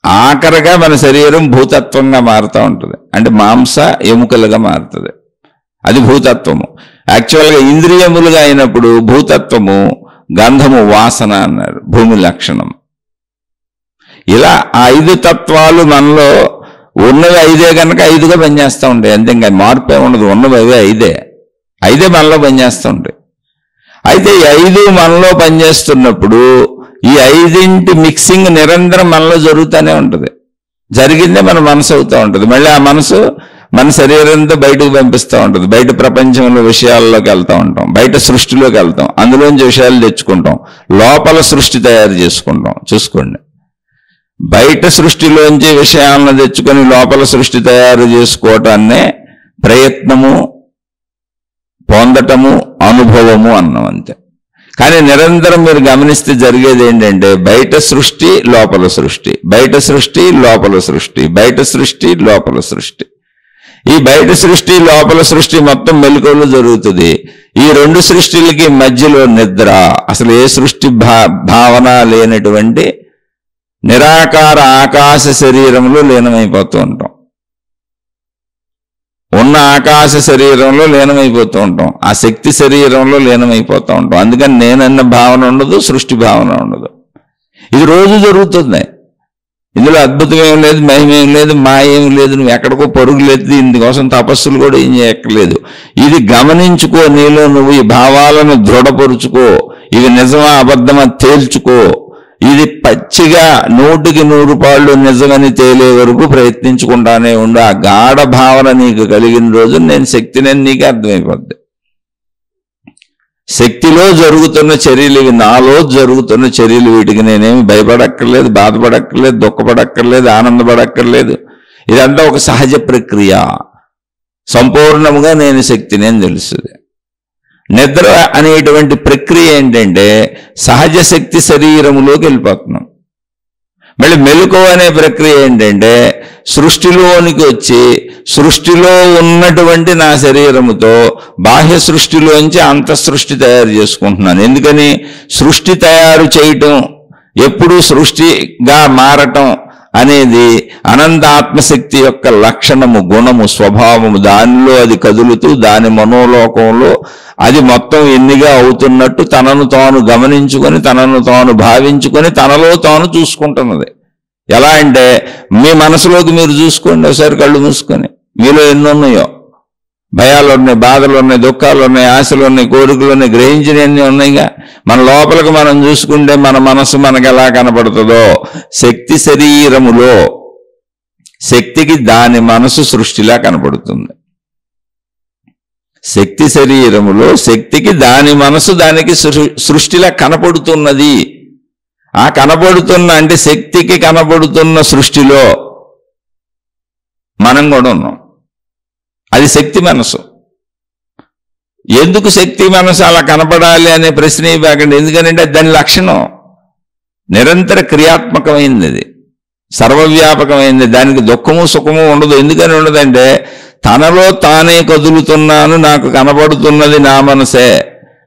ఆఖరిగా మన శరీరం భూతత్వంగా మారుతూ ఉంటుంది. అంటే మాంస ఎముకలుగా మారుతుంది. అది భూతత్వము. యాక్చువల్గా ఇంద్రియములుగా అయినప్పుడు భూతత్వము గంధము వాసన అన్నారు, భూమి లక్షణం. ఇలా 5 తత్వాలు మనలో ఉన్నవి 5 కనుక 5గా పనిచేస్తూ ఉంటాయి. అంతే, ఇంకా మార్పే ఉండదు. ఉన్నవి అవే 5 మనలో పనిచేస్తూ ఉంటాయి. అయితే ఈ 5 మనలో పనిచేస్తున్నప్పుడు ఈ 5 మిక్సింగ్ నిరంతరం మనలో జరుగుతూనే ఉంటుంది. జరిగిందే మన మనసు అవుతూ ఉంటుంది. మళ్ళీ ఆ మనసు మన శరీరంతో బయటకు పంపిస్తూ ఉంటుంది. బయట ప్రపంచంలో విషయాల్లోకి వెళ్తూ ఉంటాం, బయట సృష్టిలోకి వెళ్తాం, అందులోంచి విషయాలు తెచ్చుకుంటాం, లోపల సృష్టి తయారు చేసుకుంటాం. చూసుకోండి, బయట సృష్టిలోంచి విషయాలను తెచ్చుకొని లోపల సృష్టి తయారు చేసుకోవటాన్నే ప్రయత్నము, పొందటము, అనుభవము అన్నాం. అంతే. కానీ నిరంతరం మీరు గమనిస్తే జరిగేది ఏంటంటే బయట సృష్టి, లోపల సృష్టి, బయట సృష్టి, లోపల సృష్టి, బయట సృష్టి, లోపల సృష్టి. ఈ బయట సృష్టి, లోపల సృష్టి మొత్తం మెలకువలో జరుగుతుంది. ఈ 2 సృష్టిలకి మధ్యలో నిద్ర, అసలు ఏ సృష్టి భావన లేనటువంటి నిరాకార ఆకాశ శరీరంలో లీనమైపోతూ ఉంటాం. ఉన్న ఆకాశ శరీరంలో లీనమైపోతూ ఉంటాం, ఆ శక్తి శరీరంలో లీనమైపోతూ ఉంటాం. అందుకని నేనన్న భావన ఉండదు, సృష్టి భావన ఉండదు. ఇది రోజు జరుగుతుంది. ఇందులో అద్భుతం ఏం లేదు, మహిమేం లేదు, మాయ ఏం లేదు, నువ్వు ఎక్కడికో పరుగు లేదు, ఇందుకోసం తపస్సులు కూడా ఏం చేయక్కర్లేదు. ఇది గమనించుకో, నీలో నువ్వు ఈ భావాలను దృఢపరుచుకో, ఇవి నిజమా అబద్ధమా తేల్చుకో. ఇది పచ్చిగా 100కి 100 పాళ్ళు నిజమని తేలే వరకు ప్రయత్నించుకుంటానే ఉండు. ఆ గాఢ భావన నీకు కలిగిన రోజు నేను శక్తిని నీకు అర్థమైపోద్ది. శక్తిలో జరుగుతున్న చర్యలు ఇవి, నాలో జరుగుతున్న చర్యలు. వీటికి నేనేమి భయపడక్కర్లేదు, బాధపడక్కర్లేదు, దుఃఖపడక్కర్లేదు, ఆనందపడక్కర్లేదు. ఇదంతా ఒక సహజ ప్రక్రియ. సంపూర్ణముగా నేను శక్తిని అని తెలుస్తుంది. నిద్ర అనేటువంటి ప్రక్రియ ఏంటంటే సహజ శక్తి శరీరములోకి వెళ్ళిపోతున్నాం. మళ్ళీ మెలకువ అనే ప్రక్రియ ఏంటంటే సృష్టిలోనికి వచ్చి సృష్టిలో ఉన్నటువంటి నా శరీరముతో బాహ్య సృష్టిలోంచి అంతఃసృష్టి తయారు చేసుకుంటున్నాను. ఎందుకని? సృష్టి తయారు చేయటం, ఎప్పుడూ సృష్టిగా మారటం అనేది అనంత ఆత్మశక్తి యొక్క లక్షణము, గుణము, స్వభావము. దానిలో అది కదులుతూ దాని మనోలోకంలో అది మొత్తం ఎన్నిగా అవుతున్నట్టు తనను తాను గమనించుకొని, తనను తాను భావించుకొని, తనలో తాను చూసుకుంటున్నది. ఎలా అంటే మీ మనసులోకి మీరు చూసుకోండి ఒకసారి కళ్ళు మూసుకొని. మీలో ఎన్ని ఉన్నాయో, భయాలు ఉన్నాయి, బాధలు ఉన్నాయి, దుఃఖాలు ఉన్నాయి, ఆశలు ఉన్నాయి, కోరికలు ఉన్నాయి, గ్రహించినవన్నీ ఉన్నాయిగా. మన లోపలికి మనం చూసుకుంటే మన మనసు మనకు ఎలా కనపడుతుందో, శక్తి శరీరములో శక్తికి దాని మనసు సృష్టిలా కనపడుతుంది. శక్తి శరీరములో శక్తికి దాని మనసు దానికి సృష్టిలా కనపడుతున్నది. ఆ కనపడుతున్న అంటే శక్తికి కనపడుతున్న సృష్టిలో మనం కూడా ఉన్నాం. అది శక్తి మనసు. ఎందుకు శక్తి మనసు అలా కనపడాలి అనే ప్రశ్న ఇవ్వకండి. ఎందుకనంటే దాని లక్షణం నిరంతర క్రియాత్మకమైంది, అది సర్వవ్యాపకమైంది. దానికి దుఃఖము సుఖము ఉండదు. ఎందుకని ఉండదంటే తనలో తానే కదులుతున్నాను, నాకు కనపడుతున్నది నా మనసే,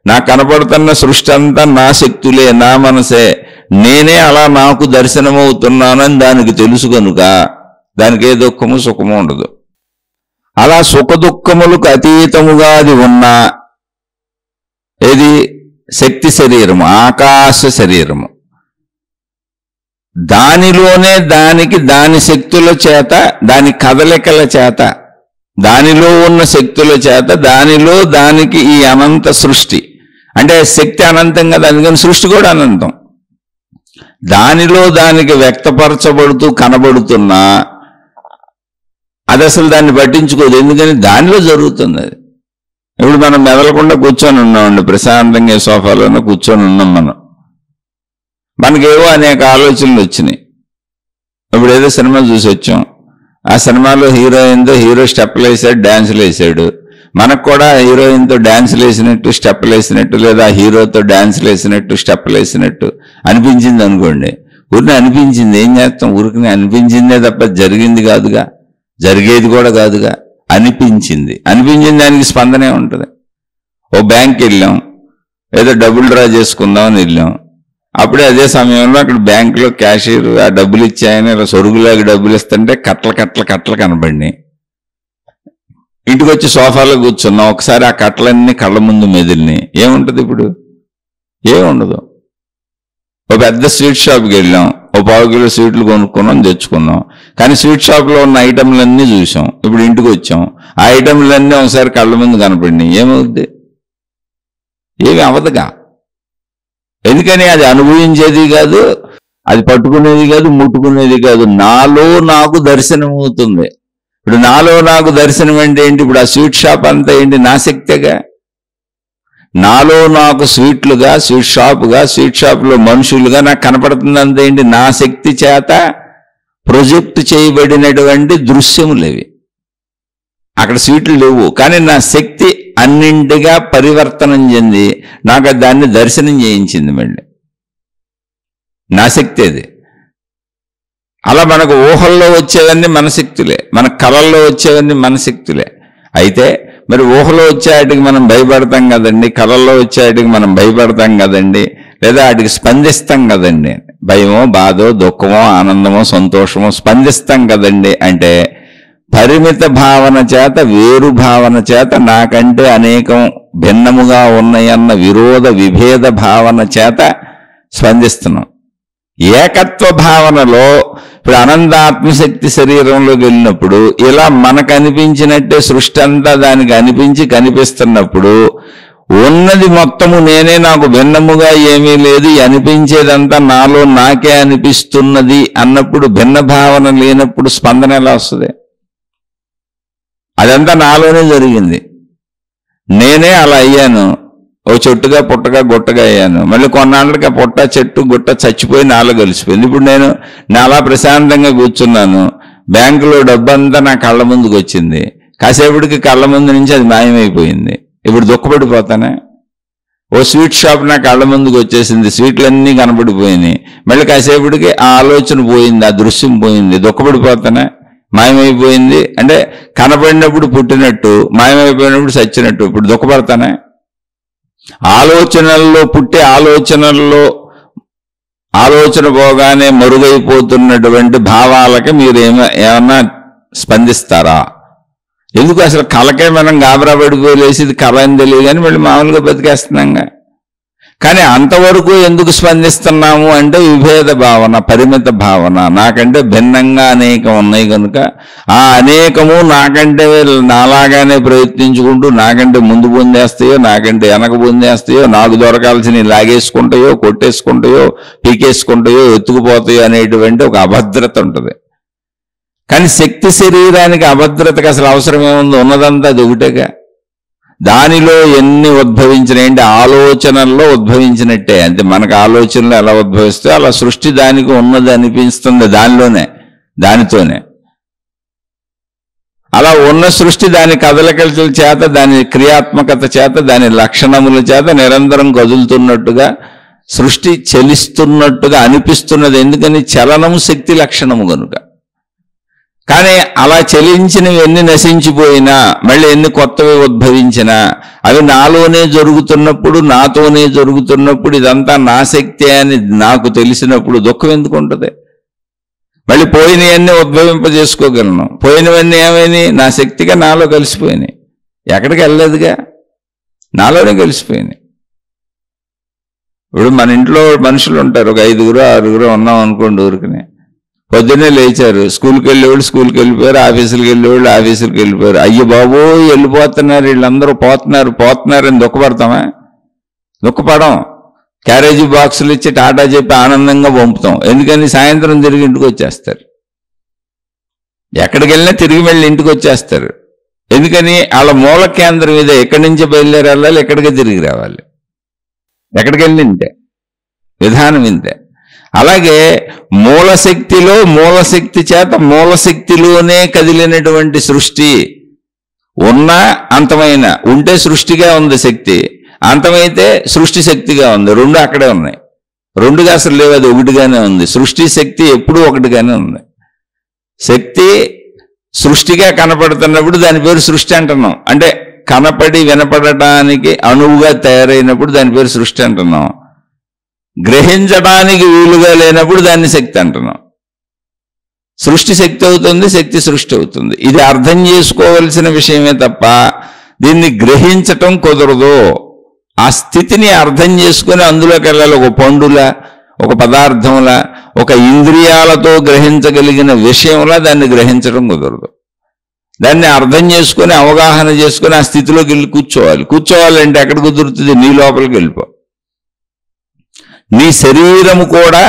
నాకు కనపడుతున్న సృష్టి అంతా నా శక్తులే, నా మనసే, నేనే అలా నాకు దర్శనమవుతున్నానని దానికి తెలుసు కనుక దానికి ఏ దుఃఖము సుఖము ఉండదు. అలా సుఖ దుఃఖములకు అతీతముగా అది ఉన్న ఏది? శక్తి శరీరము, ఆకాశ శరీరము. దానిలోనే దానికి దాని శక్తుల చేత, దాని కదలికల చేత, దానిలో ఉన్న శక్తుల చేత దానిలో దానికి ఈ అనంత సృష్టి, అంటే శక్తి అనంతం కదా, అందుకని సృష్టి కూడా అనంతం. దానిలో దానికి వ్యక్తపరచబడుతూ కనబడుతున్నా అది అసలు దాన్ని పట్టించుకోదు. ఎందుకని దానిలో జరుగుతుంది అది. ఇప్పుడు మనం మెదలకుండా కూర్చొని ఉన్నామండి, ప్రశాంతంగా సోఫాలోనే కూర్చొని ఉన్నాం. మనకేవో అనేక ఆలోచనలు వచ్చినాయి. ఇప్పుడు ఏదో సినిమా చూసి వచ్చాం, ఆ సినిమాలో హీరోయిన్తో హీరో స్టెప్పులు వేసాడు, డ్యాన్సులు వేసాడు. మనకు కూడా హీరోయిన్తో డ్యాన్సులు వేసినట్టు, స్టెప్పులు వేసినట్టు, లేదా హీరోతో డ్యాన్సులు వేసినట్టు, స్టెప్పులు వేసినట్టు అనిపించింది అనుకోండి. ఊరిని అనిపించింది, ఏం చేస్తాం? ఊరికి అనిపించిందే తప్ప జరిగింది కాదుగా. జరిగేది కూడా కాదుగా, అనిపించింది. అనిపించిన దానికి స్పందనే ఉంటుంది. ఓ బ్యాంక్కి వెళ్ళాం, ఏదో డబ్బులు డ్రా చేసుకుందామని వెళ్ళాం. అప్పుడే అదే సమయంలో అక్కడ బ్యాంకులో క్యాషియర్ ఆ డబ్బులు ఇచ్చాయని ఇలా సొరుగులాగా డబ్బులు ఇస్తుంటే కట్టలు కనబడినాయి. ఇంటికి వచ్చి సోఫాలో కూర్చున్నాం. ఒకసారి ఆ కట్టలన్నీ కళ్ళ ముందు మెదిలినాయి. ఏముంటుంది ఇప్పుడు? ఏముండదు. ఓ పెద్ద స్వీట్ షాప్కి వెళ్ళాం, ఓ 1/2 కిలో స్వీట్లు కొనుక్కున్నాం, తెచ్చుకున్నాం. కానీ స్వీట్ షాప్లో ఉన్న ఐటమ్లన్నీ చూసాం. ఇప్పుడు ఇంటికి వచ్చాం, ఆ ఐటమ్లన్నీ ఒకసారి కళ్ళ ముందు కనపడినాయి. ఏమవుద్ది? ఏమి అవదుగా. ఎందుకని? అది అనుభవించేది కాదు, అది పట్టుకునేది కాదు, ముట్టుకునేది కాదు. నాలో నాకు దర్శనం అవుతుంది. ఇప్పుడు నాలో నాకు దర్శనం అంటే ఏంటి? ఇప్పుడు ఆ స్వీట్ షాప్ అంతా ఏంటి? నా శక్తిగా. నాలో నాకు స్వీట్లుగా, స్వీట్ షాపుగా, స్వీట్ షాప్లో మనుషులుగా నాకు కనపడుతుంది అంత ఏంటి? నా శక్తి చేత ప్రొజెక్ట్ చేయబడినటువంటి దృశ్యములేవి. అక్కడ స్వీట్లు లేవు, కానీ నా శక్తి అన్నింటిగా పరివర్తనం చెంది నాకు దాన్ని దర్శనం చేయించింది. మళ్ళీ నా శక్తి అది. అలా మనకు ఊహల్లో వచ్చేవన్నీ మన శక్తులే, మన కళల్లో వచ్చేవన్నీ మన శక్తులే. అయితే మరి ఊహలో వచ్చేటికి మనం భయపడతాం కదండి, కళల్లో వచ్చేటికి మనం భయపడతాం కదండి, లేదా వాటికి స్పందిస్తాం కదండి. భయమో, బాధో, దుఃఖమో, ఆనందమో, సంతోషమో స్పందిస్తాం కదండి. అంటే పరిమిత భావన చేత, వేరు భావన చేత, నాకంటే అనేకం భిన్నముగా ఉన్నాయన్న విరోధ విభేద భావన చేత స్పందిస్తున్నాం. ఏకత్వ భావనలో ఇప్పుడు అనంత ఆత్మశక్తి శరీరంలోకి వెళ్ళినప్పుడు ఇలా మనకు అనిపించినట్టే సృష్టి అంతా దానికి అనిపించి కనిపిస్తున్నప్పుడు ఉన్నది మొత్తము నేనే, నాకు భిన్నముగా ఏమీ లేదు, అనిపించేదంతా నాలో నాకే అనిపిస్తున్నది అన్నప్పుడు, భిన్న భావన లేనప్పుడు స్పందన ఎలా వస్తుంది? అదంతా నాలోనే జరిగింది. నేనే అలా అయ్యాను. ఓ చెట్టుగా, పుట్టగా, గుట్టగా అయ్యాను. మళ్ళీ కొన్నాళ్ళకి ఆ పుట్ట, చెట్టు, గుట్ట చచ్చిపోయి నాలో కలిసిపోయింది. ఇప్పుడు నేను నాలా ప్రశాంతంగా కూర్చున్నాను. బ్యాంకులో డబ్బంతా నా కళ్ళ ముందుకు వచ్చింది. కాసేపటికి కళ్ళ ముందు నుంచి అది మాయమైపోయింది. ఇప్పుడు దుఃఖపడిపోతానే. ఓ స్వీట్ షాప్ నా కళ్ళ ముందుకు వచ్చేసింది, స్వీట్లన్నీ కనపడిపోయినాయి. మళ్ళీ కాసేపటికి ఆ ఆలోచన పోయింది, ఆ దృశ్యం పోయింది. దుఃఖపడిపోతానే. మాయమైపోయింది అంటే కనపడినప్పుడు పుట్టినట్టు, మాయమైపోయినప్పుడు చచ్చినట్టు. ఇప్పుడు దుఃఖపడతానే. ఆలోచనల్లో పుట్టి ఆలోచన పోగానే మరుగైపోతున్నటువంటి భావాలకి మీరు ఏమన్నా స్పందిస్తారా? ఎందుకు? అసలు కళకే మనం గాబరా పడిపోలేసి ఇది కళ అని తెలియదు, కానీ మళ్ళీ మామూలుగా బతికేస్తున్నాంగా. కానీ అంతవరకు ఎందుకు స్పందిస్తున్నాము అంటే విభేద భావన, పరిమిత భావన. నాకంటే భిన్నంగా అనేకం ఉన్నాయి కనుక ఆ అనేకము నాకంటే నాలాగానే ప్రయత్నించుకుంటూ నాకంటే ముందు పొందేస్తాయో, నాకంటే వెనక పొందేస్తాయో, నాకు దొరకాల్సినవి లాగేసుకుంటాయో, కొట్టేసుకుంటాయో, పీకేసుకుంటాయో, ఎత్తుకుపోతాయో అనేటువంటి ఒక అభద్రత ఉంటుంది. కానీ శక్తి శరీరానికి అభద్రతకు అసలు అవసరం ఏముంది? ఉన్నదంతా అది ఒకటేగా. దానిలో ఎన్ని ఉద్భవించినాయంటే ఆలోచనల్లో ఉద్భవించినట్టే. అంటే మనకు ఆలోచనలు ఎలా ఉద్భవిస్తే అలా సృష్టి దానికి ఉన్నది అనిపిస్తుంది దానితోనే. అలా ఉన్న సృష్టి దాని కదలికల చేత, దాని క్రియాత్మకత చేత, దాని లక్షణముల చేత నిరంతరం కదులుతున్నట్టుగా, సృష్టి చలిస్తున్నట్టుగా అనిపిస్తున్నది. ఎందుకని? చలనము శక్తి లక్షణము కనుక. కానీ అలా చలించినవి ఎన్ని నశించిపోయినా, మళ్ళీ ఎన్ని కొత్తవి ఉద్భవించినా, అవి నాలోనే జరుగుతున్నప్పుడు, నాతోనే జరుగుతున్నప్పుడు, ఇదంతా నా శక్తి అని నాకు తెలిసినప్పుడు దుఃఖం ఎందుకు ఉంటుంది? మళ్ళీ పోయినవన్నీ ఉద్భవింపజేసుకోగలను. పోయినవన్నీ ఏమైనాయి? నా శక్తిగా నాలో కలిసిపోయినాయి. ఎక్కడికి వెళ్ళలేదుగా, నాలోనే కలిసిపోయినాయి. ఇప్పుడు మన ఇంట్లో మనుషులు ఉంటారు, ఒక 5గురు 6గురు ఉన్నాం అనుకోండి. ఊరికనే పొద్దున్నే లేచారు, స్కూల్కి వెళ్ళేవాళ్ళు స్కూల్కి వెళ్ళిపోయారు, ఆఫీసులకు వెళ్ళేవాళ్ళు ఆఫీసులకు వెళ్ళిపోయారు. అయ్యో బాబో వెళ్ళిపోతున్నారు, వీళ్ళందరూ పోతున్నారని దుఃఖపడతామా? దుఃఖపడం. క్యారేజీ బాక్సులు ఇచ్చి టాటా చెప్పి ఆనందంగా పంపుతాం. ఎందుకని? సాయంత్రం తిరిగి ఇంటికి వచ్చేస్తారు. ఎక్కడికి వెళ్ళినా తిరిగి మళ్ళీ ఇంటికి వచ్చేస్తారు. ఎందుకని? వాళ్ళ మూల కేంద్రం ఇదే. ఎక్కడి నుంచి బయలుదేరి వెళ్ళాలి, ఎక్కడికి తిరిగి రావాలి. ఎక్కడికి వెళ్ళింటే విధానం ఇంతే. అలాగే మూలశక్తిలో, మూలశక్తి చేత, మూలశక్తిలోనే కదిలినటువంటి సృష్టి ఉన్న అంతమైన ఉంటే సృష్టిగా ఉంది శక్తి, అంతమైతే సృష్టి శక్తిగా ఉంది. రెండు అక్కడే ఉన్నాయి. రెండుగా అసలు లేవు, అది ఒకటిగానే ఉంది. సృష్టి శక్తి ఎప్పుడూ ఒకటిగానే ఉంది. శక్తి సృష్టిగా కనపడుతున్నప్పుడు దాని పేరు సృష్టి అంటున్నాం. అంటే కనపడి వినపడటానికి అనువుగా తయారైనప్పుడు దాని పేరు సృష్టి అంటున్నాం. గ్రహించడానికి వీలుగా లేనప్పుడు దాన్ని శక్తి అంటున్నాం. సృష్టి శక్తి అవుతుంది, శక్తి సృష్టి అవుతుంది. ఇది అర్థం చేసుకోవలసిన విషయమే తప్ప దీన్ని గ్రహించటం కుదరదు. ఆ స్థితిని అర్థం చేసుకుని అందులోకి వెళ్ళాలి. ఒక పండులా, ఒక పదార్థంలా, ఒక ఇంద్రియాలతో గ్రహించగలిగిన విషయంలా దాన్ని గ్రహించడం కుదరదు. దాన్ని అర్థం చేసుకుని అవగాహన చేసుకుని ఆ స్థితిలోకి వెళ్ళి కూర్చోవాలంటే ఎక్కడ కుదురుతుంది? నీ లోపలికి వెళ్ళిపో. నీ శరీరము కూడా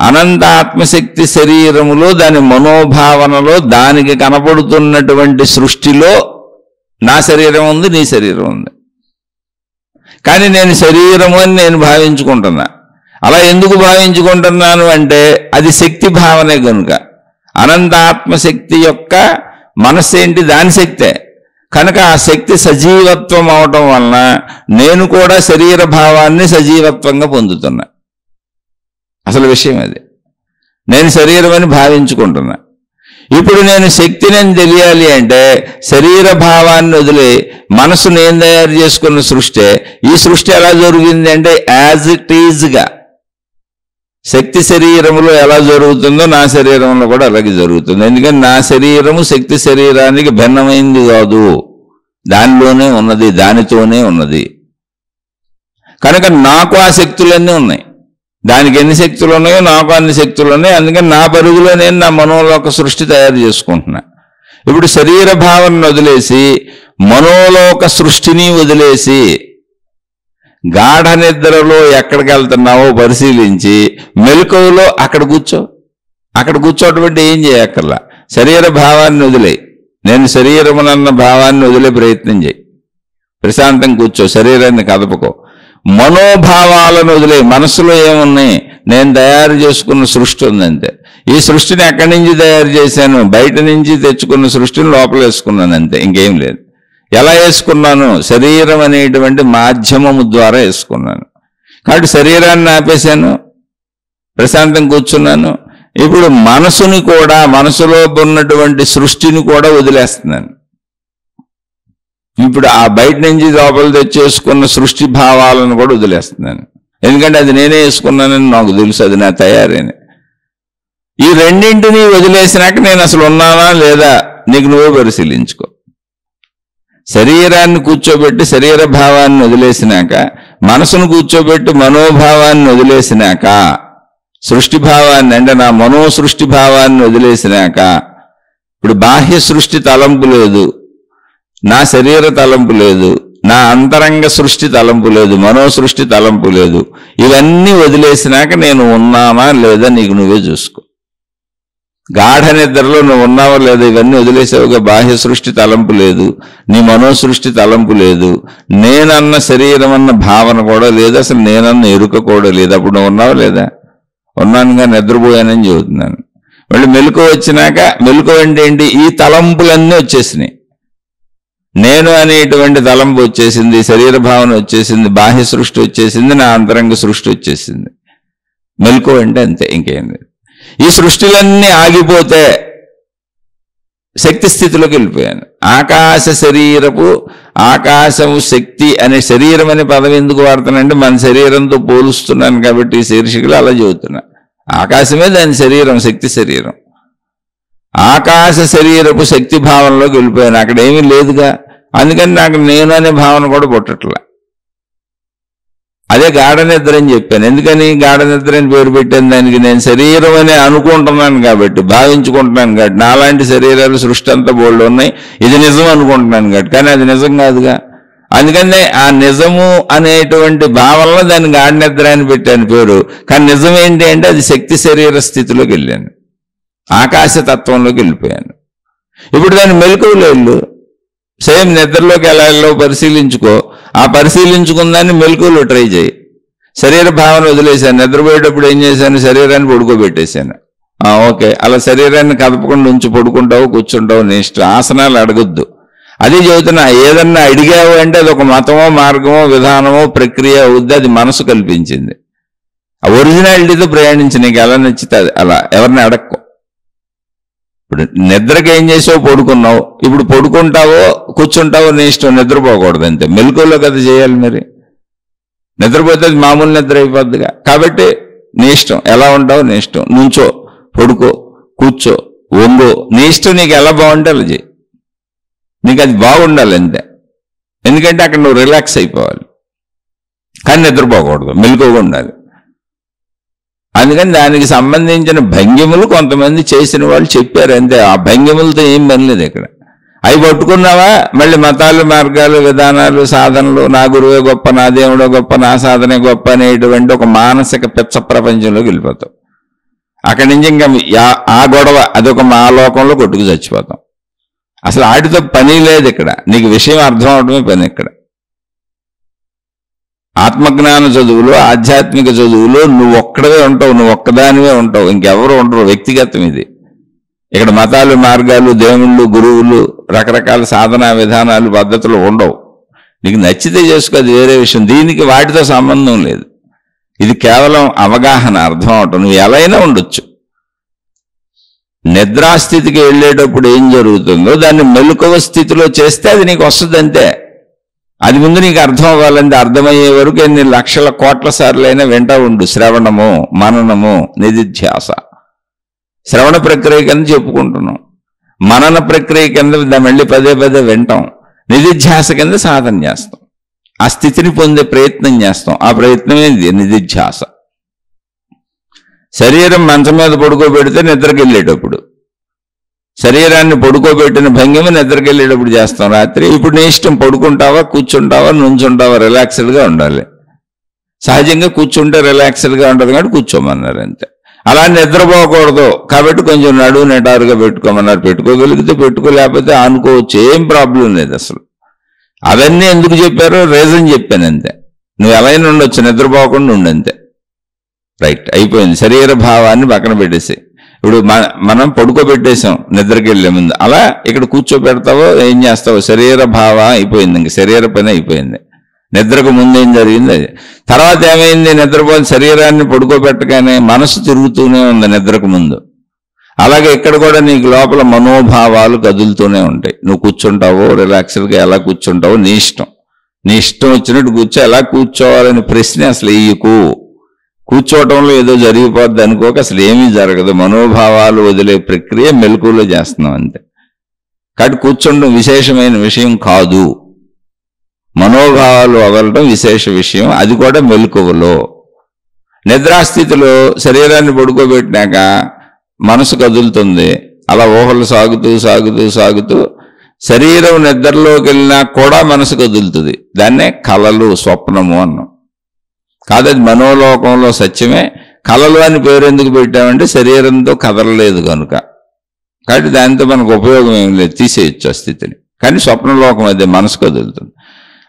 అనంత ఆత్మశక్తి శరీరములో, దాని మనోభావనలో, దానికి కనపడుతున్నటువంటి సృష్టిలో నా శరీరం ఉంది, నీ శరీరం ఉంది. కానీ నేను శరీరము అని నేను భావించుకుంటున్నా. అలా ఎందుకు భావించుకుంటున్నాను అంటే అది శక్తి భావనే కనుక. అనంత ఆత్మశక్తి యొక్క మనస్సు ఏంటి? దాని శక్తే కనుక ఆ శక్తి సజీవత్వం అవటం వలన నేను కూడా శరీర భావాన్ని సజీవత్వంగా పొందుతున్నా. అసలు విషయం అది. నేను శరీరం అని భావించుకుంటున్నా. ఇప్పుడు నేను శక్తిని తెలియాలి అంటే శరీర భావాన్ని వదిలి మనసు నేను తయారు చేసుకున్న సృష్టి. ఈ సృష్టి ఎలా జరిగింది అంటే యాజ్ ఇట్ ఈజ్గా శక్తి శరీరములో ఎలా జరుగుతుందో నా శరీరంలో కూడా అలాగే జరుగుతుంది. ఎందుకంటే నా శరీరము శక్తి శరీరానికి భిన్నమైంది కాదు, దానిలోనే ఉన్నది, దానితోనే ఉన్నది. కనుక నాకు ఆ శక్తులన్నీ ఉన్నాయి. దానికి ఎన్ని శక్తులు ఉన్నాయో నాకు అన్ని శక్తులు ఉన్నాయి. అందుకని నా పరుగులో నేను నా మనోలోక సృష్టి తయారు చేసుకుంటున్నా. ఇప్పుడు శరీర భావనను వదిలేసి మనోలోక సృష్టిని వదిలేసి గాఢ నిద్రలో ఎక్కడికి వెళ్తున్నావో పరిశీలించి మెలకువలో అక్కడ కూర్చోటువంటి ఏం చేయక్కర్లా. శరీర భావాన్ని వదిలే, నేను శరీరమునన్న భావాన్ని వదిలే ప్రయత్నం చేయి. ప్రశాంతం కూర్చో, శరీరాన్ని కదపకో. మనోభావాలను వదిలే, మనసులో ఏమున్నాయి? నేను తయారు చేసుకున్న సృష్టి ఉందంతే. ఈ సృష్టిని ఎక్కడి నుంచి తయారు చేశాను? బయట నుంచి తెచ్చుకున్న సృష్టిని లోపల వేసుకున్నాను అంతే, ఇంకేం లేదు. ఎలా వేసుకున్నాను? శరీరం అనేటువంటి మాధ్యమము ద్వారా వేసుకున్నాను. కాబట్టి శరీరాన్ని ఆపేశాను, ప్రశాంతం కూర్చున్నాను. ఇప్పుడు మనసుని కూడా, మనసులో ఉన్నటువంటి సృష్టిని కూడా వదిలేస్తున్నాను. ఇప్పుడు ఆ బయట నుంచి లోపల తెచ్చేసుకున్న సృష్టి భావాలను కూడా వదిలేస్తున్నాను. ఎందుకంటే అది నేనే వేసుకున్నానని నాకు తెలుసు, అది నా తయారేని. ఈ రెండింటినీ వదిలేసినాక నేను అసలు ఉన్నానా లేదా నీకు నువ్వే పరిశీలించుకో. శరీరాన్ని కూర్చోబెట్టి శరీర భావాన్ని వదిలేసినాక, మనసును కూర్చోబెట్టి మనోభావాన్ని వదిలేసినాక, సృష్టి భావాన్ని అంటే నా మనో సృష్టి భావాన్ని వదిలేసినాక, ఇప్పుడు బాహ్య సృష్టి తలంపు లేదు, నా శరీర తలంపు లేదు, నా అంతరంగ సృష్టి తలంపు లేదు, మనో సృష్టి తలంపు లేదు. ఇవన్నీ వదిలేసినాక నేను ఉన్నానా లేదా నీకు నువ్వే చూసుకో. గాఢ నిద్రలో నువ్వు ఉన్నావో లేదా ఇవన్నీ వదిలేసావుగా. బాహ్య సృష్టి తలంపు లేదు, నీ మనో సృష్టి తలంపు లేదు, నేనన్న శరీరం అన్న భావన కూడా లేదు, అసలు నేనన్న ఎరుక కూడా లేదు. అప్పుడు నువ్వు ఉన్నావా లేదా? ఉన్నానుగా, నిద్రపోయానని చెబుతున్నాను. మళ్ళీ మెలకువ వచ్చినాక, మెలకువ అంటే ఏంటి? ఈ తలంపులన్నీ వచ్చేసినాయి. నేను అనేటువంటి తలంపు వచ్చేసింది, శరీర భావన వచ్చేసింది, బాహ్య సృష్టి వచ్చేసింది, నా అంతరంగ సృష్టి వచ్చేసింది. మెలకువ అంటే అంతే, ఇంకేం లేదు. ఈ సృష్టిలన్నీ ఆగిపోతే శక్తి స్థితిలోకి వెళ్ళిపోయాను. ఆకాశ శరీరపు, ఆకాశము శక్తి అనే శరీరం అనే పదం ఎందుకు వాడుతానంటే మన శరీరంతో పోలుస్తున్నాను కాబట్టి ఈ శీర్షికలు అలా చెబుతున్నా. ఆకాశమే దాని శరీరం, శక్తి శరీరం. ఆకాశ శరీరపు శక్తి భావనలోకి వెళ్ళిపోయాను. అక్కడ ఏమీ లేదుగా, అందుకని నాకు నేను అనే భావన కూడా పుట్టట్లా. అదే గాఢ నిద్ర అని చెప్పాను. ఎందుకని గాఢ నిద్ర అని పేరు పెట్టాను దానికి? నేను శరీరం అని అనుకుంటున్నాను కాబట్టి, భావించుకుంటున్నాను కాబట్టి. నాలాంటి శరీరాలు సృష్టి అంతా బోల్డ్ ఉన్నాయి, ఇది నిజం అనుకుంటున్నాను కాబట్టి. కానీ అది నిజం కాదుగా. అందుకని ఆ నిజము అనేటువంటి భావనలో దాన్ని గాఢ నిద్ర అని పెట్టాను పేరు. కానీ నిజం ఏంటి అంటే అది శక్తి శరీర స్థితిలోకి వెళ్ళాను, ఆకాశతత్వంలోకి వెళ్ళిపోయాను. ఇప్పుడు దాన్ని మెలకువలో వెళ్ళు, సేమ్ నిద్రలోకి ఎలా వెళ్ళో పరిశీలించుకో. ఆ పరిశీలించుకుందాన్ని మెలకువలో ట్రై చేయి. శరీర భావన వదిలేశాను, నిద్రపోయేటప్పుడు ఏం చేశాను? శరీరాన్ని పడుకోబెట్టేశాను. ఓకే, అలా శరీరాన్ని కదపకుండా ఉంచి పడుకుంటావు, కూర్చుంటావు, నీ ఇష్టం. ఆసనాలు అడగొద్దు. అది చెబుతున్నా. ఏదన్నా అడిగావు అంటే అది ఒక మతమో, మార్గమో, విధానమో, ప్రక్రియ అవుద్ది. అది మనసు కల్పించింది. ఆ ఒరిజినాలిటీతో ప్రయాణించి నీకు ఎలా నచ్చితే అలా, ఎవరిని అడక్కో. ఇప్పుడు నిద్రకి ఏం చేసావు? పడుకున్నావు. ఇప్పుడు పడుకుంటావో కూర్చుంటావో నీ ఇష్టం, నిద్రపోకూడదు అంతే. మెలకువలో కదా చేయాలి. మరి నిద్రపోతే అది మామూలు నిద్ర అయిపోద్దిగా. కాబట్టి నీ ఇష్టం, ఎలా ఉంటావో నీ ఇష్టం. నుంచో, పడుకో, కూర్చో, వంగో, నీ ఇష్టం. నీకు ఎలా బాగుంటే అలా చేయి. నీకు అది బాగుండాలి అంతే. ఎందుకంటే అక్కడ నువ్వు రిలాక్స్ అయిపోవాలి. కానీ నిద్రపోకూడదు, మెలకువగా ఉండాలి. అందుకని దానికి సంబంధించిన భంగిములు కొంతమంది చేసిన వాళ్ళు చెప్పారు అంతే. ఆ భంగిములతో ఏం పని లేదు ఇక్కడ. అవి పట్టుకున్నావా మళ్ళీ మతాలు, మార్గాలు, విధానాలు, సాధనలు, నా గురువే గొప్ప, నా దేవుడో గొప్ప, నా సాధనే గొప్ప అనేటువంటి ఒక మానసిక పిచ్చ ప్రపంచంలోకి వెళ్ళిపోతాం. అక్కడి నుంచి ఇంకా ఆ గొడవ అదొక మా లోకంలో కొట్టుకు చచ్చిపోతాం. అసలు వాటితో పని లేదు ఇక్కడ. నీకు విషయం అర్థం అవడమే పని ఇక్కడ. ఆత్మజ్ఞాన చదువులు, ఆధ్యాత్మిక చదువులు నువ్వు ఒక్కడవే ఉంటావు, నువ్వు ఒక్కదానివే ఉంటావు, ఇంకెవరు ఉండరు. వ్యక్తిగతం ఇది. ఇక్కడ మతాలు, మార్గాలు, దేవుళ్ళు, గురువులు, రకరకాల సాధనా విధానాలు, పద్ధతులు ఉండవు. నీకు నచ్చితే చేసుకో, అది వేరే విషయం. దీనికి వాటితో సంబంధం లేదు. ఇది కేవలం అవగాహన, అర్థం అవటం. నువ్వు ఎలా అయినా ఉండొచ్చు. నిద్రాస్థితికి వెళ్ళేటప్పుడు ఏం జరుగుతుందో దాన్ని మెలకువ స్థితిలో చేస్తే అది నీకు వస్తుంది అంతే. అది ముందు నీకు అర్థం అవ్వాలంటే అర్థమయ్యే వరకు ఎన్ని లక్షల కోట్ల సార్లైనా వింటా ఉండు. శ్రవణము, మననము, నిధిధ్యాస. శ్రవణ ప్రక్రియ కింద చెప్పుకుంటున్నాం, మనన ప్రక్రియ కింద మళ్ళీ పదే పదే వింటాం, నిధిధ్యాస కింద సాధన చేస్తాం. ఆ స్థితిని పొందే ప్రయత్నం చేస్తాం. ఆ ప్రయత్నమే నిధిధ్యాస. శరీరం మంచం మీద పడుకోబెడితే నిద్రకి వెళ్ళేటప్పుడు, శరీరాన్ని పడుకోబెట్టిన భంగిమ నిద్రకి వెళ్ళేటప్పుడు చేస్తాం రాత్రి. ఇప్పుడు నీ ఇష్టం, పడుకుంటావా, కూర్చుంటావా, నుంచుంటావా, రిలాక్స్డ్గా ఉండాలి. సహజంగా కూర్చుంటే రిలాక్స్డ్గా ఉంటుంది కాబట్టి కూర్చోమన్నారు అంతే. అలా నిద్రపోకూడదు కాబట్టి కొంచెం నడువు నిటారుగా పెట్టుకోమన్నారు. పెట్టుకోగలిగితే పెట్టుకోలేకపోతే ఆనుకోవచ్చు, ఏం ప్రాబ్లం లేదు అసలు. అవన్నీ ఎందుకు చెప్పారో రీజన్ చెప్పాను అంతే. నువ్వు ఎలా అయినా ఉండొచ్చు, నిద్రపోకుండా ఉండంతే. రైట్, అయిపోయింది. శరీర భావాన్ని పక్కన పెట్టేసి ఇప్పుడు మనం పడుకోబెట్టేసాం నిద్రకి వెళ్ళే ముందు. అలా ఇక్కడ కూర్చోబెడతావో ఏం చేస్తావో శరీర భావం అయిపోయింది. ఇంక శరీర పని అయిపోయింది. నిద్రకు ముందు ఏం జరిగింది అది. తర్వాత ఏమైంది? నిద్రపోయిన శరీరాన్ని పడుకోబెట్టగానే మనసు తిరుగుతూనే ఉంది నిద్రకు ముందు. అలాగే ఇక్కడ కూడా నీకు లోపల మనోభావాలు కదులుతూనే ఉంటాయి. నువ్వు కూర్చుంటావో, రిలాక్స్డ్గా ఎలా కూర్చుంటావో నీ ఇష్టం. నీ ఇష్టం వచ్చినట్టు కూర్చో. ఎలా కూర్చోవాలని ప్రశ్న అసలు ఇయ్యకు. కూర్చోవటంలో ఏదో జరిగిపోద్ది అనుకోక అసలు ఏమీ జరగదు. మనోభావాలు వదిలే ప్రక్రియ మెలకువలో చేస్తున్నాం అంతే. కాబట్టి కూర్చోవడం విశేషమైన విషయం కాదు. మనోభావాలు వదలటం విశేష విషయం, అది కూడా మెలకువలో. నిద్రాస్థితిలో శరీరాన్ని పడుకోబెట్టినాక మనసు కదులుతుంది. అలా ఊహలు సాగుతూ సాగుతూ సాగుతూ శరీరం నిద్రలోకి వెళ్ళినా కూడా మనసు కదులుతుంది. దాన్నే కలలు, స్వప్నము అన్నాం. కాదది మనోలోకంలో సత్యమే. కలలు అని పేరు ఎందుకు పెట్టామంటే శరీరంతో కదలలేదు కనుక. కాబట్టి దాంతో మనకు ఉపయోగం ఏం లేదు, తీసేయచ్చు ఆ స్థితిని. కానీ స్వప్నలోకం అదే, మనసు కదులుతుంది.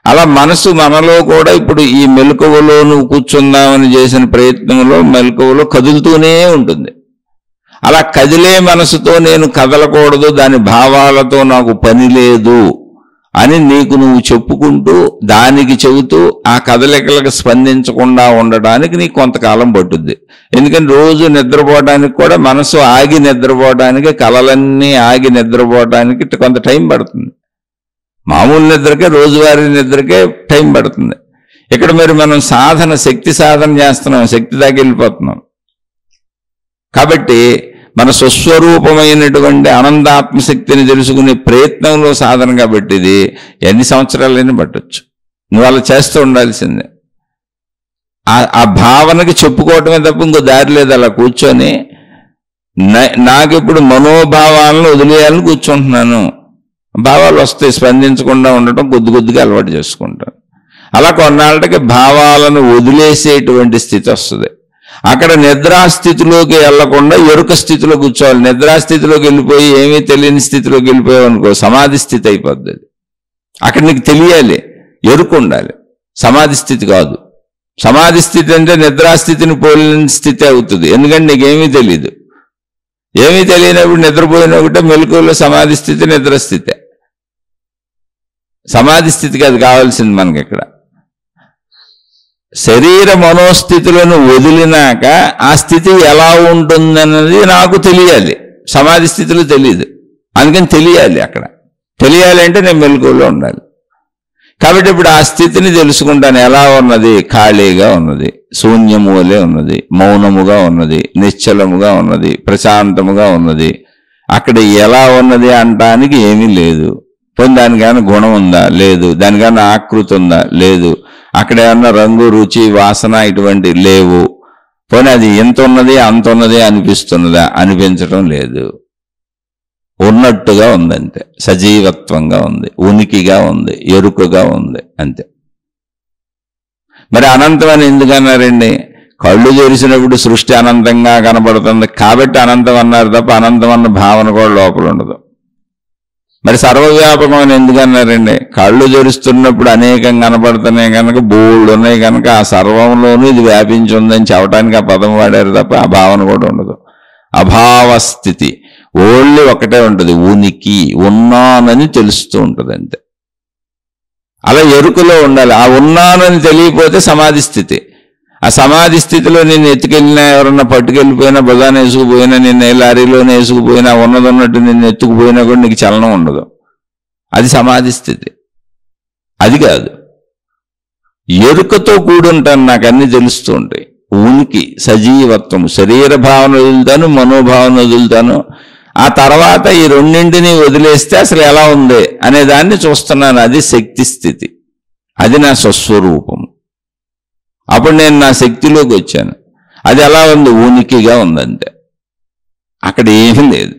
అలా మనసు మనలో కూడా ఇప్పుడు ఈ మెలకువలో నువ్వు కూర్చుందామని చేసిన ప్రయత్నంలో మెలకువలో కదులుతూనే ఉంటుంది. అలా కదిలే మనసుతో నేను కదలకూడదు, దాని భావాలతో నాకు పని లేదు అని నీకు నువ్వు చెప్పుకుంటూ దానికి చెబుతూ ఆ కదలికలకు స్పందించకుండా ఉండడానికి నీకు కొంతకాలం పట్టుద్ది. ఎందుకంటే రోజు నిద్రపోవడానికి కూడా మనసు ఆగి నిద్రపోవడానికి, కలలన్నీ ఆగి నిద్రపోవడానికి కొంత టైం పడుతుంది. మామూలు నిద్రకే, రోజువారీ నిద్రకే టైం పడుతుంది. ఇక్కడ మరి మనం సాధన, శక్తి సాధన చేస్తున్నాం, శక్తి దాకా వెళ్ళిపోతున్నాం. కాబట్టి మన స్వస్వరూపమైనటువంటి ఆనందాత్మశక్తిని తెలుసుకునే ప్రయత్నంలో సాధన కాబట్టి ఇది ఎన్ని సంవత్సరాలైనా పట్టొచ్చు. నువ్వు అలా చేస్తూ ఉండాల్సిందే. ఆ భావనకి చెప్పుకోవటమే తప్ప ఇంకో దారి లేదు. అలా కూర్చొని నాకు ఇప్పుడు మనోభావాలను వదిలేయాలని కూర్చుంటున్నాను. భావాలు వస్తాయి, స్పందించకుండా ఉండటం కొద్ది కొద్దిగా అలవాటు చేసుకుంటాను. అలా కొన్నాళ్ళకి భావాలను వదిలేసేటువంటి స్థితి వస్తుంది. అక్కడ నిద్రాస్థితిలోకి వెళ్లకుండా ఎరుక స్థితిలో కూర్చోవాలి. నిద్రాస్థితిలోకి వెళ్ళిపోయి ఏమీ తెలియని స్థితిలోకి వెళ్ళిపోయావు అనుకో, సమాధి స్థితి అయిపోద్ది. అక్కడ నీకు తెలియాలి, ఎరుక ఉండాలి. సమాధి స్థితి కాదు. సమాధి స్థితి అంటే నిద్రాస్థితిని పోలిన స్థితి అవుతుంది. ఎందుకంటే నీకేమీ తెలియదు. ఏమీ తెలియనప్పుడు నిద్రపోయిన ఒకటే, మెలకువలో సమాధి స్థితి, నిద్రస్థితి. సమాధి స్థితికి అది కావాల్సింది మనకి. ఇక్కడ శరీర మనోస్థితులను వదిలినాక ఆ స్థితి ఎలా ఉంటుందన్నది నాకు తెలియాలి. సమాధి స్థితిలో తెలియదు. అందుకని తెలియాలి. అక్కడ తెలియాలి అంటే నేను మెలకువలో ఉండాలి. కాబట్టి ఇప్పుడు ఆ స్థితిని తెలుసుకుంటాను. ఎలా ఉన్నది? ఖాళీగా ఉన్నది, శూన్యము వలె ఉన్నది, మౌనముగా ఉన్నది, నిశ్చలముగా ఉన్నది, ప్రశాంతముగా ఉన్నది. అక్కడ ఎలా ఉన్నది అనటానికి ఏమీ లేదు. పోనీ దానికైనా గుణం ఉందా? లేదు. దానికైనా ఆకృతి ఉందా? లేదు. అక్కడ ఏమన్నా రంగు, రుచి, వాసన ఇటువంటి లేవు. పోనీ అది ఎంత ఉన్నది అంత ఉన్నది అనిపిస్తున్నదా? అనిపించడం లేదు. ఉన్నట్టుగా ఉందంతే. సజీవత్వంగా ఉంది, ఉనికిగా ఉంది, ఎరుకగా ఉంది, అంతే. మరి అనంతం అని ఎందుకన్నారండి? కళ్ళు తెరిచినప్పుడు సృష్టి అనంతంగా కనబడుతుంది కాబట్టి అనంతం అన్నారు తప్ప అనంతం అన్న భావన కూడా లోపల ఉండదు. మరి సర్వవ్యాపకం అని ఎందుకన్నారండి? కళ్ళు తెరుస్తున్నప్పుడు అనేకం కనబడుతున్నాయి కనుక, బోల్డ్ ఉన్నాయి కనుక ఆ సర్వంలోనూ ఇది వ్యాపించి ఉందని చెప్పడానికి ఆ పదం వాడారు తప్ప ఆ భావన కూడా ఉండదు. అభావస్థితి ఓన్లీ ఒకటే ఉంటుంది, ఉనికి, ఉన్నానని తెలుస్తూ ఉంటుంది అంతే. అలా ఎరుకలో ఉండాలి. ఆ ఉన్నానని తెలియకపోతే సమాధి స్థితి. ఆ సమాధి స్థితిలో నిన్ను ఎత్తుకెళ్ళినా, ఎవరన్నా పట్టుకెళ్ళిపోయినా, బుధాన వేసుకుపోయినా, నిన్ను లారీలోనే వేసుకుపోయినా, ఉన్నది ఉన్నట్టు నిన్ను ఎత్తుకుపోయినా కూడా నీకు చలనం ఉండదు. అది సమాధి స్థితి. అది కాదు, ఎరుకతో కూడుంటాను, నాకు అన్ని తెలుస్తూ ఉంటాయి. ఉనికి, సజీవత్వం, శరీర భావన వదులుతాను, మనోభావన వదులుతాను. ఆ తర్వాత ఈ రెండింటినీ వదిలేస్తే అసలు ఎలా ఉంది అనే దాన్ని చూస్తున్నాను. అది శక్తి స్థితి, అది నా స్వస్వరూపం. అప్పుడు నేను నా శక్తిలోకి వచ్చాను. అది ఎలా ఉంది? ఉనికిగా ఉందంటే. అక్కడ ఏమీ లేదు.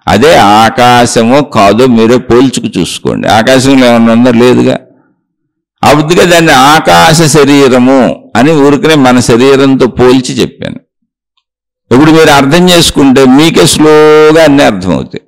అదే ఆకాశమో కాదో మీరే పోల్చుకు చూసుకోండి. ఆకాశంలో ఏమన్నా ఉందో? లేదుగా. అబుద్ధిగా దాన్ని ఆకాశ శరీరము అని ఊరికనే మన శరీరంతో పోల్చి చెప్పాను. ఇప్పుడు మీరు అర్థం చేసుకుంటే మీకే స్లోగా అన్నీ అర్థమవుతాయి.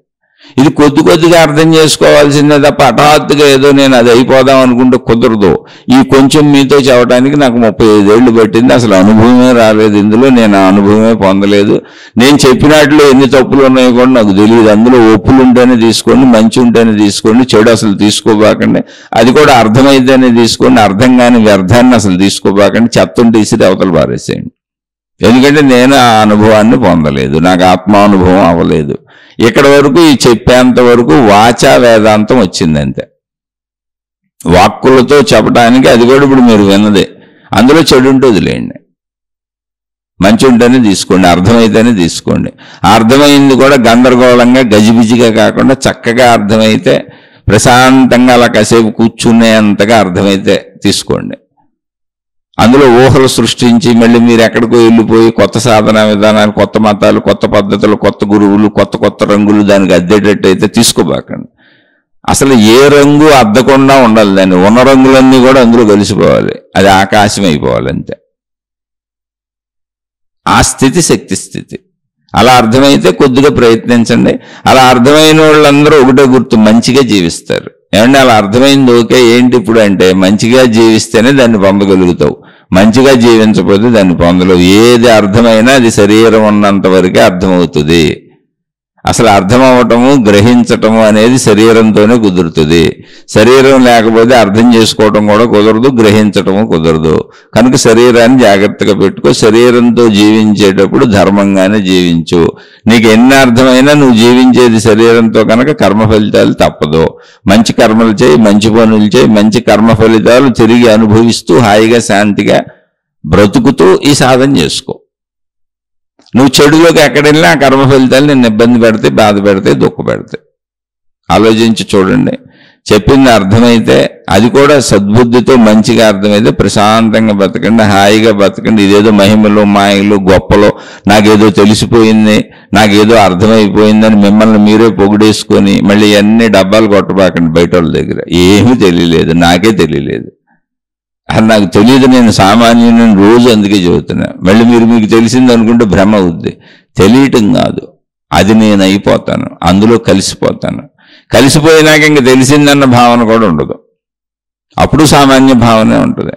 ఇది కొద్ది కొద్దిగా అర్థం చేసుకోవాల్సిందే తప్ప హఠాత్తుగా ఏదో నేను అది అయిపోదాం అనుకుంటే కుదరదు. ఈ కొంచెం మీతో చెప్పడానికి నాకు 35 ఏళ్ళు పట్టింది. అసలు అనుభవమే రాలేదు ఇందులో, నేను అనుభవమే పొందలేదు. నేను చెప్పినట్లు ఎన్ని తప్పులు ఉన్నాయో కూడా నాకు తెలియదు. అందులో ఒప్పులు ఉంటేనే తీసుకోండి, మంచి ఉంటేనే తీసుకోండి, చెడు అసలు తీసుకోబాకండి. అది కూడా అర్థమైతేనే తీసుకోండి, అర్థం కాని వ్యర్థాన్ని అసలు తీసుకోబాకండి. చెత్తంటే ఇసిరి అవతల పారేసేయండి. ఎందుకంటే నేను ఆ అనుభవాన్ని పొందలేదు, నాకు ఆత్మానుభవం అవ్వలేదు. ఇక్కడ వరకు ఈ చెప్పేంత వరకు వాచా వేదాంతం వచ్చిందంతే. వాక్కులతో చెప్పడానికి అది కూడా ఇప్పుడు మీరు విన్నదే. అందులో చెడు ఉంటే వదిలేయండి, మంచి ఉంటేనే తీసుకోండి, అర్థమైతేనే తీసుకోండి. అర్థమైంది కూడా గందరగోళంగా గజిబిజిగా కాకుండా చక్కగా అర్థమైతే, ప్రశాంతంగా అలా కాసేపు కూర్చునేంతగా అర్థమైతే తీసుకోండి. అందులో ఊహలు సృష్టించి మళ్ళీ మీరు ఎక్కడికో వెళ్ళిపోయి కొత్త సాధన విధానాలు, కొత్త మతాలు, కొత్త పద్ధతులు, కొత్త గురువులు, కొత్త కొత్త రంగులు దానికి అద్దేటట్టు అయితే తీసుకోబాకండి. అసలు ఏ రంగు అద్దకుండా ఉండాలి. దాన్ని ఉన్న రంగులన్నీ కూడా అందులో కలిసిపోవాలి. అది ఆకాశం అయిపోవాలి అంతే. ఆ స్థితి శక్తి స్థితి. అలా అర్థమైతే కొద్దిగా ప్రయత్నించండి. అలా అర్థమైన వాళ్ళందరూ ఒకటే గుర్తు, మంచిగా జీవిస్తారు. ఏమంటే అలా అర్థమైంది ఓకే, ఏంటి ఇప్పుడు అంటే మంచిగా జీవిస్తేనే దాన్ని పొందగలుగుతావు, మంచిగా జీవించకపోతే దాన్ని పొందలేవు. ఏది అర్థమైనా అది శరీరం ఉన్నంత వరకే అర్థమవుతుంది. అసలు అర్థం అవ్వటము, గ్రహించటము అనేది శరీరంతోనే కుదురుతుంది. శరీరం లేకపోతే అర్థం చేసుకోవటం కూడా కుదరదు, గ్రహించటము కుదరదు. కనుక శరీరాన్ని జాగ్రత్తగా పెట్టుకో. శరీరంతో జీవించేటప్పుడు ధర్మంగానే జీవించు. నీకు ఎన్ని అర్థమైనా నువ్వు జీవించేది శరీరంతో కనుక కర్మ ఫలితాలు తప్పదు. మంచి కర్మలు చేయి, మంచి పనులు చేయి, మంచి కర్మ ఫలితాలు తిరిగి అనుభవిస్తూ హాయిగా శాంతిగా బ్రతుకుతూ ఈ సాధన చేసుకో. నువ్వు చెడులోకి ఎక్కడెళ్ళినా ఆ కర్మ ఫలితాలు నిన్ను ఇబ్బంది పెడతాయి, బాధ పెడతాయి, దుఃఖ పెడతాయి. ఆలోచించి చూడండి. చెప్పింది అర్థమైతే, అది కూడా సద్బుద్ధితో మంచిగా అర్థమైతే ప్రశాంతంగా బతకండి, హాయిగా బతకండి. ఇదేదో మహిమలు, మాయలు, గొప్పలో నాకేదో తెలిసిపోయింది, నాకేదో అర్థమైపోయిందని మిమ్మల్ని మీరే పొగిడేసుకొని మళ్ళీ అన్ని డబ్బాలు కొట్టబాకండి బయట వాళ్ళ దగ్గర. ఏమీ తెలియలేదు, నాకే తెలియలేదు, అది నాకు తెలియదు, నేను సామాన్యుని రోజు అందుకే చెబుతున్నా. మళ్ళీ మీరు మీకు తెలిసింది అనుకుంటే భ్రమ అవుద్ది. తెలియటం కాదు, అది నేను అయిపోతాను, అందులో కలిసిపోతాను. కలిసిపోయినాక ఇంక తెలిసిందన్న భావన కూడా ఉండదు. అప్పుడు సామాన్య భావనే ఉంటుంది.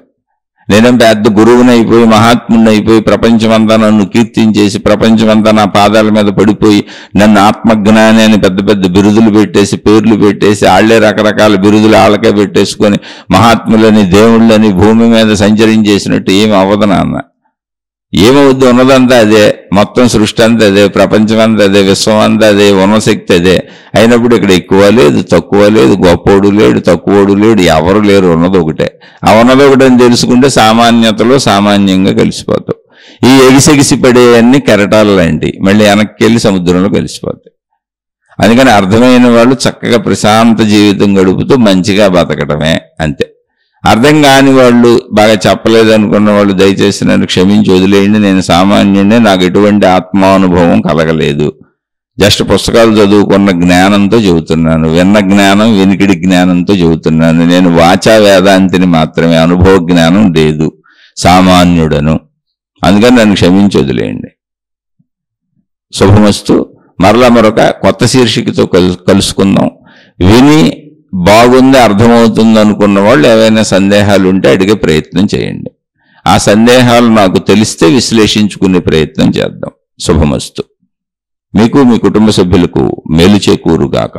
నేనేం పెద్ద గురువుని అయిపోయి, మహాత్ముని అయిపోయి, ప్రపంచమంతా నన్ను కీర్తించేసి, ప్రపంచమంతా నా పాదాల మీద పడిపోయి, నన్ను ఆత్మజ్ఞాని అని పెద్ద పెద్ద బిరుదులు పెట్టేసి, పేర్లు పెట్టేసి, ఆళ్లే రకరకాల బిరుదులు ఆళ్ళకే పెట్టేసుకొని మహాత్ములని, దేవుళ్ళని భూమి మీద సంచరించేసినట్టు ఏమి అవ్వదు నాన్న. ఏమవుద్ది? ఉన్నదంతా అదే. మొత్తం సృష్టి అంతా అదే, ప్రపంచం అంతా అదే, విశ్వం అంతా అదే, ఉన్నశక్తి అదే అయినప్పుడు ఇక్కడ ఎక్కువ లేదు, తక్కువ లేదు, గొప్పోడు లేడు, తక్కువోడు లేడు, ఎవరు లేరు, ఉన్నది ఒకటే. ఆ ఉన్నది ఒకటి అని తెలుసుకుంటే సామాన్యతలో సామాన్యంగా కలిసిపోతాం. ఈ ఎగిసెగిసి పడేవన్నీ కెరటాలు లాంటివి, మళ్ళీ వెనక్కి వెళ్ళి సముద్రంలో కలిసిపోతాయి. అందుకని అర్థమైన వాళ్ళు చక్కగా ప్రశాంత జీవితం గడుపుతూ మంచిగా బతకటమే, అంతే. అర్థం కాని వాళ్ళు, బాగా చెప్పలేదు అనుకున్న వాళ్ళు దయచేసి నన్ను క్షమించి వదిలేయండి, నేను సామాన్యుడినే, నాకు ఎటువంటి ఆత్మానుభవం కలగలేదు, జస్ట్ పుస్తకాలు చదువుకున్న జ్ఞానంతో చెబుతున్నాను, విన్న జ్ఞానం వినికిడి జ్ఞానంతో చెబుతున్నాను, నేను వాచా వేదాంతిని మాత్రమే, అనుభవ జ్ఞానం లేదు, సామాన్యుడను, అందుకని నన్ను క్షమించి వదిలేయండి. శుభమస్తు. మరలా మరొక కొత్త శీర్షికతో కలుసుకుందాం. విని బాగుంది, అర్థమవుతుంది అనుకున్న వాళ్ళు ఏవైనా సందేహాలు ఉంటే అడిగే ప్రయత్నం చేయండి. ఆ సందేహాలు నాకు తెలిస్తే విశ్లేషించుకునే ప్రయత్నం చేద్దాం. శుభమస్తు. మీకు మీ కుటుంబ సభ్యులకు మేలు చేకూరుగాక.